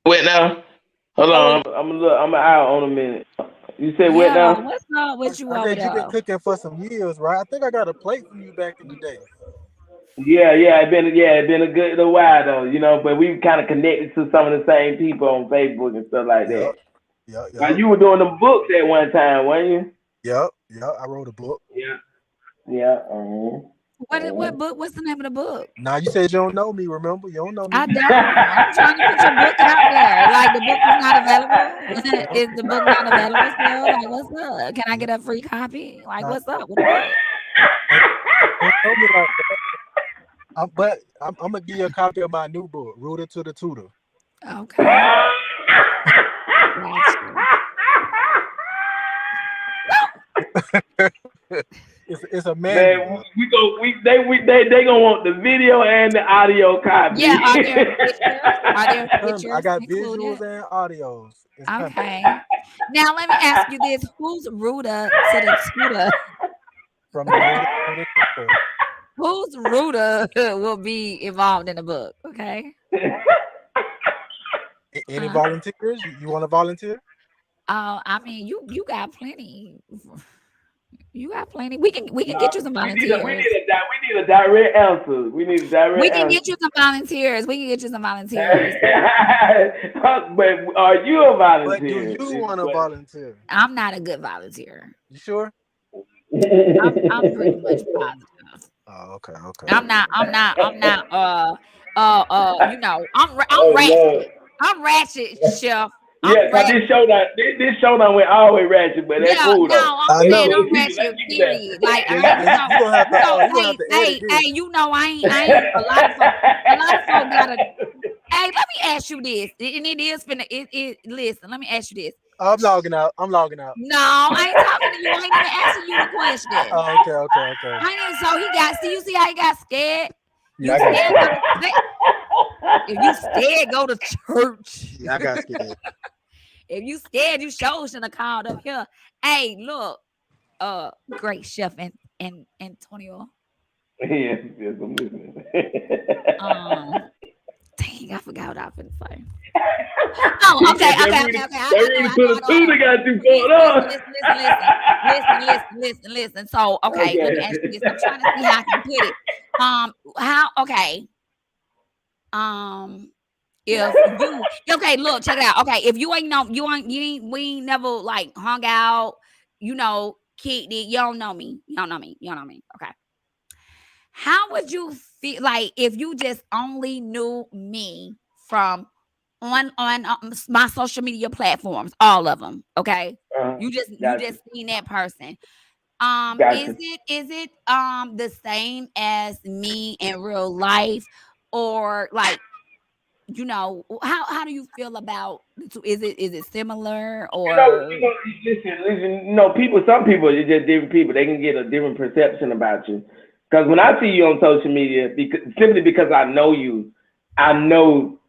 Wait now. Hold How long? on. I'm out on a minute. You said what Yeah, now? what's up with you I over guess you been there? cooking for some years, right? I think I got a plate from you back in the day. It been a good little while though, but we kind of connected to some of the same people on Facebook and stuff like Yep, that. yep, Now yep, you were doing them books at one time, weren't you? yep. I wrote a book. Yeah. Yeah. What book? What's the name of the book? Now you said you don't know me. Remember, you don't know me. I don't. I'm trying to put your book out there. Like the book is not available. Yep, Is the book not available still? Like what's up? Can I yep. get a free copy? Like Now, what's up with the book? you don't know me like that. But I'm gonna give you a copy of my new book, Rooted to the Tutor. Okay. Gotcha. It's a Man, manual. they gonna want the video and the audio copy. Yeah, are there pictures? Are there I pictures got included? visuals and audios. It's coming Okay. Now let me ask you this: who's Ruda to the tutor? from the Rooted to the Tutor. Whose Ruda will be involved in the book? Okay. Any Huh? volunteers? You want to volunteer? I mean, you got plenty. You got plenty. We can get you some volunteers. We need a direct answer. We need a We direct can get answer. you some volunteers. We can get you some volunteers. But are you a But do volunteer? you Is the want to question. volunteer? I'm not a good volunteer. You sure? I'm pretty much positive. Oh, okay, okay. I'm Oh ratchet. Lord. I'm ratchet, chef. Yeah, I'm cause ratchet. this show done went all the way ratchet, but that's Yeah, cool though. no, I'm I saying Let's know. I'm keep it. Let's ratchet, keep period. Like Yeah, I ain't, yeah, you gonna have hey, to edit this. you know, I ain't a lot of folk gotta hey, let me ask you this. And it is finna listen, let me ask you this. I'm logging out. I'm logging out. No, I ain't talking to you. I ain't even asking you the question. Oh, okay, okay, okay. I ain't even so he got see you see how he got scared? Yeah, You I got scared scared. if you scared, go to church. Yeah, I got scared. If you scared, you sure should have called up here. Hey, look, great chef and Antonio. Yes, yes, I'm listening. Um, dang, I forgot what I was gonna say. Oh, He okay, said that okay, Rudy, okay, okay. that I know, Rudy I know, put I a know, I know. tuna got you Listen, going listen, on. listen, listen, listen, listen, listen, listen, listen. So, okay, let me ask you Okay. this. I'm trying to see how I can put it. How? Okay. Um, if you okay, look, check it out. Okay, if you ain't know, we ain't never like hung out, kicked it. You don't know me. You don't know me. You don't know me. Okay. How would you feel like if you just only knew me from on my social media platforms, all of them? Okay, you Gotcha. just seen that person. Gotcha. Is it the same as me in real life, or like how do you feel about the two? Is it similar or Listen. People. Some people are just different people. They can get a different perception about you. Because when I see you on social media, simply because I know you, I know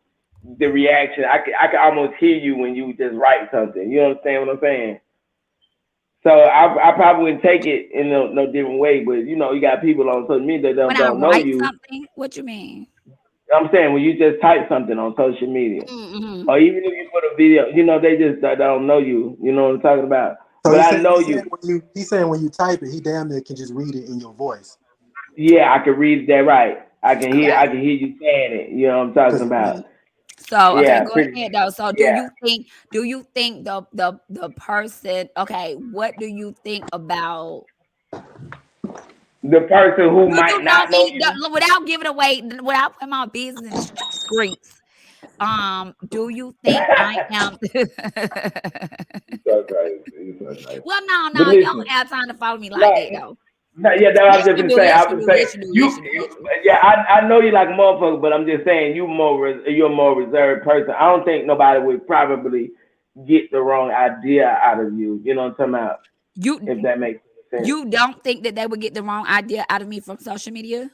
the reaction. I can almost hear you when you just write something. You understand what I'm saying? So I probably wouldn't take it in no different way. But you got people on social media that when I don't know write you. something? What you mean? I'm saying when you just type something on social media, Mm-hmm. or even if you put a video, they just don't know you. You know what I'm talking about? So But I know he's you. saying when you type it, he damn near can just read it in your voice. Yeah, I can read that right. I can hear. Okay. I can hear you saying it. You know what I'm talking Cause about? Mhm. So okay, Yeah, go pretty. ahead though. So Yeah, do you think the person, okay, what do you think about, the person who do you might know not know me, you. without giving away, without putting my business in the streets? Do you think I am You so crazy. You so crazy. well, no, But you don't listen, have time to follow me like no, that though. no, yeah, that I was Yes, just you gonna do. say. I Yes, you was do. gonna say Yes, you do. you. Yes, you do. Yes, you do. Yeah, I know you like a motherfucker, but I'm just saying you're a more reserved person. I don't think nobody would probably get the wrong idea out of you. You know what I'm talking about? If You that makes any sense. you don't think that they would get the wrong idea out of me from social media?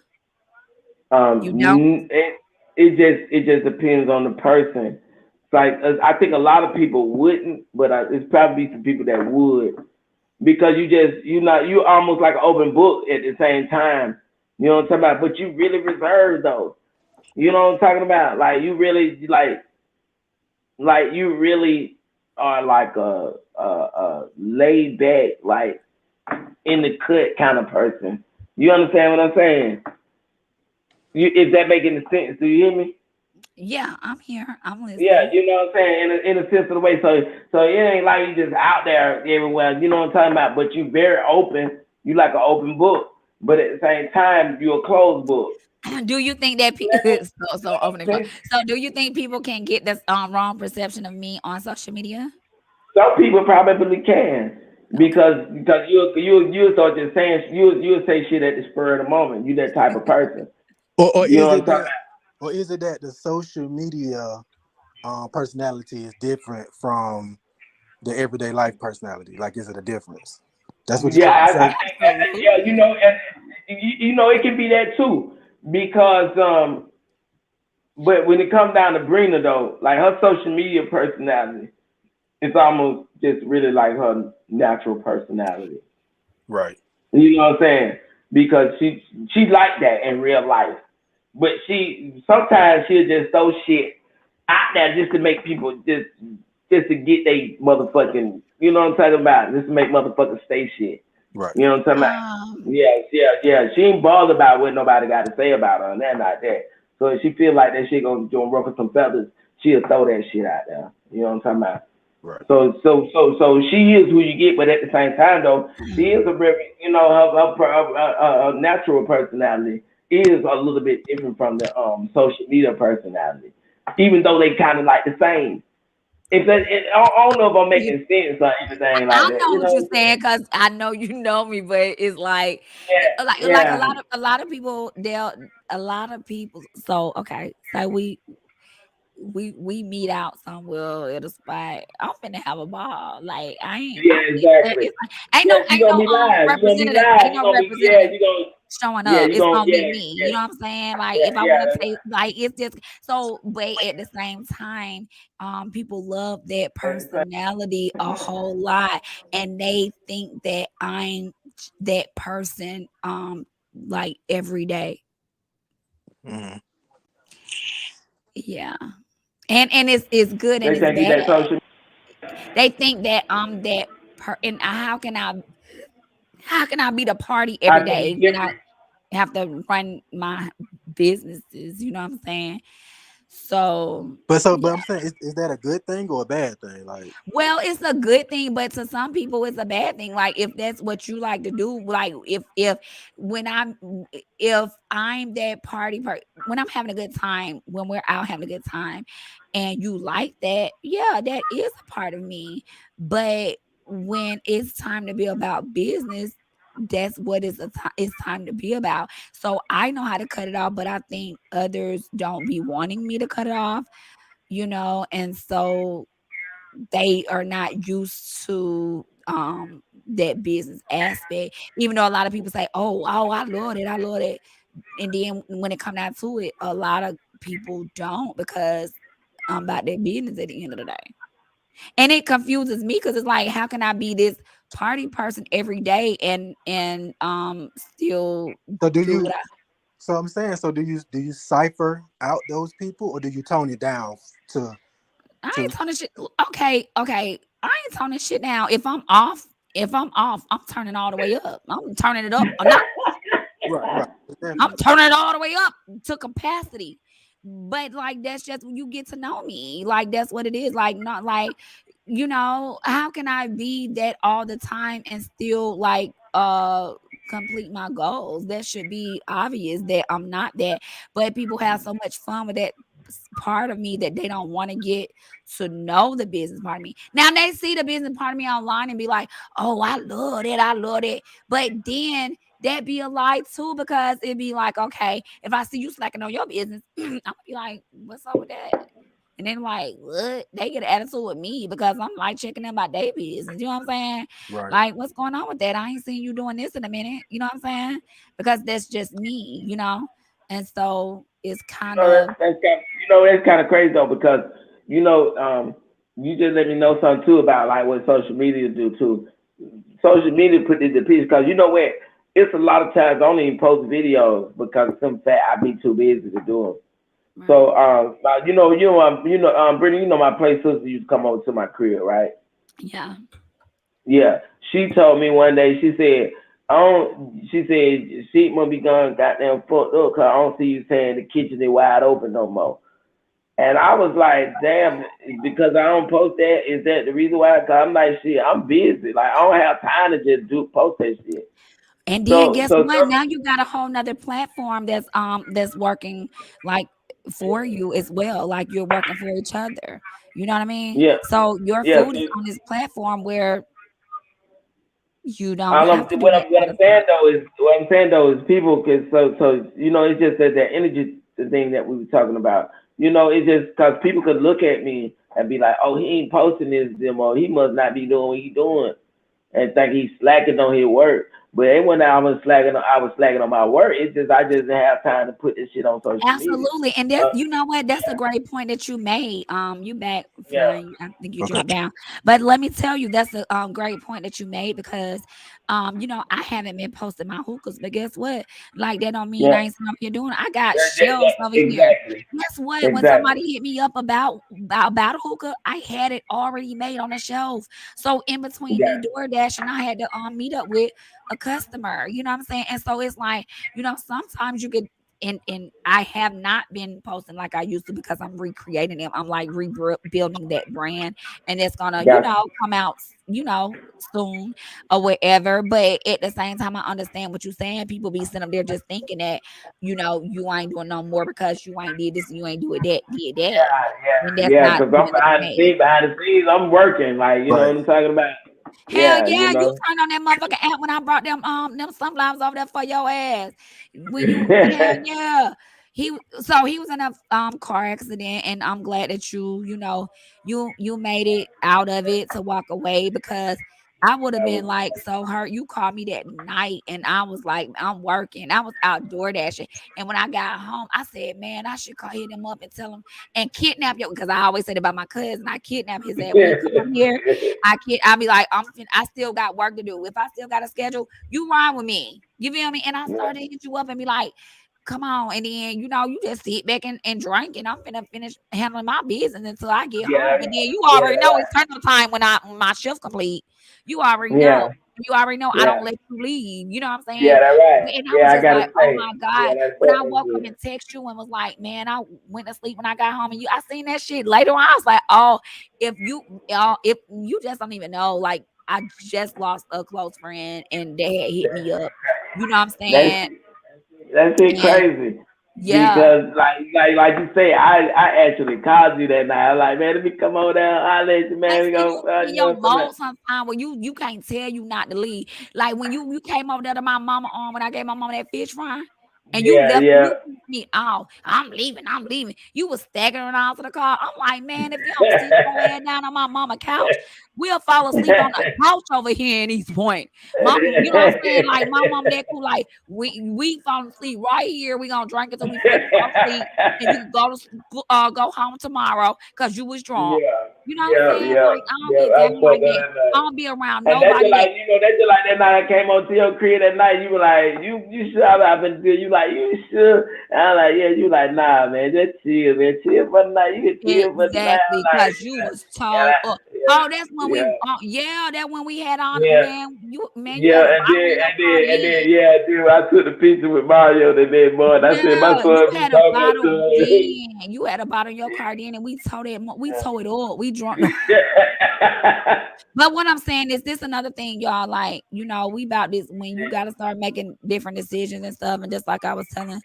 You don't? It just depends on the person. It's like I think a lot of people wouldn't, but it's probably some people that would because you almost like an open book at the same time. You know what I'm talking about? But you really reserved though. You know what I'm talking about? Like you really like you really are like a laid back, like in the cut kind of person. You understand what I'm saying? Is that making sense? Do you hear me? Yeah, I'm here. I'm Yeah, listening. you know what I'm saying, in a sense of the way. So it ain't like you just out there everywhere. You know what I'm talking about? But you very open. You like an open book, but at the same time you're a closed book. Do you think that You know so open and what close. I'm saying? So do you think people can get this wrong perception of me on social media? Some people probably can Okay. because you start just saying you'll say shit at the spur of the moment. You that type of person. or You know is what I'm it talking that about? or is it that the social media personality is different from the everyday life personality? Like, is it a difference? That's what you're Yeah, trying to I say. think yeah, Absolutely. and it can be that too because but when it comes down to Brina though, like her social media personality, it's almost just really like her natural personality. Right. You know what I'm saying? Because she like that in real life, but she sometimes she'll just throw shit out there just to make people just to get they motherfucking, you know what I'm talking about, just to make motherfuckers stay shit. Right. You know what I'm talking about? Um, Yeah, yeah, yeah. She ain't bothered about what nobody got to say about her and that like that. So if she feel like that shit gonna ruffle some feathers, she'll throw that shit out there. You know what I'm talking about? Right. So she is who you get, but at the same time though, she is a very, her natural personality is a little bit different from the social media personality, even though they kind of like the same. I don't know if I'm you, making sense or anything like I that. know You what know you're what I'm saying saying? because I know you know me, but it's like, Yeah, like yeah, a lot of people, they'll a lot of people. So okay, so we meet out somewhere at a spot. I'm finna have a ball. Like I ain't. yeah, exactly. It's like, ain't Yeah, no you gonna be live. You gonna be representative. live. Ain't You no gonna be yeah. representative. showing yeah, up. you It's gonna, gonna yeah, be me. yeah, You know what I'm saying? Like yeah, if I yeah. want to say like it's just so, but at the same time, people love that That's the personality a whole lot, and they think that I'm that person like every day. Mhm. Yeah. And it's good and they it's think you bad. that social. They think that I'm that and how can I be the party I every can be day when I different. have to run my businesses, you know what I'm saying? So But yeah. I'm saying, is that a good thing or a bad thing? Like, Well, it's a good thing, but to some people it's a bad thing. Like if that's what you like to do, like if when I'm if I'm that when I'm having a good time, when we're out having a good time, and you like that, yeah, that is a part of me. But when it's time to be about business, that's what it's time to be about. So I know how to cut it off, but I think others don't be wanting me to cut it off, and so they are not used to that business aspect, even though a lot of people say, oh, I love it, I love it. And then when it come down to it, a lot of people don't, because I'm about their business at the end of the day. And it confuses me because it's like, how can I be this party person every day and still so do do you? what I So I'm saying, so do you cipher out those people, or do you tone it down to I ain't to turning shit. Okay. I ain't turning shit down. If I'm off, I'm turning all the way up. I'm turning it up a notch. right, right, I'm exactly. turning it all the way up to capacity. But like that's just when you get to know me. Like that's what it is. Like not like, how can I be that all the time and still like complete my goals? That should be obvious that I'm not that. But people have so much fun with that part of me that they don't want to get to know the business part of me. Now they see the business part of me online and be like, oh, I love it. I love it. But then that be a lie too, because it'd be like, okay, if I see you slacking on your business, I'm gonna be like, what's up with that? And then like, what? They get an attitude with me because I'm like checking them about their business. You know what I'm saying? Right. Like, what's going on with that? I ain't seen you doing this in a minute. You know what I'm saying? Because that's just me. And so it's You kind know of that's kind of crazy though because you know you just let me know something too about like what social media do too. Social media put it to piece because you know what? It's a lot of times I don't even post videos because some fat I be too busy to do them. right. So Brittany, my play sister used to come over to my crib, right? Yeah. Yeah, she told me one day. She said, "I don't." She said, "She must be gone goddamn fucked up because I don't see you saying the kitchen is wide open no more." And I was like, "Damn," because I don't post that. Is that the reason why? Cause I'm like, shit, I'm busy. Like I don't have time to just do post that shit. And then So guess so what? Now you got a whole nother platform that's working like for you as well. Like you're working for each other. You know what I mean? yeah, So your yeah. food is So on this platform where you don't all have I'm to do what that I'm what all I'm the time. saying though is what I'm saying though is people can so it's just that energy the thing that we were talking about. It's just because people could look at me and be like, oh, he ain't posting this, them, or he must not be doing what he doing, and think he's slacking on his work. But it wasn't that I was slacking on my work. It's just I just didn't have time to put this shit on social media. Absolutely. And that's Uh, you know what? That's a great point that you made. You back yeah, flying. I think you Okay. dropped down. But let me tell you, that's a great point that you made because I haven't been posting my hookahs, but guess what? Like that don't mean yeah, I ain't sitting up here doing it. I got yeah, shelves over here. exactly, Guess what? When exactly. somebody hit me up about a hookah, I had it already made on the shelf. So in between Yeah, me DoorDash and I had to meet up with a customer. You know what I'm saying? And so it's like, sometimes you could and I have not been posting like I used to because I'm recreating them. I'm like rebuilding that brand, and it's gonna, gotcha. come out, soon or whatever. But at the same time, I understand what you're saying. People be sitting up there just thinking that, you ain't doing no more because you ain't did this and you ain't did that, and Yeah, that's yeah, not because I'm even the behind the case. scenes. Behind the scenes, I'm working. Like, you know Right. what I'm talking about? Hell Yeah, yeah, you turned on that motherfucking app when I brought them sunflowers over there for your ass. When you hell yeah. He was in a car accident, and I'm glad that you made it out of it to walk away, because I would have That was been like so hurt. You called me that night, and I was like, I'm working. I was out door dashing, and when I got home, I said, man, I should call hit him up and tell him and kidnap you because I always said about my cousin, I kidnap his ass when he come here. I be like, I still got work to do. If I still got a schedule, you ride with me. You feel me? And I yeah, started to hit you up and be like, come on. And then, you just sit back and drink, and I'm finna finish handling my business until I get home. yeah, And then you yeah, already know it's turn time when my shift complete. You already know. yeah, You already know I yeah, don't let you leave. You know what I'm yeah. saying? That's right. And I Yeah, was I just gotta like, oh say, my yeah, God. that's When I definitely woke up good. and text you and was like, man, I went to sleep when I got home, and I seen that shit later on. I was like, oh, if you just don't even know, like I just lost a close friend and they had hit me up. You know what I'm That's saying? That shit And crazy. yeah. Because like you say, I actually called you that night. I was like, man, let me come over there, holler at you, And man. We see, go, you be in you your know, come on. mode sometimes where you can't tell you not to leave. Like when you came over there to my mama arm when I gave my mama that fish fry, and you Yeah, left yeah. you pissed me off. I'm leaving. I'm leaving. You was staggering out to the car. I'm like, man, if you don't sit your ass down on my mama couch, we'll fall asleep on the couch over here in East Point. Mom, you know what I'm saying? Like my mom that cool. Like we fall asleep right here. We gonna drink until we fucking fall asleep, and you can go home tomorrow because you was drunk. Yeah, You know what I'm yeah, saying? yeah, Like, I don't yeah. get I down was like fucked up that. that I night. don't be around And that's just nobody that like, that's just like that night I came over to your crib that night. You were like, you sure I've been good? You like, you sure? And I'm like, yeah. You like, nah, man, just chill, man. Chill for the night. You can chill for the night. I'm exactly like, because you was yeah, told up. Oh, that's when we yeah, yeah, that when we had on yeah. man, you Yeah, had a and bottle then in your and then car and then then. yeah, dude, I took the picture with Mario that day, boy. And I said my Yeah, you son be had a talking bottle to then. You had a bottle in your car then, and we towed it up. We drunk. No. But what I'm saying is this another thing, y'all. Like, we about this when you gotta start making different decisions and stuff. And just like I was telling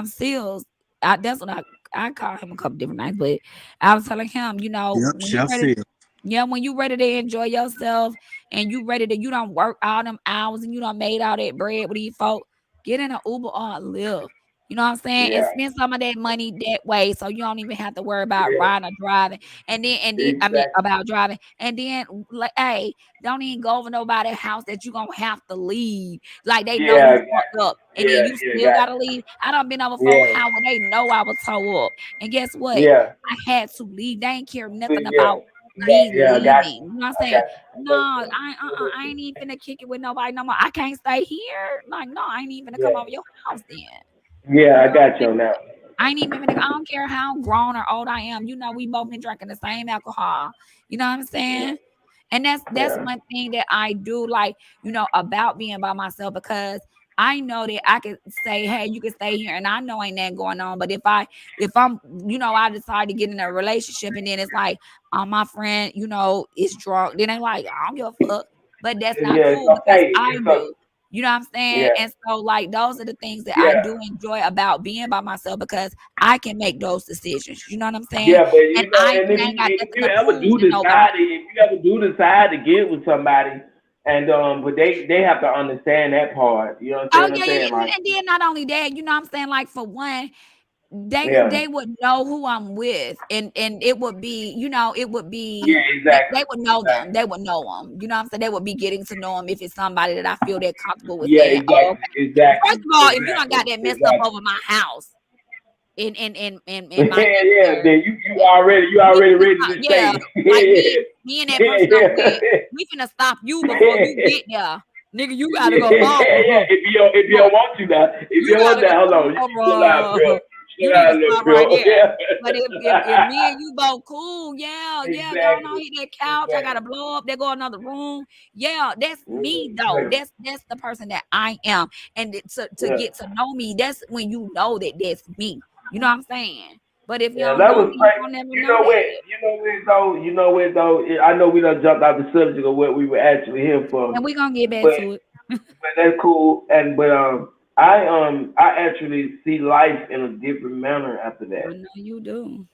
Seals. That's what I call him a couple different nights, but I was telling him, Yep, when you Chef ready, Sil. yeah, when you ready to enjoy yourself and you ready to, you don't work all them hours and you don't made all that bread with these folk, get in an Uber or a Lyft. You know what I'm saying? And yeah, spend some of that money that way so you don't even have to worry about yeah, riding or driving. And then I mean exactly. about driving. And then like, hey, don't even go over nobody's house that you gonna have to leave. Like they know you Yeah, fucked up, and then yeah, you yeah, still got gotta leave. I done been over for yeah, how they know I was toe up, and guess what? yeah, I had to leave. They ain't care nothing yeah, about me yeah, I got leaving. you. You know what I'm I saying? got No, I ain't even finna kick it with nobody no more. I can't stay here. Like, no, I ain't even finna you. come Yeah, over your house then. yeah, You I know what I'm got you saying? on that. I ain't even finna, I don't care how grown or old I am. We both been drinking the same alcohol. You know what I'm Yeah, saying? And that's yeah, one thing that I do like, about being by myself because I know that I could say, hey, you can stay here, and I know ain't nothing going on. But if I'm, I decide to get in a relationship, and then it's like, my friend, is drunk, then they like, I don't give a fuck. But that's not yeah. It's cool because okay. I It's okay. do. You know what I'm saying? Yeah, And so, like, those are the things that I yeah. do enjoy about being by myself because I can make those decisions. You know what I'm saying? Yeah, but And I and ain't got if nothing you to ever prove do to nobody. decide, if you ever do decide to get with somebody, and but they have to understand that part. You know Oh what I'm yeah, yeah, saying? yeah. Like, And then not only that, you know what I'm saying? Like for one, yeah, they would know who I'm with, and it would be, it would yeah, be they exactly, would know them. exactly. They would know them. You know what I'm saying? They would be getting to know them if it's somebody that I feel that comfortable with Yeah, saying, "Oh, exactly, okay." First exactly, of all, if you don't exactly, got that messed up exactly. over my house in Yeah, my yeah. neighborhood, Then you we already finna ready stop. to Yeah, stay. like Yeah, me and that yeah, person I'm with, yeah. we finna stop you before you Yeah, get there, nigga. You gotta go. yeah. Oh, If you don't want to now, if you you don't want gotta go that, hold on. You chill out, over. bro. You Chill need out, to little stop right bro. there. Yeah. But if me and you both cool, yeah, yeah, go on Exactly. hit that couch. I gotta Exactly. blow up. There go another room. Yeah, that's me though. Yeah. That's the person that I am. And to Yeah. get to know me, that's when you know that that's me. You know what I'm saying? But if you Yeah, don't that know was me, you great. don't never You know know what? that. I know we done jumped out the subject of what we were actually here for, And we're gonna get back but to it. that's cool. And but I actually see life in a different manner after I that. know you do. You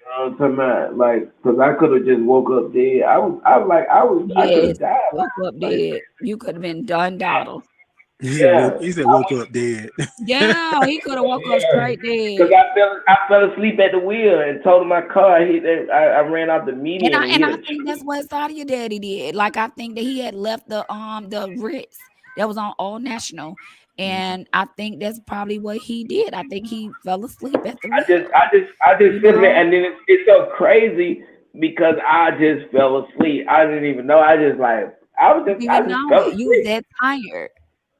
know what I'm talking about? Like, cause I could have just woke up dead. I could Yes, have died. woke up Like, dead. You could have been done, daughter. Yeah. He said woke up dead. Yeah, he could have woke up Yeah. straight Cause dead. I fell asleep at the wheel and told my car I hit that. I ran off the And median I and and hit I a think tree. that's what Sadia Daddy did. Like I think that he had left the Ritz that was on Old National, and I think that's probably what he did. I think he fell asleep at the I just, wheel. I just, I You just sit there, know, and then it's so crazy because I just fell asleep. I didn't even know. you didn't I even just know fell it. You was asleep that tired.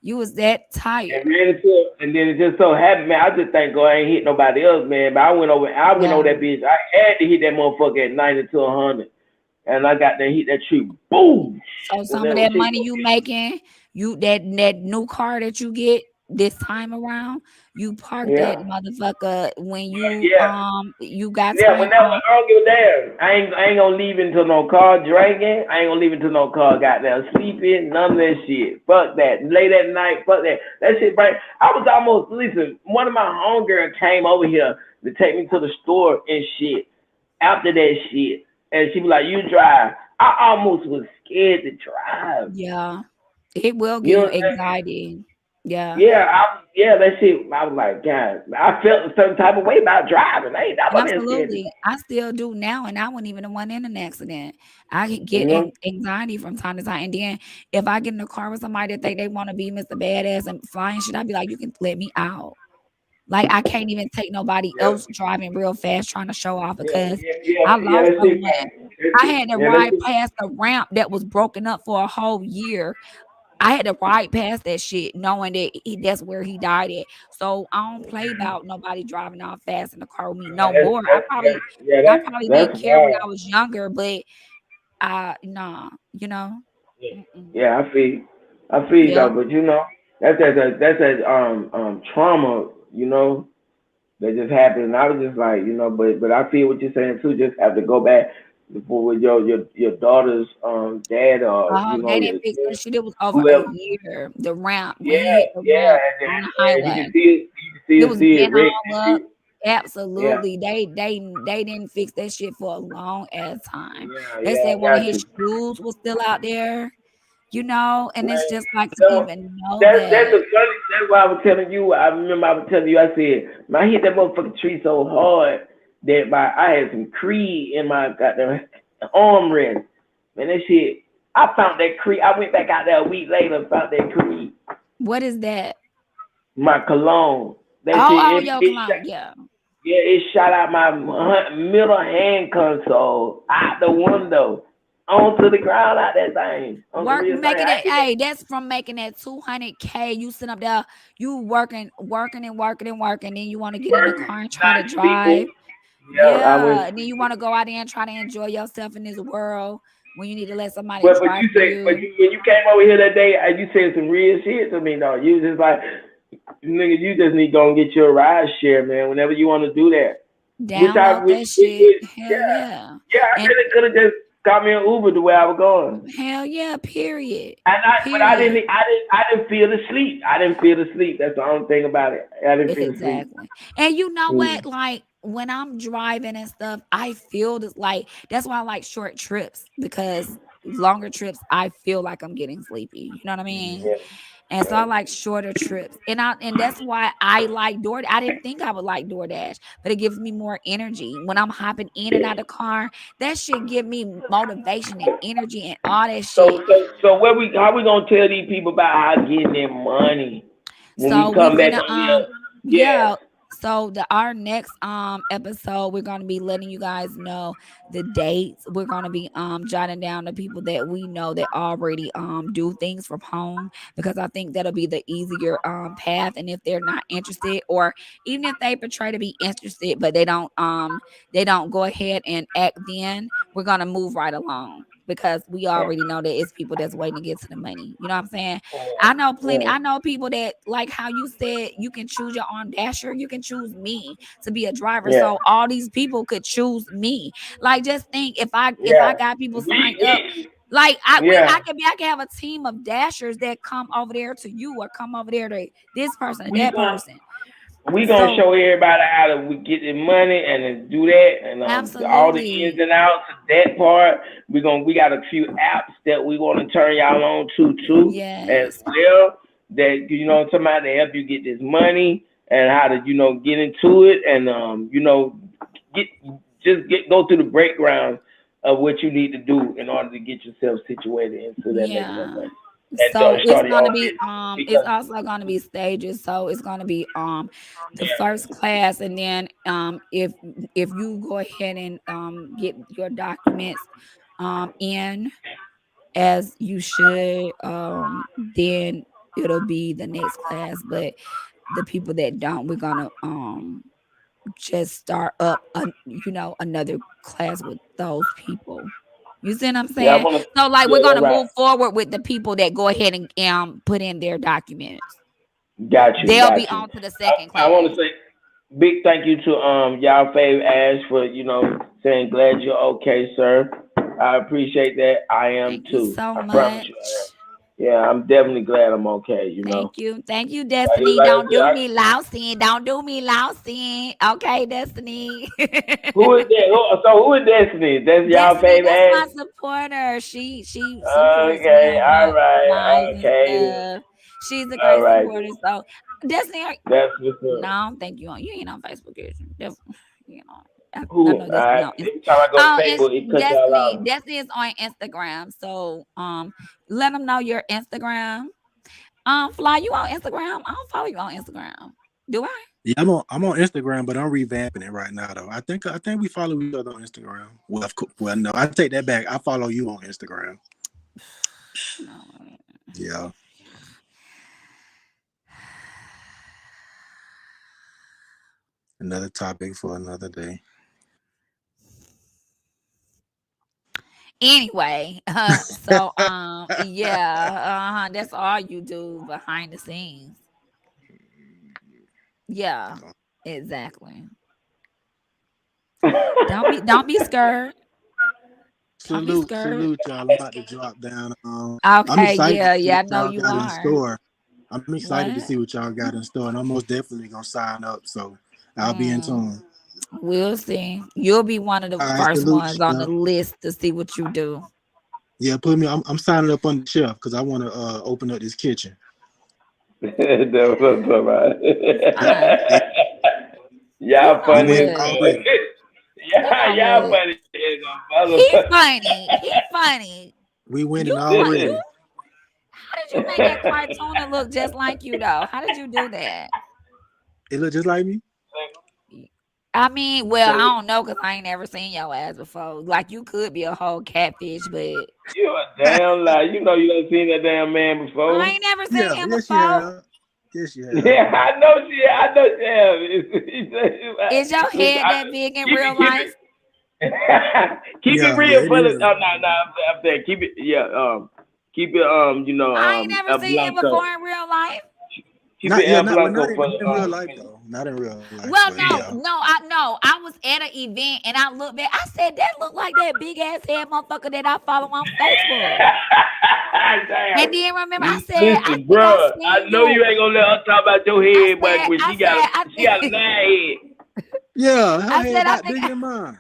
You was that and tired. ran into it. And then it just so happened, man. I just thank God I ain't hit nobody else, man. But I went over Yeah. that bitch. I had to hit that motherfucker at 90 to 100, and I got there, hit that tree, boom. So When some of that that shit money go, you making, that new car that you get this time around, you park that yeah, motherfucker when yeah. you got Yeah, time whenever off. I don't give a damn. I ain't gonna leave until no car drinking. I ain't gonna leave until no car goddamn sleeping. None of that shit. Fuck that. Late at night. Fuck that. That shit, right? I was almost listen. One of my homegirls came over here to take me to the store and shit. After that shit, and she was like, "You drive." I almost was scared to drive. Yeah. It will You give know you what I'm saying? anxiety. Yeah. Yeah, that shit. I was like, God, I felt a certain type of way about driving. I ain't never been scared to drive. Absolutely. I still do now, and I wasn't even the one in an accident. I could You get know? anxiety from time to time. And then if I get in the car with somebody that think they want to be Mr. Badass and flying shit, I'd be like, you can let me out. Like I can't even take nobody Yeah. else driving real fast trying to show off Yeah, because yeah, yeah, I yeah. lost That shit, someone. that I shit, had to yeah, that ride shit. past a ramp that was broken up for a whole year. I had to ride past that shit knowing that that's where he died at. So I don't play about nobody driving off fast in the car with me no more. Yeah, yeah. I probably That's didn't care when wild. I was younger, but nah, you know. Yeah, Mm-mm. yeah, I feel you Yeah. though, but that's that trauma, that just happened. And I was just like, but I feel what you're saying too. Just have to go back before with your daughter's dad or Oh, they your didn't fix that shit. It was over a whoever. year. The ramp Yeah, when he hit the yeah, ramp on the and highway. you It can was see it bent wrecked all and up. shit. Yeah, Absolutely. They didn't fix that shit for a long ass time. yeah, They yeah. said I one of got his you. shoes was still out there, and it's Man, just like you to know, even know that's that. the funny. That's why I was telling you. I remember I was telling you. I said, man, I hit that motherfucking tree so hard that I had some creed in my goddamn armrest. Man, that shit. I found that creed. I went back out there a week later and found that creed. What is that? My cologne. That shit. Oh, yo, cologne. Shot. Yeah. Yeah, it shot out my middle hand console out the window onto the ground out that thing on some Work real thing. making I it. hit that. Hey, that's from making that 200K. You sit up there, you working and working and working. Then you want to get in the Working, car and try to not sleeping. drive. Yeah, I Yeah. went. And then you want to go out there and try to enjoy yourself in this world when you need to let somebody But drive you for say, you. when you came over here that day, you said some real shit to me. though. You just like, nigga, you just need to go and get your ride share, man. Whenever you want to do that, Download that shit. Hell yeah, yeah. yeah. I And really could have just got me an Uber to where I was going. hell yeah, period. But I Period. didn't, I didn't feel the sleep. I didn't feel the sleep. That's the only thing about it. I didn't feel the sleep. Exactly. And you know Mm. what? Like when I'm driving and stuff, I feel this like that's why I like short trips because longer trips I feel like I'm getting sleepy. You know what I mean? Yeah, And so I yeah. like shorter trips. And that's why I like DoorDash. I didn't think I would like DoorDash, but it gives me more energy. When I'm hopping in and out of the car, that shit give me motivation and energy and all that shit. So how we gonna tell these people about how getting their money when we So we come back finna on here? Yes. yeah. So our next episode, we're gonna be letting you guys know the dates. We're gonna be jotting down the people that we know that already do things from home because I think that'll be the easier path. And if they're not interested, or even if they portray to be interested, but they don't go ahead and act, then we're gonna move right along because we already know that it's people that's waiting to get to the money. You know what I'm saying? I know plenty. Yeah. I know people that like how you said you can choose your own dasher. You can choose me to be a driver. Yeah. So all these people could choose me. Like just think if I Yeah. got people signed up, We like yeah. I can have a team of dashers that come over there to you or come over there to this person or We that gonna person. we gonna So show everybody how to we get the money and then do that and all the ins absolutely. and outs of that part. We got a few apps that we want to turn y'all on to too as Yes. well. that somebody to help you get this money and how to get into it and get go through the breakground of what you need to do in order to get yourself situated into that making that Yeah. money and So it's start your gonna own be business it's because also gonna be stages. So it's gonna be the first class, and then if you go ahead and get your documents in as you should, then it'll be the next class. But the people that don't, we're gonna just start up another class with those people. You see what I'm yeah I saying? want to So like we're yeah gonna that's right move forward with the people that go ahead and put in their documents. They'll got be you on to the second I want to class. say big thank you to y'all fave Ash for saying glad you're okay, sir. I appreciate that. I am Thank you too. so I promise you I am. much. Yeah, I'm definitely glad I'm okay. Thank you, Like Destiny. like I Don't said, do me lousing. Don't do me lousing. Okay, Destiny. who is that? So who is Destiny? That's y'all Destiny, fave that's Ash. my supporter. She supports me Okay, on all my right, lives and okay, stuff. She's a all great right. supporter. So Destiny, That's what's no, up. I don't think you ain't on Facebook, is you? You know, I Who? know Destiny on Every time I go to It's Facebook, it cuts y'all Destiny. out. Destiny is on Instagram. So let them know your Instagram. Fly, you on Instagram? I don't follow you on Instagram. Do I? Yeah, I'm on Instagram, but I'm revamping it right now though. I think we follow each other on Instagram. Well, no, I take that back. I follow you on Instagram. No. Yeah. Another topic for another day. Anyway, yeah, that's all you do behind the scenes. Yeah, exactly. Don't be scared. Don't be scared. Salute, y'all. I'm about to drop down. I'm Okay, excited to yeah, see yeah, what I know y'all you got in are. store. I'm excited to What? see what y'all got in store, and I'm most definitely gonna sign up. So I'll be in Mm, tune. we'll see. You'll be one of the All right, first salute, ones on the chef. list to see what you do. Yeah, put me. I'm signing up on the chef because I want to open up this kitchen. That's what I'm talking about. It's fine. Yeah, You Y'all we know funny winning as what? fuck. already. You know Y'all what? funny as a He motherfucker. funny. He funny. We You winning you already. how did you make that cartoon to look just like you though? How did you do that? It look just like me. I mean, well, I don't know because I ain't never seen your ass before. Like you could be a whole catfish, but You a damn lie. You done seen that damn man I before. ain't never seen Yeah, him yes you before. have. Yes you have. Yeah, I know she have. Is your head that big in Keep it, real keep life? keep it Yeah, real it for the. is. Oh no, I'm saying keep it. Yeah, keep it. I ain't never A seen him blanco. before in real life. Keep it el Not blanco in, for not in real the. life though. Not in real life, Well, but no, yeah. no, I was at an event and I looked back. I said that looked like that big ass head motherfucker that I follow on Facebook. Damn. And then remember, I said, I Listen, think I bruh, I seen know you you. ain't gonna let her talk about your I head, but said, when I said, I she got a think, mad head. Yeah, her I head said, I about think, bigger than mine.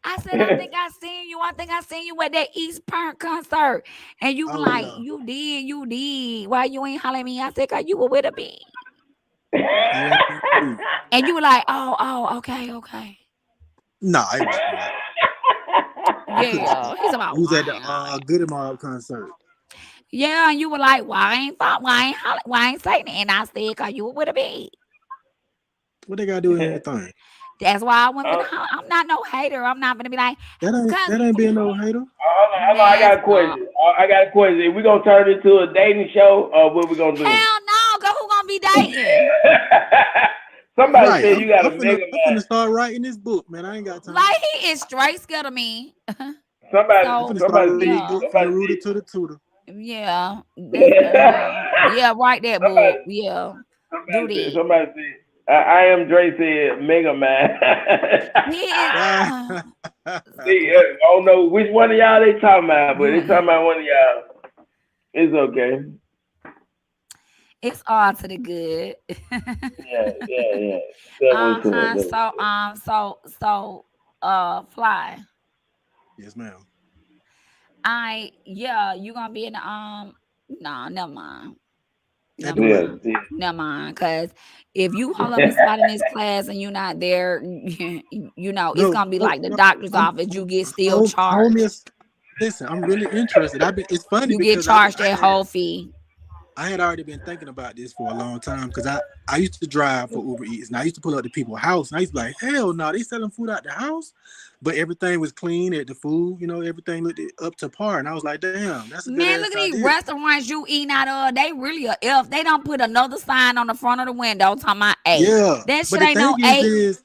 I said, I think I seen you. I think I seen you at that East Park concert. And you were Oh like, yeah. you did. Why you ain't hollering at me? I said, cause you were with a bee. You ain't true. And you were like, okay, okay. No, it wasn't like you could have Yeah. He's about we was why at the ain't I? Goody Mob concert. Yeah, and you were like, why ain't holler, why ain't saying it? And I said, cause you were with a bee. What they gotta do with anything? That's why I wasn't Oh, gonna holler. I'm not no hater. I'm not gonna be like, cause That ain't being no hater. hold on, I man, got a stop. question. I got a question. We gonna turn it into a dating show, or what we gonna do? Hell no, cause who gonna be dating? Somebody Right. said you got a mega I'm finna man. start writing this book, man. I ain't got time. Like he is straight scared of me. Somebody, I'm So finna start reading this yeah, book from the somebody rooter to the tutor. yeah, that's said. yeah. Write that somebody, book. Yeah, do that. somebody said. I am Dre said Mega Man. He is. See, I don't know which one of y'all they talking about, but they talking Mm, about one of y'all. It's okay. it's all to the good. Yeah. That was to it. Uh-huh. Fly. Yes, ma'am. Yeah, you gonna be in the no, never mind. At Never the what? Yeah, mind. yeah. Never mind. Because if you hold up a spot in this class and you're not there, it's No, gonna be no, like the no. doctor's I'm office. You get still home charged. is. Listen, I'm really interested. I've been. It's funny You get because charged that whole fee. I had already been thinking about this for a long time because I used to drive for Uber Eats and I used to pull up to people's house and I used to be like, hell no, they selling food out the house, but everything was clean at the food, everything looked up to par, and I was like, damn, that's a good Man, ass look at these idea. restaurants you eating out of. They really a if they don't put another sign on the front of the window talking about A. Yeah, That but shit the ain't thing no A. is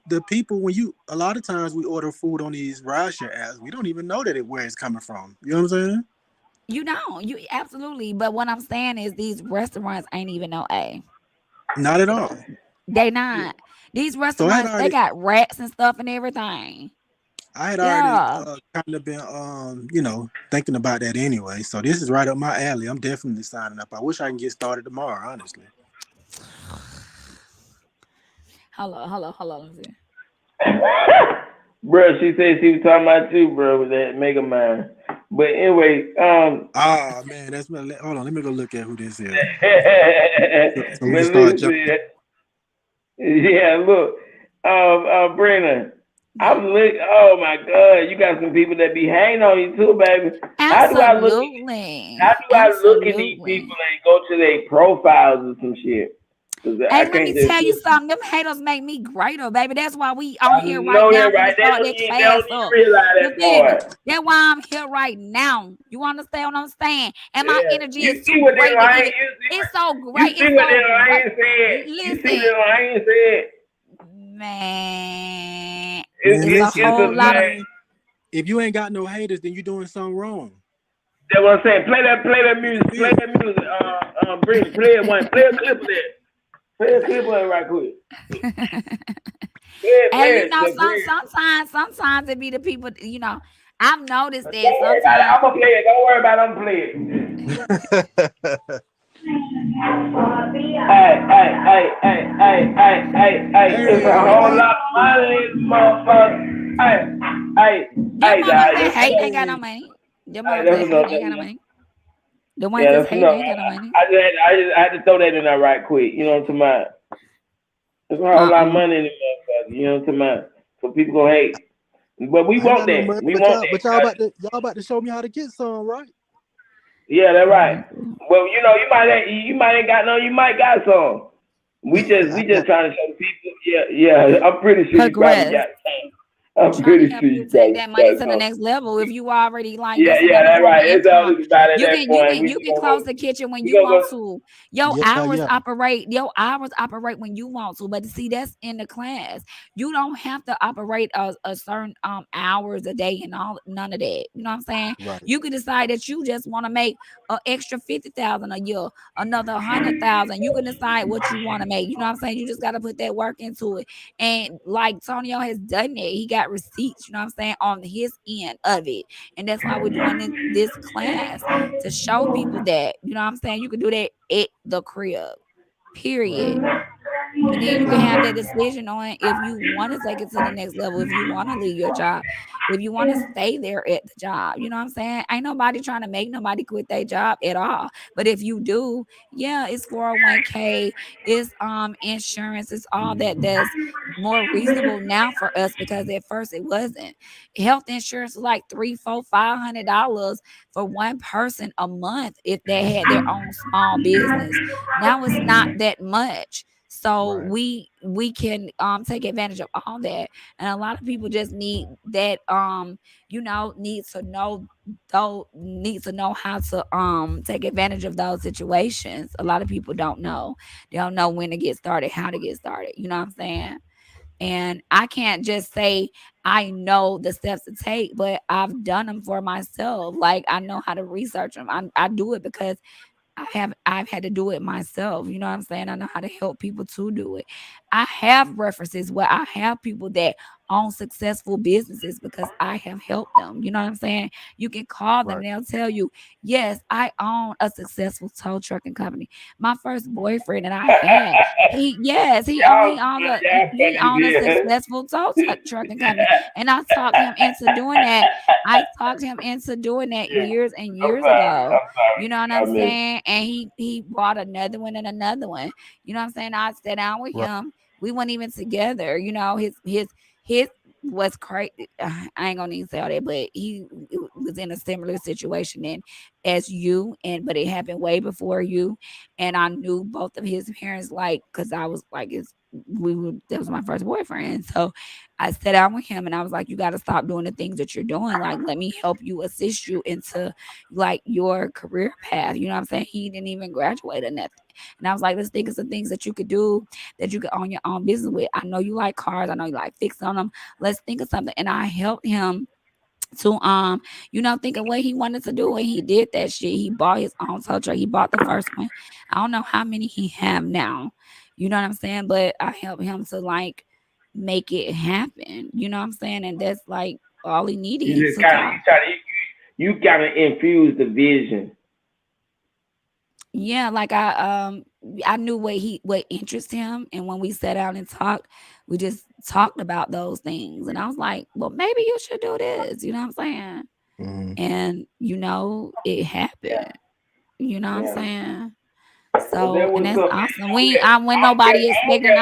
the people when you a lot of times we order food on these rideshare apps, we don't even know that it where it's coming from. You know what I'm saying? You know, you absolutely. But what I'm saying is these restaurants ain't even no A. Not at all. They not. These So restaurants, they got rats and stuff and everything. I had already Yeah. kind of been thinking about that anyway. So this is right up my alley. I'm definitely signing up. I wish I can get started tomorrow, honestly. Hello, hello, hello. Let me see. Bro, she said she was talking about you, bro, with that mega mind. But anyway, Ah man, hold on. Let me go look at who this is, so we but can start jumping. listen, yeah, look, Brenda, I'm look. Oh my God, you got some people that be hanging on you too, baby. How do I look? How Absolutely. do I look at these people Absolutely. and go to their profiles or some shit? Cause I Hey, let can't me just. tell you something. Them haters make me greater, baby. That's why we on I here right know now that finna right. start that They don't class even up. realize You that feel me? part. That's why I'm here right now. You understand what I'm saying? And my Yeah. energy You is see too what them great to lions even. you see It's what so you great. see It's what so them great. lions said. You see what Listen, them lions said. man, Man, it's a listen, It's whole a lot of. man. man, if you ain't got no haters, then you doing something wrong. That's what I'm saying. Play that You music. Play feel that music. Bring play it one. Play a clip of that. Play a clip of it right quick. Play And it. The bridge. sometimes it be the people. I've noticed Don't that worry about it. sometimes. I'm gonna play it. Don't worry about it. I'm gonna play it. me? Hey. It's a whole Hey, lot of money in this motherfucker. Them motherfuckers Dog. that That's hate enough. ain't got no hey. money. Them Hey, motherfuckers that's that hate enough. ain't That's got no enough. money. The ones Yeah, that's that's hating enough. ain't got no money. I had to throw that in there right quick. You know what I'm talking about? There's a whole lot of Uh-uh. money in this motherfucker. You know what I'm talking about? So people gonna hate. But we I ain't want got no that. money, We but want y'all that. about to show me how to get some, right? Yeah, that's right. Mhm. Well, you might ain't got no, you might got some. I We just got trying to show people. Yeah. I'm pretty sure you probably Progress. got some. We I'm trying to pretty help sure you you take probably that money got to the some. next level. If you already like Yeah, that's another that's form of right. It's all income. it's about at You that can you point. can you can close the kitchen when We you gonna want go. to. yeah. Your hours operate when you want to. But see, that's in the class. You don't have to operate a certain hours a day and all none of that. You know what I'm saying? Right. You can decide that you just want to make an extra 50,000 a year, another 100,000. You can decide what you want to make. You know what I'm saying? You just got to put that work into it. And like Tonio has done it, he got receipts, you know what I'm saying, on his end of it. And that's why we're doing this class to show people that, you know what I'm saying, you can do that at the crib, period. And then you can have that decision on if you want to take it to the next level, if you want to leave your job, if you want to stay there at the job. You know what I'm saying? Ain't nobody trying to make nobody quit their job at all. But if you do, yeah, it's 401k, it's insurance, it's all that's more reasonable now for us because at first it wasn't. Health insurance was like $300, $400, $500 for one person a month if they had their own small business. Now it's not that much, so Right. we can take advantage of all that. And a lot of people just need that need to know how to take advantage of those situations. A lot of people don't know. They don't know when to get started, how to get started. You know what I'm saying? And I can't just say I know the steps to take, but I've done them for myself. Like I know how to research them. I do it because I've had to do it myself. You know what I'm saying? I know how to help people to do it. I have references where I have people that own successful businesses because I have helped them. You know what I'm saying? You can call them, Right. they'll tell you, yes, I own a successful tow trucking company. My first boyfriend that I had, he owned he funny, owned a dude. successful trucking company. And I talked him into doing that. I talked him into doing that years and I'm years sorry. ago. I'm sorry. You know what I'm I mean, saying? And he bought another one and another one. You know what I'm saying? I sat down with Right. him. We weren't even together. You know, his was crazy. I ain't gonna even say all that, but he was in a similar situation and as you, and but it happened way before you. And I knew both of his parents, like, cause I was like, that was my first boyfriend. So I sat down with him and I was like, you got to stop doing the things that you're doing. Like, let me help you, assist you into like your career path. You know what I'm saying? He didn't even graduate or nothing. And I was like, let's think of some things that you could do that you could own your own business with. I know you like cars. I know you like fixing on them. Let's think of something. And I helped him to think of what he wanted to do, and he did that shit. He bought his own tow truck. He bought the first one. I don't know how many he have now. You know what I'm saying? But I helped him to like make it happen. You know what I'm saying? And that's like all he needed. you He just took kind of off. you kind of infuse the vision. Yeah, like I knew what interests him, and when we sat down and talked, we just talked about those things. And I was like, well, maybe you should do this. You know what I'm saying? Mhm. And it happened. You know what I'm Yeah. saying? But So, that and was that's some. awesome. I when nobody expecting,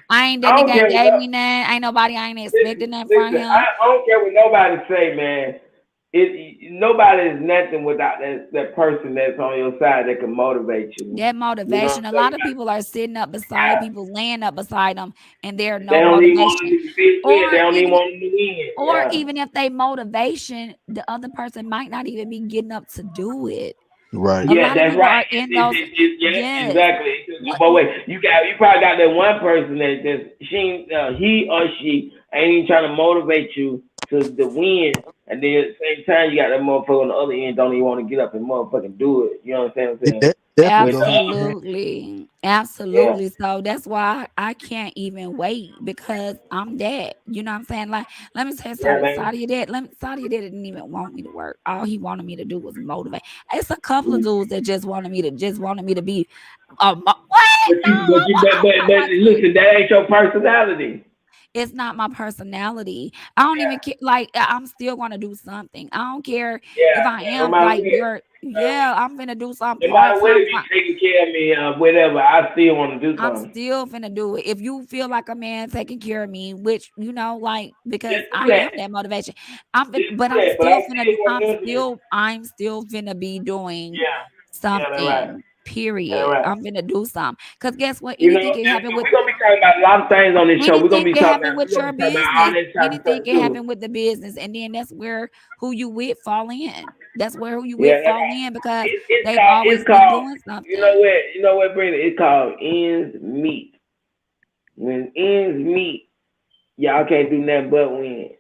I ain't I that don't nigga care. ain't gave me none. Ain't nobody I ain't expecting Listen, nothing from listen. him. I don't care what nobody say, man. Nobody is nothing without that person that's on your side that can motivate you. That You know what motivation. I'm A saying? lot of people are sitting up beside people, laying up beside them, and they're They no don't even want motivation. them to be win. They Or don't even even want them to win. or Yeah. even if they motivation, the other person might not even be getting up to do it. Right. A Yeah, lot of that's people right. are in those. Yeah, Yes. exactly. It could What? go both ways. You probably got that one person he or she ain't even trying to motivate you to win, and then at the same time you got that motherfucker on the other end don't even want to get up and motherfucking do it. You know what I'm saying? That definitely With go hand in hand. Absolutely. yeah, Absolutely. So that's why I can't even wait because I'm that. You know what I'm saying? Like, let me tell you yeah, something. man. Sadia dad didn't even want me to work. All he wanted me to do was motivate. It's a couple of dudes that just wanted me to be what? No, But I want to. listen, that ain't your personality. It's not my personality. I don't even care. Like, I'm still gonna do something. I don't care Yeah, if I no am matter like what. you're. Yeah, I'm gonna do something No part matter what, time. if you taking care of me, whatever, I still want to do I'm something. still finna do it. If you feel like a man taking care of me, which like because Just do I that. am that motivation. Just do But that. But I still want to do this. I'm still finna be doing Yeah. Yeah, that's right. something. That's Period. right. I'm finna do something. Cause guess what? You know, Anything can happen with we're gonna be talking about a lot of things on this show. anything can happen We're with gonna your be talking about all business. this type of Anything stuff can too. happen with the business, and then that's where who you with fall in. That's where who you Yeah, with that's fall right. in because It's they've called always been doing something. you know what, Brenda? It's called ends meet. When ends meet, y'all can't do nothing but win.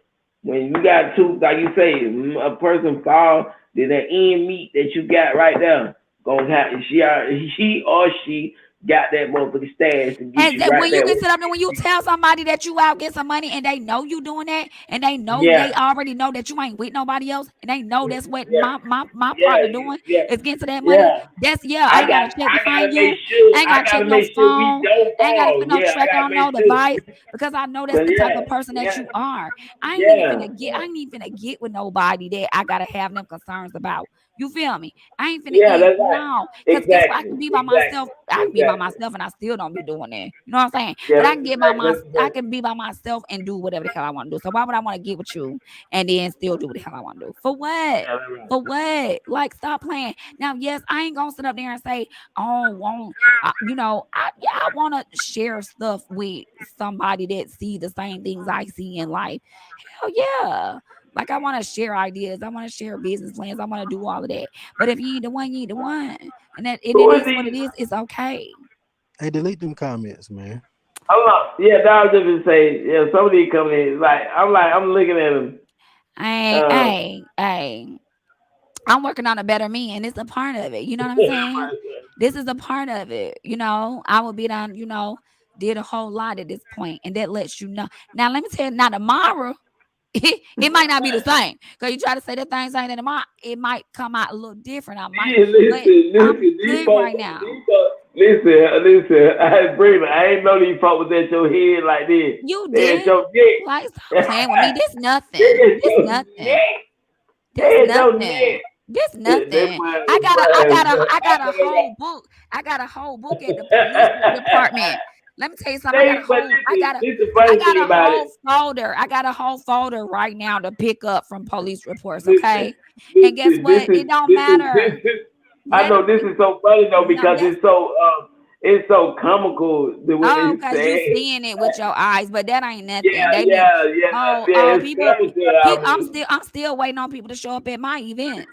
When you got two, like you say, a person fall, then that end meet that you got right there gonna have he or she got that motherfucking stash to get And you that right when you there. can sit up there, when you tell somebody that you out get some money and they know you doing that, and they know they Yeah, already know that you ain't with nobody else, and they know that's what yeah, my yeah, partner doing yeah, is getting to that money. yeah. That's I ain't gotta check I behind gotta make you. sure I ain't gotta check no we phone. don't I ain't gotta fall. put no Yeah, I track gotta on make no sure. device because I know that's But the type yeah, of person that yeah, you are. yeah, I ain't even finna get with nobody that I gotta have them concerns about. You feel me? I ain't finna yeah. end That's right. no, because guess what? I Exactly, can be by myself. exactly, I can be by exactly. myself and I still don't be doing that. You know what I'm saying? Yeah, But that's exactly. That's I exactly. can be by myself and do whatever the hell I want to do. So why would I want to get with you and then still do what the hell I want to do? For what? Yeah, that's right. For what? Like, stop playing. Now, yes, I ain't gonna sit up there and say, "Oh, won't I want to share stuff with somebody that see the same things I see in life." Hell yeah. Like, I want to share ideas. I want to share business plans. I want to do all of that. But if you ain't the one, you ain't the one. And it Who is is what these? it is. It's okay. Hey, delete them comments, man. Hold on. Yeah, that was just to say. Yeah, some of these companies I'm looking at them. Hey, Uh, hey, hey. I'm working on a better me, and it's a part of it. You know what I'm saying? This is a part of it. I will be down, did a whole lot at this point, and that lets you know. Now, let me tell you, now tomorrow, it might not be the same. Because you try to say that thing saying that tomorrow, it might come out a little different. I might, Yeah, but I'm good right now. Listen. I ain't know these folks was at your head like this. You They at did. your neck. Like, stop playing with me. This They nothing. at This your nothing. neck. This They at your nothing. neck. This That nothing. boy, I got a whole book. I got a whole book at the police department. Let me tell you something. This the funny thing about it. Folder. I got a whole folder right now to pick up from police reports. Listen, Okay. And guess listen, what? It don't matter. I Let know it this be. is so funny though No, because that's it's so comical the way oh, they because you say. seeing it with your eyes, but that ain't nothing. Yeah, They need yeah, yeah, yeah. It's people. comical. I'm still waiting on people to show up at my events.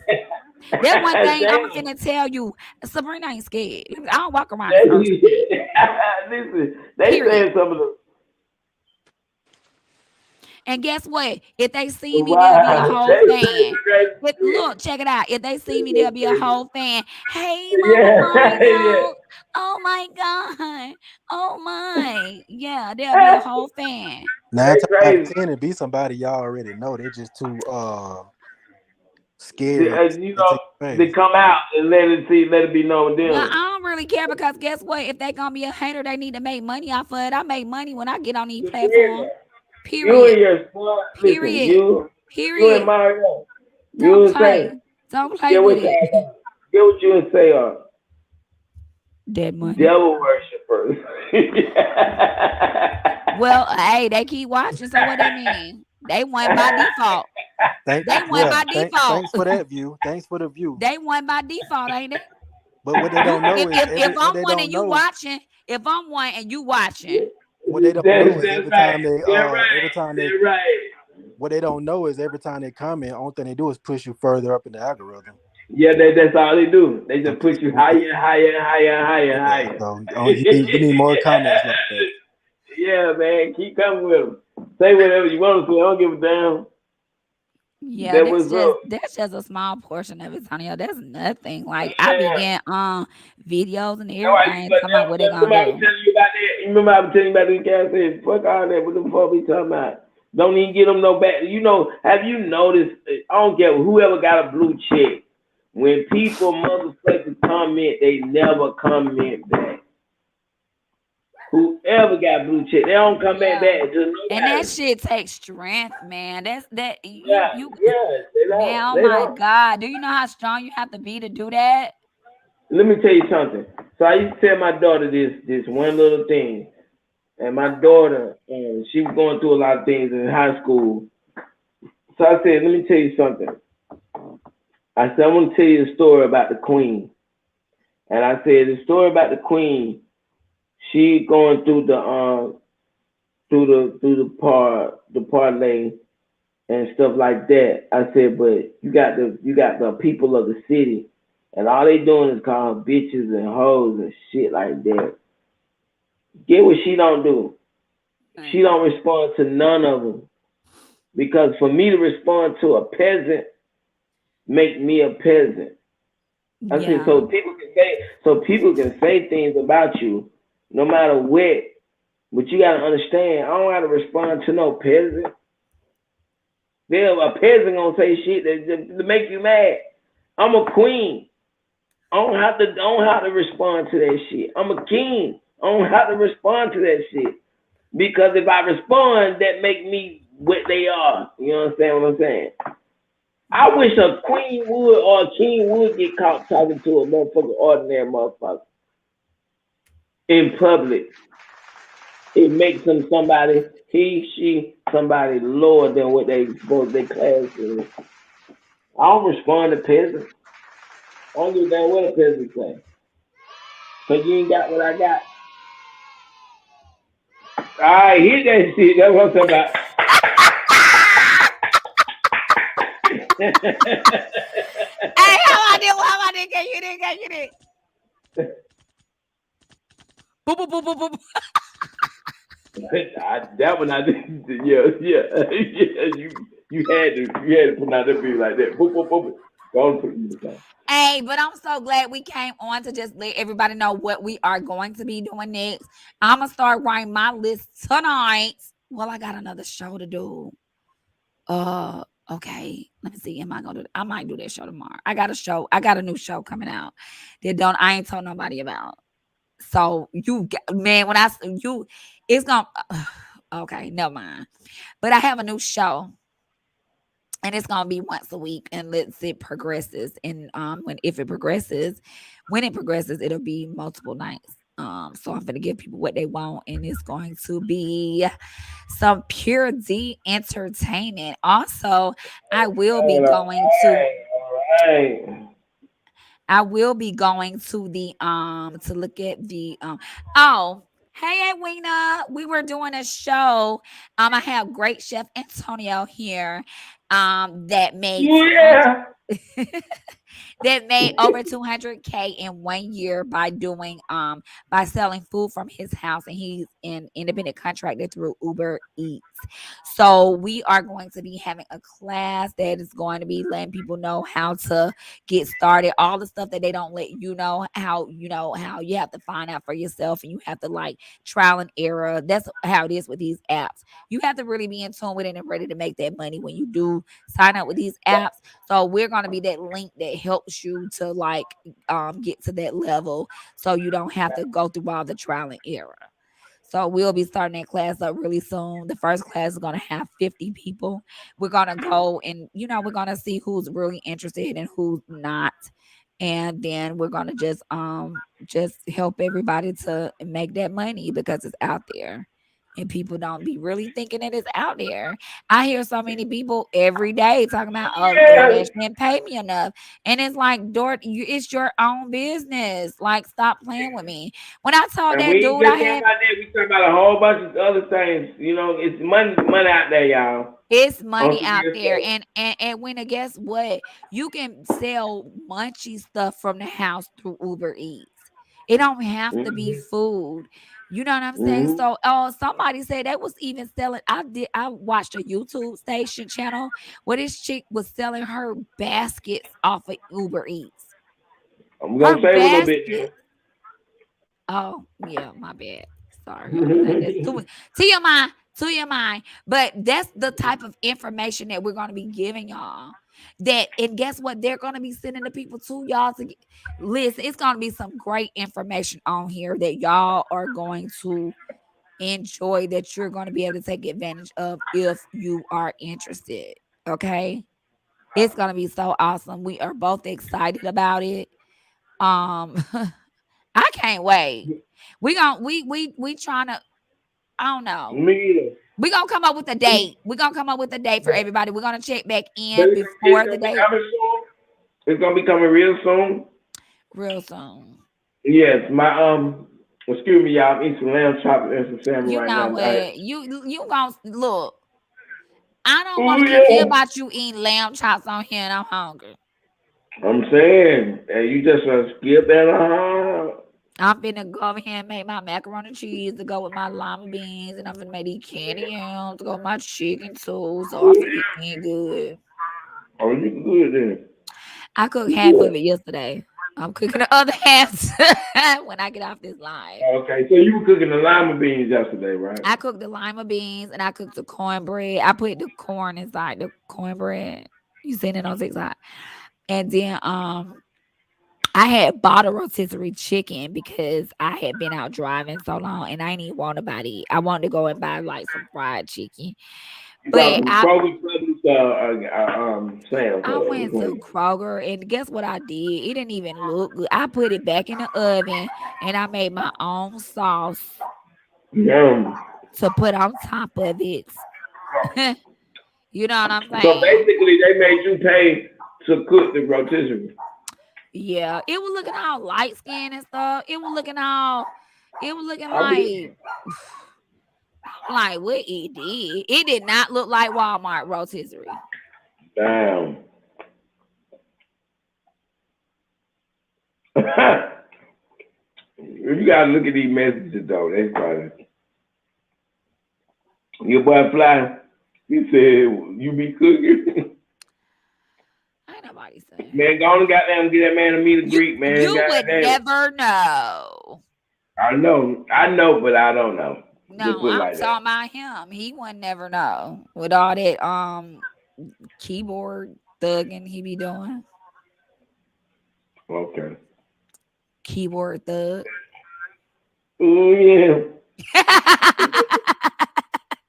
That one thing I'm Damn. finna tell you, Sabrina ain't scared. I don't walk around as earth. Listen, they Period. saying some of the And guess what? If they see me, there'll be a wow. whole They fan. say crazy Look, check it out. If they see me, there'll be a shit. whole fan. Hey, Mama Yeah, yeah. Marlo. Oh my God. Oh my. Yeah, there'll be a whole fan. 9 They times out of crazy. 10, it be somebody y'all already know. They just too scared You to know, take your they face. come out and let it be known Well, them. I don't really care because guess what? If they gonna be a hater, they need to make money off of it. I make money when I get on these You hear platforms. that? You and Period. your son, listen, Period. you and Period. Mario, Don't you and Say, play. Don't play get with what it. get what you and Say are. Dead money. Devil worshippers. Well, hey, they keep watching. So what that mean? They won by default. They won by default. Thanks for that view. Thanks for the view. They won by default, ain't it? But what they don't know is If what I'm they one don't and you know. watching, if I'm one and you watching, What they don't know is That's right. They're right. what they don't know is every time they comment, only thing they do is push you further up in the algorithm. Yeah, that's all they do. They just push you So, higher and higher and higher and higher and yeah, higher. so you need more comments like that. Yeah, man, keep coming with them. Say whatever you want to say. I don't give a damn. yeah, That was up. that's just a small portion of it, Antonio. That's nothing. Like I be getting videos and That's why everything talking about what they gonna somebody was do. telling you about that. You remember I was telling you about this guy said, fuck all that. What the fuck we talking about? Don't even get them no back. You know, have you noticed? I don't care whoever got a blue check. When people motherfuckers comment, they never comment back. Whoever got blue check, they don't come back. Yeah. Just And that shit takes strength, man. That's that yeah, you they man, don't. oh They my don't. God. Do you know how strong you have to be to do that? Let me tell you something. So I used to tell my daughter this one little thing, and my daughter, she was going through a lot of things in high school. So I said, let me tell you something. I said, I want to tell you a story about the Queen. And I said, the story about the Queen, she going through the parlay and stuff like that. I said, but you got the people of the city, and all they doing is calling bitches and hoes and shit like that. Get what she don't do. She don't respond to none of them. Because for me to respond to a peasant, make me a peasant. I said, Yeah. so people can say things about you, no matter what. But you gotta understand, I don't gotta respond to no peasant. A peasant gonna say shit to make you mad. I'm a queen. I don't have to respond to that shit. I'm a king. I don't have to respond to that shit. Because if I respond, that make me what they are. You understand what I'm saying? I wish a queen would or a king would get caught talking to a motherfucker, ordinary motherfucker in public. It makes them somebody, somebody lower than what they supposed their class is. I don't respond to peasants. I don't give a damn what a peasant say. Cause you ain't got what I got. Alright, hit that shit. That's what I'm talking about. Hey, how about this? Get it. Boop, boop, boop, boop, boop. That one I did. Yeah. You had to put out that beat like that. Boop, boop, boop. Go to you. So. Hey, but I'm so glad we came on to just let everybody know what we are going to be doing next. I'm gonna start writing my list tonight. Well, I got another show to do. Okay. Let me see. Am I gonna do? I might do that show tomorrow. I got a show. I got a new show coming out that don't. I ain't told nobody about. So man, when you, it's gonna. Okay, never mind. But I have a new show, and it's gonna be once a week, and let's it progresses. And when it progresses, it'll be multiple nights. So I'm gonna give people what they want, and it's going to be some pure D entertainment. Also, I will be going to All right. I will be going to look at the oh, hey Edwina, we were doing a show. I have great chef Antonio here that made Yeah. that made over 200K in 1 year by selling food from his house, and he's an independent contractor through Uber Eats. So we are going to be having a class that is going to be letting people know how to get started, all the stuff that they don't let how you have to find out for yourself, and you have to like trial and error. That's how it is with these apps. You have to really be in tune with it and ready to make that money when you do sign up with these apps. So we're going to be that link that helps you to like get to that level, so you don't have to go through all the trial and error. So we'll be starting that class up really soon. The first class is going to have 50 people. We're going to go and we're going to see who's really interested and who's not. And then we're going to just help everybody to make that money because it's out there. And people don't be really thinking that it's out there. I hear so many people every day talking about, oh, Yeah. DoorDash didn't pay me enough. And it's like, it's your own business. Like, stop playing with me. When I told And we that ain't dude I just talking had, about that. We talking about a whole bunch of other things. You know, it's money out there, y'all. it's On money some out real there. stuff. And when guess what? You can sell munchy stuff from the house through Uber Eats. It don't have to be Mm-hmm. food. You know what I'm saying? Mm-hmm. So, somebody said they was even selling. I watched a YouTube station channel where this chick was selling her baskets off of Uber Eats. I'm Her gonna save a little bit baskets. Oh, yeah, my bad. Sorry. I think that's now. to your mind, to your mind. But that's the type of information that we're going to be giving y'all. And guess what? They're going to be sending the people to y'all to listen. It's going to be some great information on here that y'all are going to enjoy, that you're going to be able to take advantage of if you are interested. Okay. It's going to be so awesome. We are both excited about it. Um, I can't wait. We trying to, I don't know. Me either. We're gonna come up with a date. We're gonna come up with a date for everybody. We're gonna check back But in it's before the gonna be date coming soon. It's gonna be coming real soon. real soon. Yes, excuse me, y'all. I'm eating some lamb chop and some salmon You right know now. what? You gonna look. I don't Oh want to keep hear yeah. about you eating lamb chops on here and I'm hungry. I'm saying, and you just skip that. I'm finna go over here and make my macaroni and cheese to go with my lima beans, and I'm finna make these candy yams to go with my chicken too. So I'm finna eat good. Oh, you good then? I cooked You half of good? it yesterday. I'm cooking the other half when I get off this live. Okay, so you were cooking the lima beans yesterday, right? I cooked the lima beans and I cooked the cornbread. I put the corn inside the cornbread. You seen it on TikTok. And then I had bought a rotisserie chicken because I had been out driving so long and I didn't even want nobody. I wanted to go and buy like some fried chicken. You bought But some I Kroger Publix, Sam's. I went to Kroger and guess what I did? It didn't even look good. I put it back in the oven and I made my own sauce Yum. to put on top of it. You know what I'm So saying? basically, they made you pay to cook the rotisserie. Yeah, it was looking all light skinned and stuff. It was looking I believe like, like what it did. It did not look like Walmart rotisserie. damn. You gotta look at these messages though. That's funny. Your boy Fly, he said you be cooking. Ain't nobody he say? Man, go on and goddamn get that man to meet a You Greek, man. you would Goddamn. never know. I know, but I don't know. Just No, put it I'm like that. talking about him. He would never know with all that keyboard thugging he be doing. Okay. Keyboard thug. Oh yeah.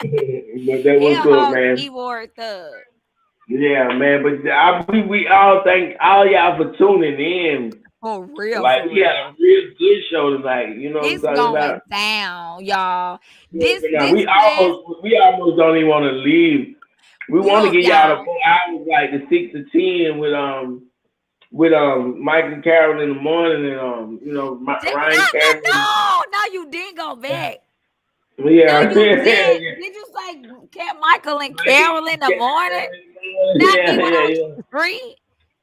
But that He was a up, whole man. keyboard thug. Yeah, man. But we all thank all y'all for tuning in. For real, Like for we had a real. real good show tonight. You know what I'm It's talking going about? down, y'all. Yeah, This class, we almost don't even want to leave. We want to look, give y'all the y'all. 4 hours, like the 6 to 10 with Mike and Carol in the morning and Ryan Cameron. No, you didn't go back. No, Yeah, you yeah, did. yeah. Did you say Michael and Mike Carol and in the morning? Carol, Not yeah, me when yeah, I'm yeah. free.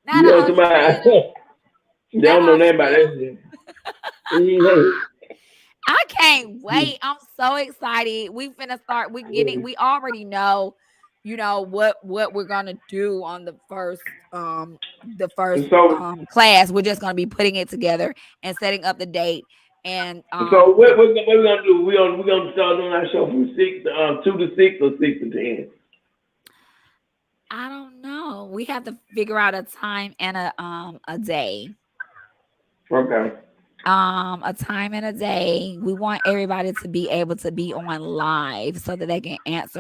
Not You know, us somebody free. they Not don't know us nothing about free. that shit. Mhm. I can't wait. I'm so excited. We finna start. We already know, what we're gonna do on the first So, class. We're just gonna be putting it together and setting up the date. And so what we gonna do? We gonna start doing our show from 2 to 6 or 6 to 10. I don't know. We have to figure out a time and a day. Okay. A time and a day. We want everybody to be able to be on live so that they can ask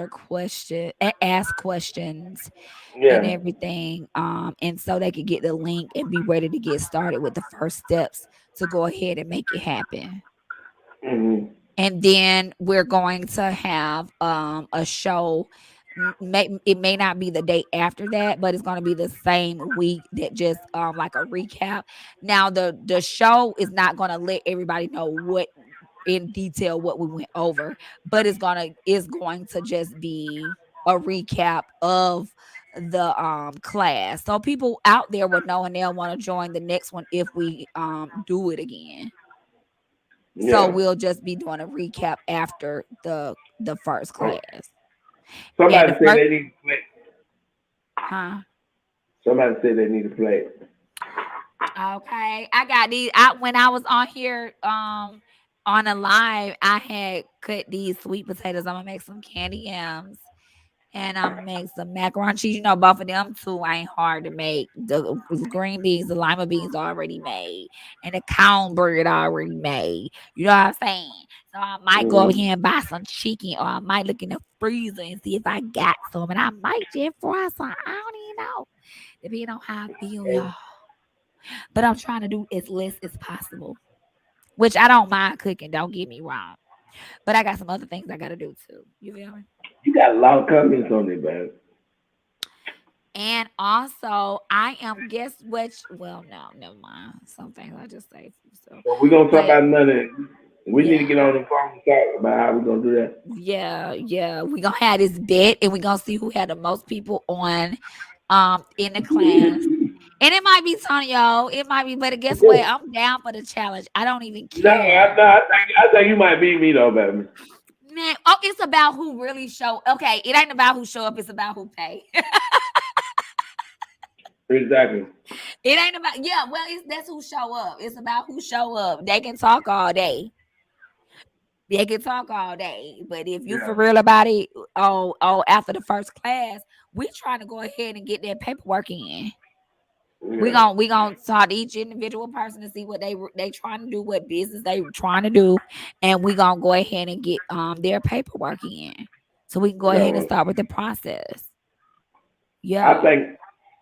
questions and Yeah. everything. And so they could get the link and be ready to get started with the first steps to go ahead and make it happen. Mm-hmm. And then we're going to have a show. It may not be the day after that, but it's going to be the same week that just like a recap. Now the show is not going to let everybody know what in detail what we went over, but it's going to just be a recap of the class, so people out there will know and they'll want to join the next one if we do it again. So Yeah. we'll just be doing a recap after the first Oh, class. And somebody the said first, they need to play. huh? Somebody said they need to play. Okay, I got these. When I was on here, on a live, I had cut these sweet potatoes. I'm gonna make some candy yams, and I'm gonna make some macaroni and cheese. Both of them two ain't hard to make. The green beans, the lima beans already made, and the cornbread already made. You know what I'm saying? So I might go over Mm-hmm. here and buy some chicken, or I might look in the freezer and see if I got some, and I might just fry some. I don't even know, depending on how I feel, y'all. But I'm trying to do as less as possible, which I don't mind cooking. Don't get me wrong, but I got some other things I got to do too. You feel me? You got a lot of comments on it, man. And also, I am guess which. Well, no, never mind. Some things I just say. So, So we're gonna talk but about none of it. We need to yeah, get on the phone and talk about how we're gonna do that. yeah. We gonna have this bet, and we gonna see who had the most people on, in the class. And it might be Antonio. It might be, but guess what? I'm down for the challenge. I don't even No, care. I think you might beat me though, baby. Man, it's about who really show. Okay, it ain't about who show up. It's about who pay. Exactly. It ain't about Well, that's who show up. It's about who show up. They can talk all day. They can talk all day, but if you for Yeah. real about it, after the first class, we trying to go ahead and get that paperwork in. We Yeah. gonna talk to each individual person to see what they trying to do, what business they trying to do, and we gonna go ahead and get their paperwork in, so we can go ahead and No, start with the process. I Yeah. think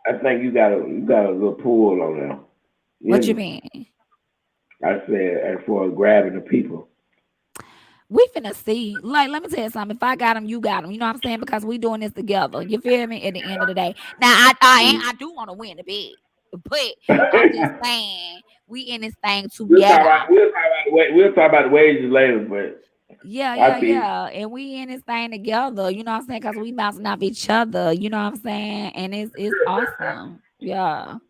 I think you got a little pull on them. What you Yeah. mean? I said as for grabbing the people. We finna see. Like, let me tell you something. If I got them, you got them. You know what I'm saying? Because we doing this together. You feel me? At the end of the day. Now, I do want to win the bid, but I'm just saying we in this thing together. We'll talk about the wages later, but I see. Yeah. And we in this thing together. You know what I'm saying? Because we bouncing off each other. You know what I'm saying? And it's awesome. Yeah. I mean,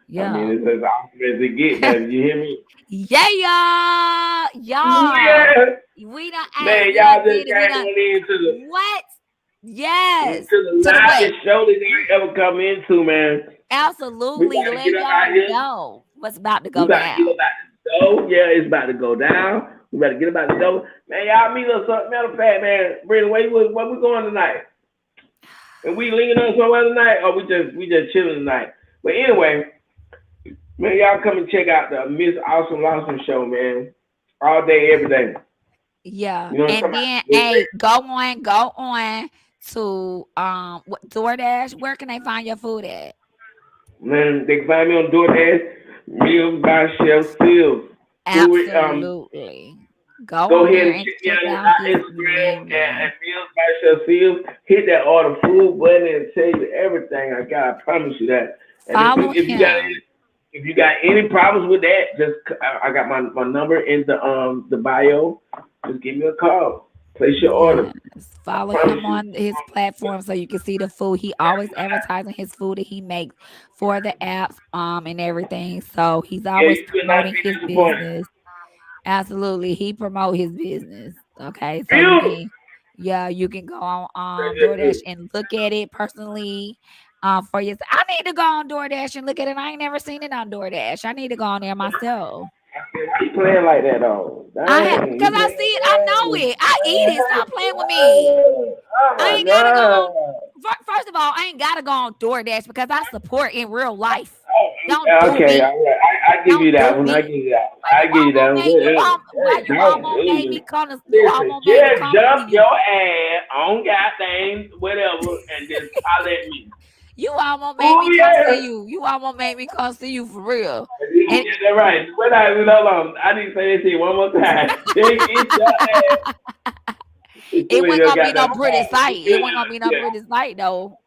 Yeah. it's as awesome as it get, baby. You hear me? Y'all. Yeah, We man, we y'all done just did it. We came done on into the what? Yes. into the To the what? loudest show that I ever come into, man. We Absolutely. gotta Let get up out y'all here. know what's about to We go about to get down. up out the door. Yeah, it's about to go down. We better get up out the door. Man, y'all meet us up. Matter of fact, man, Brandon, where we going tonight? And we linking up somewhere tonight, or we just chilling tonight. But anyway, man, y'all come and check out the Miss Awesome Lawson show, man. All day, every day. Yeah. You know what I'm And talking then about? hey, go on to DoorDash. Where can they find your food at? Man, they can find me on DoorDash, Meals by Chef Seals. Food, Absolutely. Go go on ahead there and and check me check out on out his Instagram menu. and Meals by Chef Seals. Hit that order food button and tell you everything I got. I promise you that. And Follow him. if you got any problems with that, just I got my number in the bio. Just give me a call. Place your order. Yes. Follow Promise him you. on his platform so you can see the food. He always advertising his food that he makes for the apps and everything. So he's Yeah, always you could not promoting be his disappointed. business. Absolutely. He promote his business. Okay. So you Beautiful. can you can go on DoorDash and look at it personally for yourself. I need to go on DoorDash and look at it. I ain't never seen it on DoorDash. I need to go on there myself. Why you playing like that though? I have Dang, because you I playing see it, I know dang. it. I eat it. Stop playing with me. Oh I my ain't gotta go on. god. First of all, I ain't gotta go on DoorDash because I support in real life. Don't Oh, do okay, me. all right. I give you Don't that do one. I me. give you that one. Why I give you that one. you Don't almost do made me. me come to you Listen, almost made me just come to jump you. your ass on goddamn whatever and just holler at me. You almost made Oh me come see yeah. you. You almost made me come see you for real. You And get that right. When I hold on, I need to say this shit one more time. Take it your ass. it You wasn't ain't gonna be got no that pretty sight. It wasn't gonna be no Yeah. pretty sight though.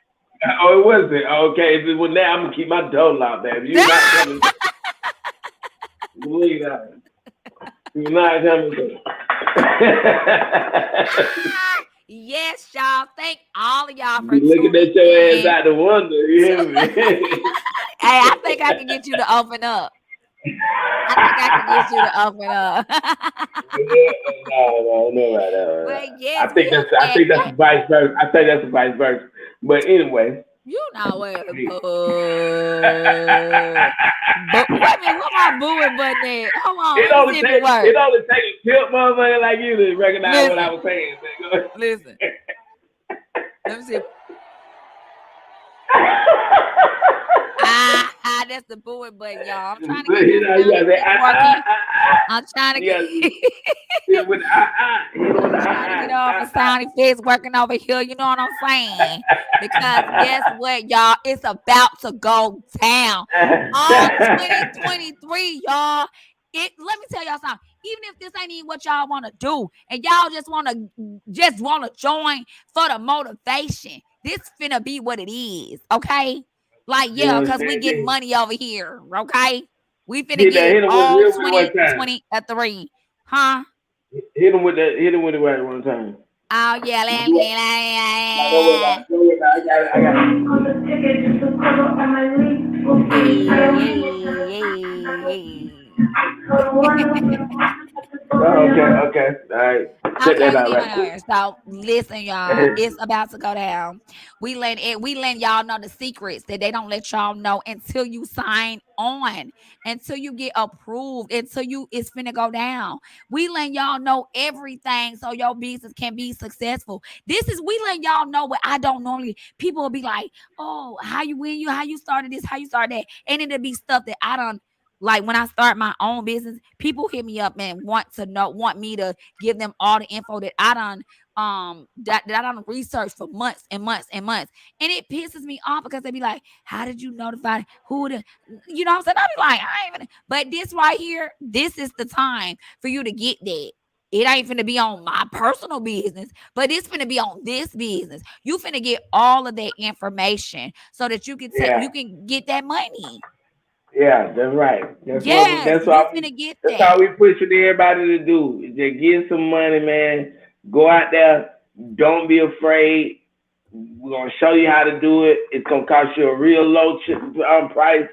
Oh, it wasn't. Okay, if it was now, I'm gonna keep my door locked, baby. You're not coming. Believe that. You're not coming. Yes, y'all. Thank all of y'all for Be looking tuning at your ass in. out the window. You hear me? Hey, I think I can get you to open up. I think I can get you to open up. No. But yes, we I are think back. that's vice versa. I think that's the vice versa. But anyway. You know where the Hey. wait a minute, what my booing button at? Hold on, It let me only see if it take works. it only take a pimp motherfucker like you to recognize what I Listen, was saying. listen. Let me see. That's the booing button, y'all. I'm trying to get You my know, you sound gotta say effects working. I'm trying to You get gotta hit it with hit it with I'm trying to get all my sound effects working over here. You know what I'm saying? Because guess what, y'all? It's about to go down. All 2023, y'all. Let me tell y'all something. Even if this ain't even what y'all want to do, and y'all just wanna join for the motivation, this finna be what it is, okay? Like, You yeah, because we understand getting me? money over here, okay? We finna get it Hit him with all real with one time. 2023, huh? Hit him with it right one time. Oh yeah, Do it. No, don't worry about it. Don't worry about it. I got it. On the ticket, just a color on my lip. Okay. All right. Check that Okay, we out need right one quick. over. So listen, y'all, it's about to go down. We let y'all know the secrets that they don't let y'all know until you sign on, until you get approved, until it's finna go down. We let y'all know everything so your business can be successful. We let y'all know what I don't normally. People will be like, oh, how you started this, how you started that, and it'll be stuff that I don't. Like when I start my own business, people hit me up and want me to give them all the info that I done that I done research for months and months and months. And it pisses me off because they be like, how did you notify who the you know what I'm saying? I be like, I ain't even but this right here, this is the time for you to get that. It ain't finna be on my personal business, but it's finna be on this business. You finna get all of that information so that you can Yeah. you can get that money. Yeah, that's right. Yes, you finna get That's that. all we pushing everybody to do. Just get some money, man. Go out there. Don't be afraid. We're gonna show you how to do it. It's gonna cost you a real low price,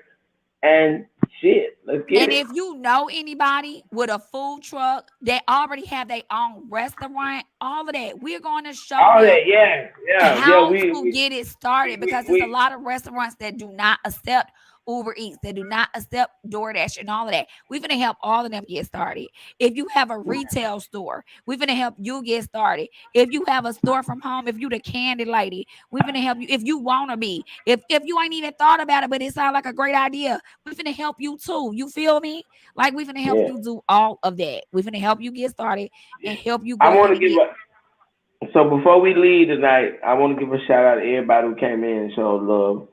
and Shit, let's get And it. if you know anybody with a food truck that already have their own restaurant, all of that, we're going to show All them that, yeah, yeah, yeah. how to get it started, because there's a We lot of restaurants that do not accept Uber Eats, that do not accept DoorDash and all of that. We're gonna help all of them get started. If you have a retail store, we're gonna help you get started. If you have a store from home, if you the candy lady, we're gonna help you. If you wanna be, if you ain't even thought about it, but it sounds like a great idea, we're gonna help you too. You feel me? Like we're gonna help yeah. you do all of that. We're gonna help you get started and help you I go want ahead to and give get. a so before we leave tonight, I want to give a shout out to everybody who came in and showed love.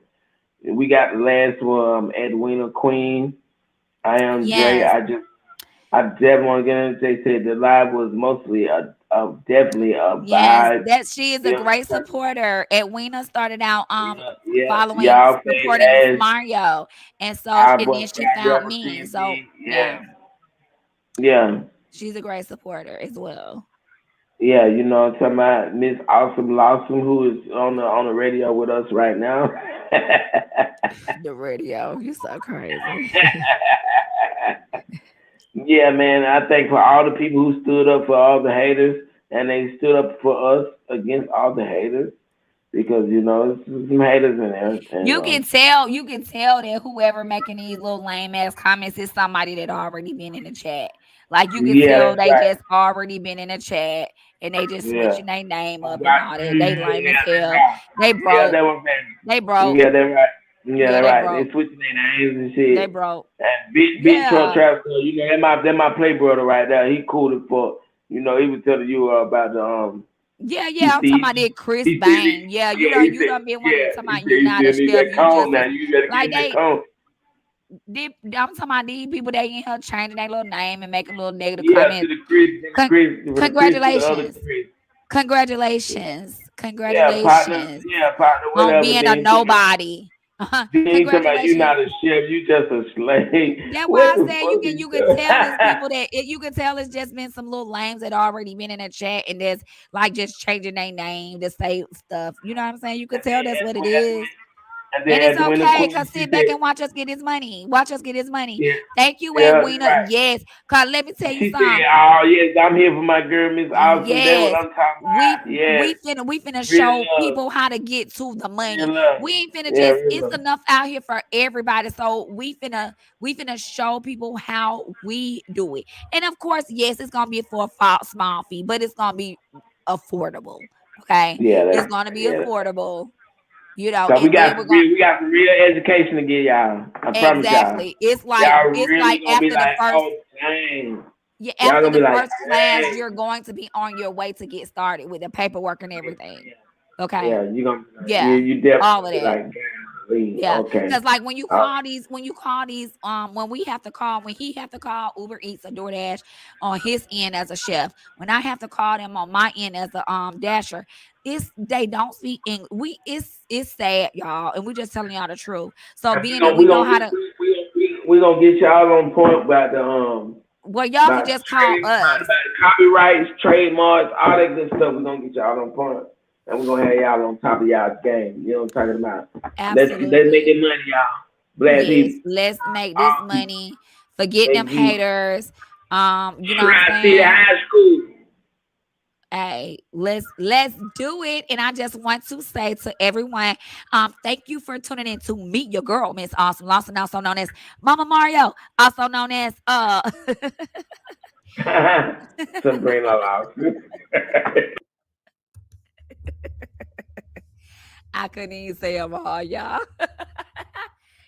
We got the last one, Edwina Queen. I am Dre. Yes. I definitely want to get in. They said the live was mostly definitely a Yes, vibe. that she is a You know great what I'm supporter. Edwina started out saying? Yeah, following, y'all fade supporting ass. Mario. And so I and was then she proud found of me. So CB. yeah, Yeah, yeah. she's a great supporter as well. Yeah, you know, I'm talking about Miss Awesome Lawson, who is on the radio with us right now. The radio, you so crazy. Yeah, man, I think for all the people who stood up for all the haters, and they stood up for us against all the haters, because you know there's some haters in there, and You can tell that whoever making these little lame ass comments is somebody that already been in the chat. Like you can yeah, tell that's they right. just already been in the chat and they just Yeah, switching their name up and right. all that. They lame as Yeah, that's hell. right. They Yeah, broke. that was bad. They broke. Yeah, that's right. Yeah, Yeah, that's they right. They broke. switching their names and They shit. broke. And big truck Yeah. trap, so you know that my play brother right there. He cool as fuck. You know, he was telling you about the Yeah, He yeah. I'm talking said, about that Chris he said, Bang. Yeah, you yeah, done he you said, done been one of yeah, them talking about you he not a said, need chef. that You cone just now. a You gotta like get that they cone. I'm talking about these people they in here changing their little name and making little negative Yeah, to comments. the Chris, Con- for the Chris, to the other Congratulations. Chris. Congratulations. Yeah, partner. Congratulations Yeah, partner. on Whatever. being a nobody. Then he talking about you Congratulations. not a chef. You just a slave. That's why What I the said fuck you is can tell it's that? people that you can tell it's just been some little lames that already been in a chat and there's like just changing their name to say stuff. You know what I'm saying? You could tell that's what it is. And And then it's at the winter okay, queen, cause she sit back said, and watch us get his money. Watch us get his money. yeah, Thank you, yeah, that's Edwina. right. Yes, cause let me tell you She said, something. "Oh yes, I'm here for my girl, Miss Awesome. That's what Yes, I'm talking we about. Yes, we finna real show love, people how to get to the real money. love. We ain't finna Yeah, just. real It's love. enough out here for everybody. So we finna show people how we do it. And of course, yes, it's gonna be for a small fee, but it's gonna be affordable. Okay, Yeah, it's gonna be yeah. affordable. You know, So and then we're gonna we got some real education to get y'all. I promise y'all. exactly. It's like Y'all it's really like gonna be after the like, first oh dang. yeah, Y'all after gonna be the like, first class, dang. you're going to be on your way to get started with the paperwork and everything. Okay. Yeah, you gonna be like, Yeah. you definitely All gonna of be that. like, golly, Yeah. okay. Cause like Uh, when we have to call, when he have to call Uber Eats or DoorDash on his end as a chef, when I have to call them on my end as a dasher, it's they don't speak English. It's sad, y'all, and we're just telling y'all the truth. So and being that we know how to we gonna get y'all on point about the well, y'all can about just call about us. the copyrights, trademarks, all that good stuff. We're gonna get y'all on point. And we're gonna have y'all on top of y'all's game. You know what I'm talking about? Let's make Absolutely. it money, y'all. Black Yes, people. let's make this All people. money. Forget them Indeed. haters. You know what I'm Tri City saying? High School. Hey, let's do it. And I just want to say to everyone, thank you for tuning in to Meet Your Girl, Miss Awesome Lawson, also known as Mama Mario, also known as Sabrina Lawson. I couldn't even say them all, y'all.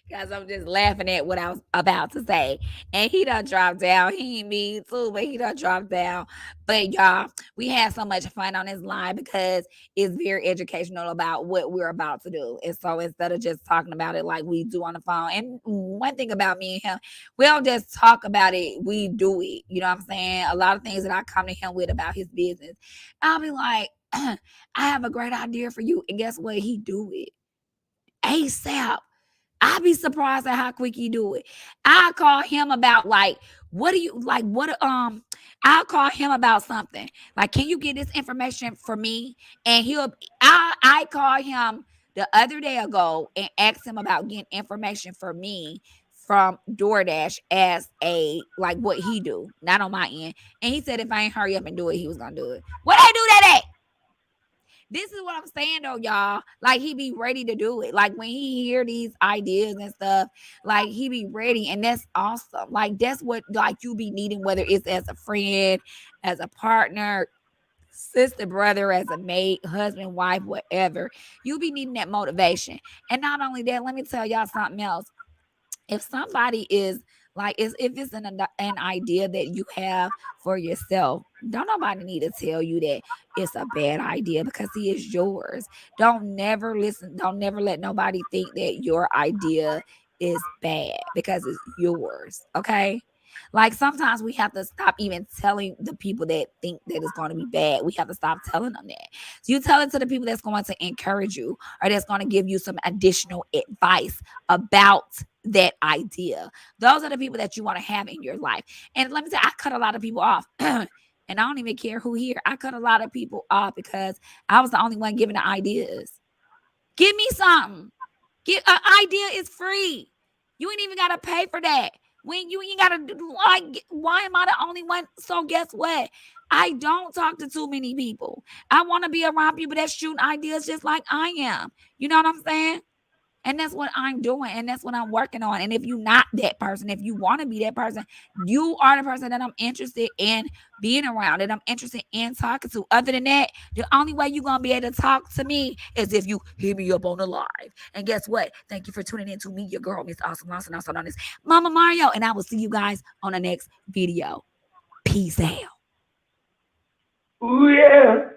Because I'm just laughing at what I was about to say. And he done dropped down. He ain't me too, but he done dropped down. But y'all, we had so much fun on this line because it's very educational about what we're about to do. And so instead of just talking about it like we do on the phone, and one thing about me and him, we don't just talk about it, we do it. You know what I'm saying? A lot of things that I come to him with about his business, I'll be like, I have a great idea for you. And guess what? He do it ASAP. I'd be surprised at how quick he do it. I call him about like, what do you like? I'll call him about something. Like, can you get this information for me? And I call him the other day ago and asked him about getting information for me from DoorDash as a like what he do, not on my end. And he said if I ain't hurry up and do it, he was gonna do it. What I do that at? This is what I'm saying though, y'all. Like he be ready to do it. Like when he hear these ideas and stuff, like he be ready, and that's awesome. Like that's what like you be needing, whether it's as a friend, as a partner, sister, brother, as a mate, husband, wife, whatever. You be needing that motivation. And not only that, let me tell y'all something else. If somebody is like if it's an idea that you have for yourself, don't nobody need to tell you that it's a bad idea, because he is yours. Don't never listen, don't never let nobody think that your idea is bad because it's yours. Okay, like sometimes we have to stop even telling the people that think that it's going to be bad. We have to stop telling them that. So you tell it to the people that's going to encourage you, or that's going to give you some additional advice about that idea. Those are the people that you want to have in your life. And let me tell you, I cut a lot of people off. And I don't even care who here. I cut a lot of people off because I was the only one giving the ideas. Give me something. An idea is free. You ain't even gotta pay for that. When you ain't gotta like, why am I the only one? So guess what? I don't talk to too many people. I want to be around people that shooting ideas just like I am. You know what I'm saying? And that's what I'm doing. And that's what I'm working on. And if you're not that person, if you want to be that person, you are the person that I'm interested in being around, and I'm interested in talking to. Other than that, the only way you're going to be able to talk to me is if you hit me up on the live. And guess what? Thank you for tuning in to me, your girl, Miss Awesome Lawson, also known as Mama Mario. And I will see you guys on the next video. Peace out. Ooh, yeah.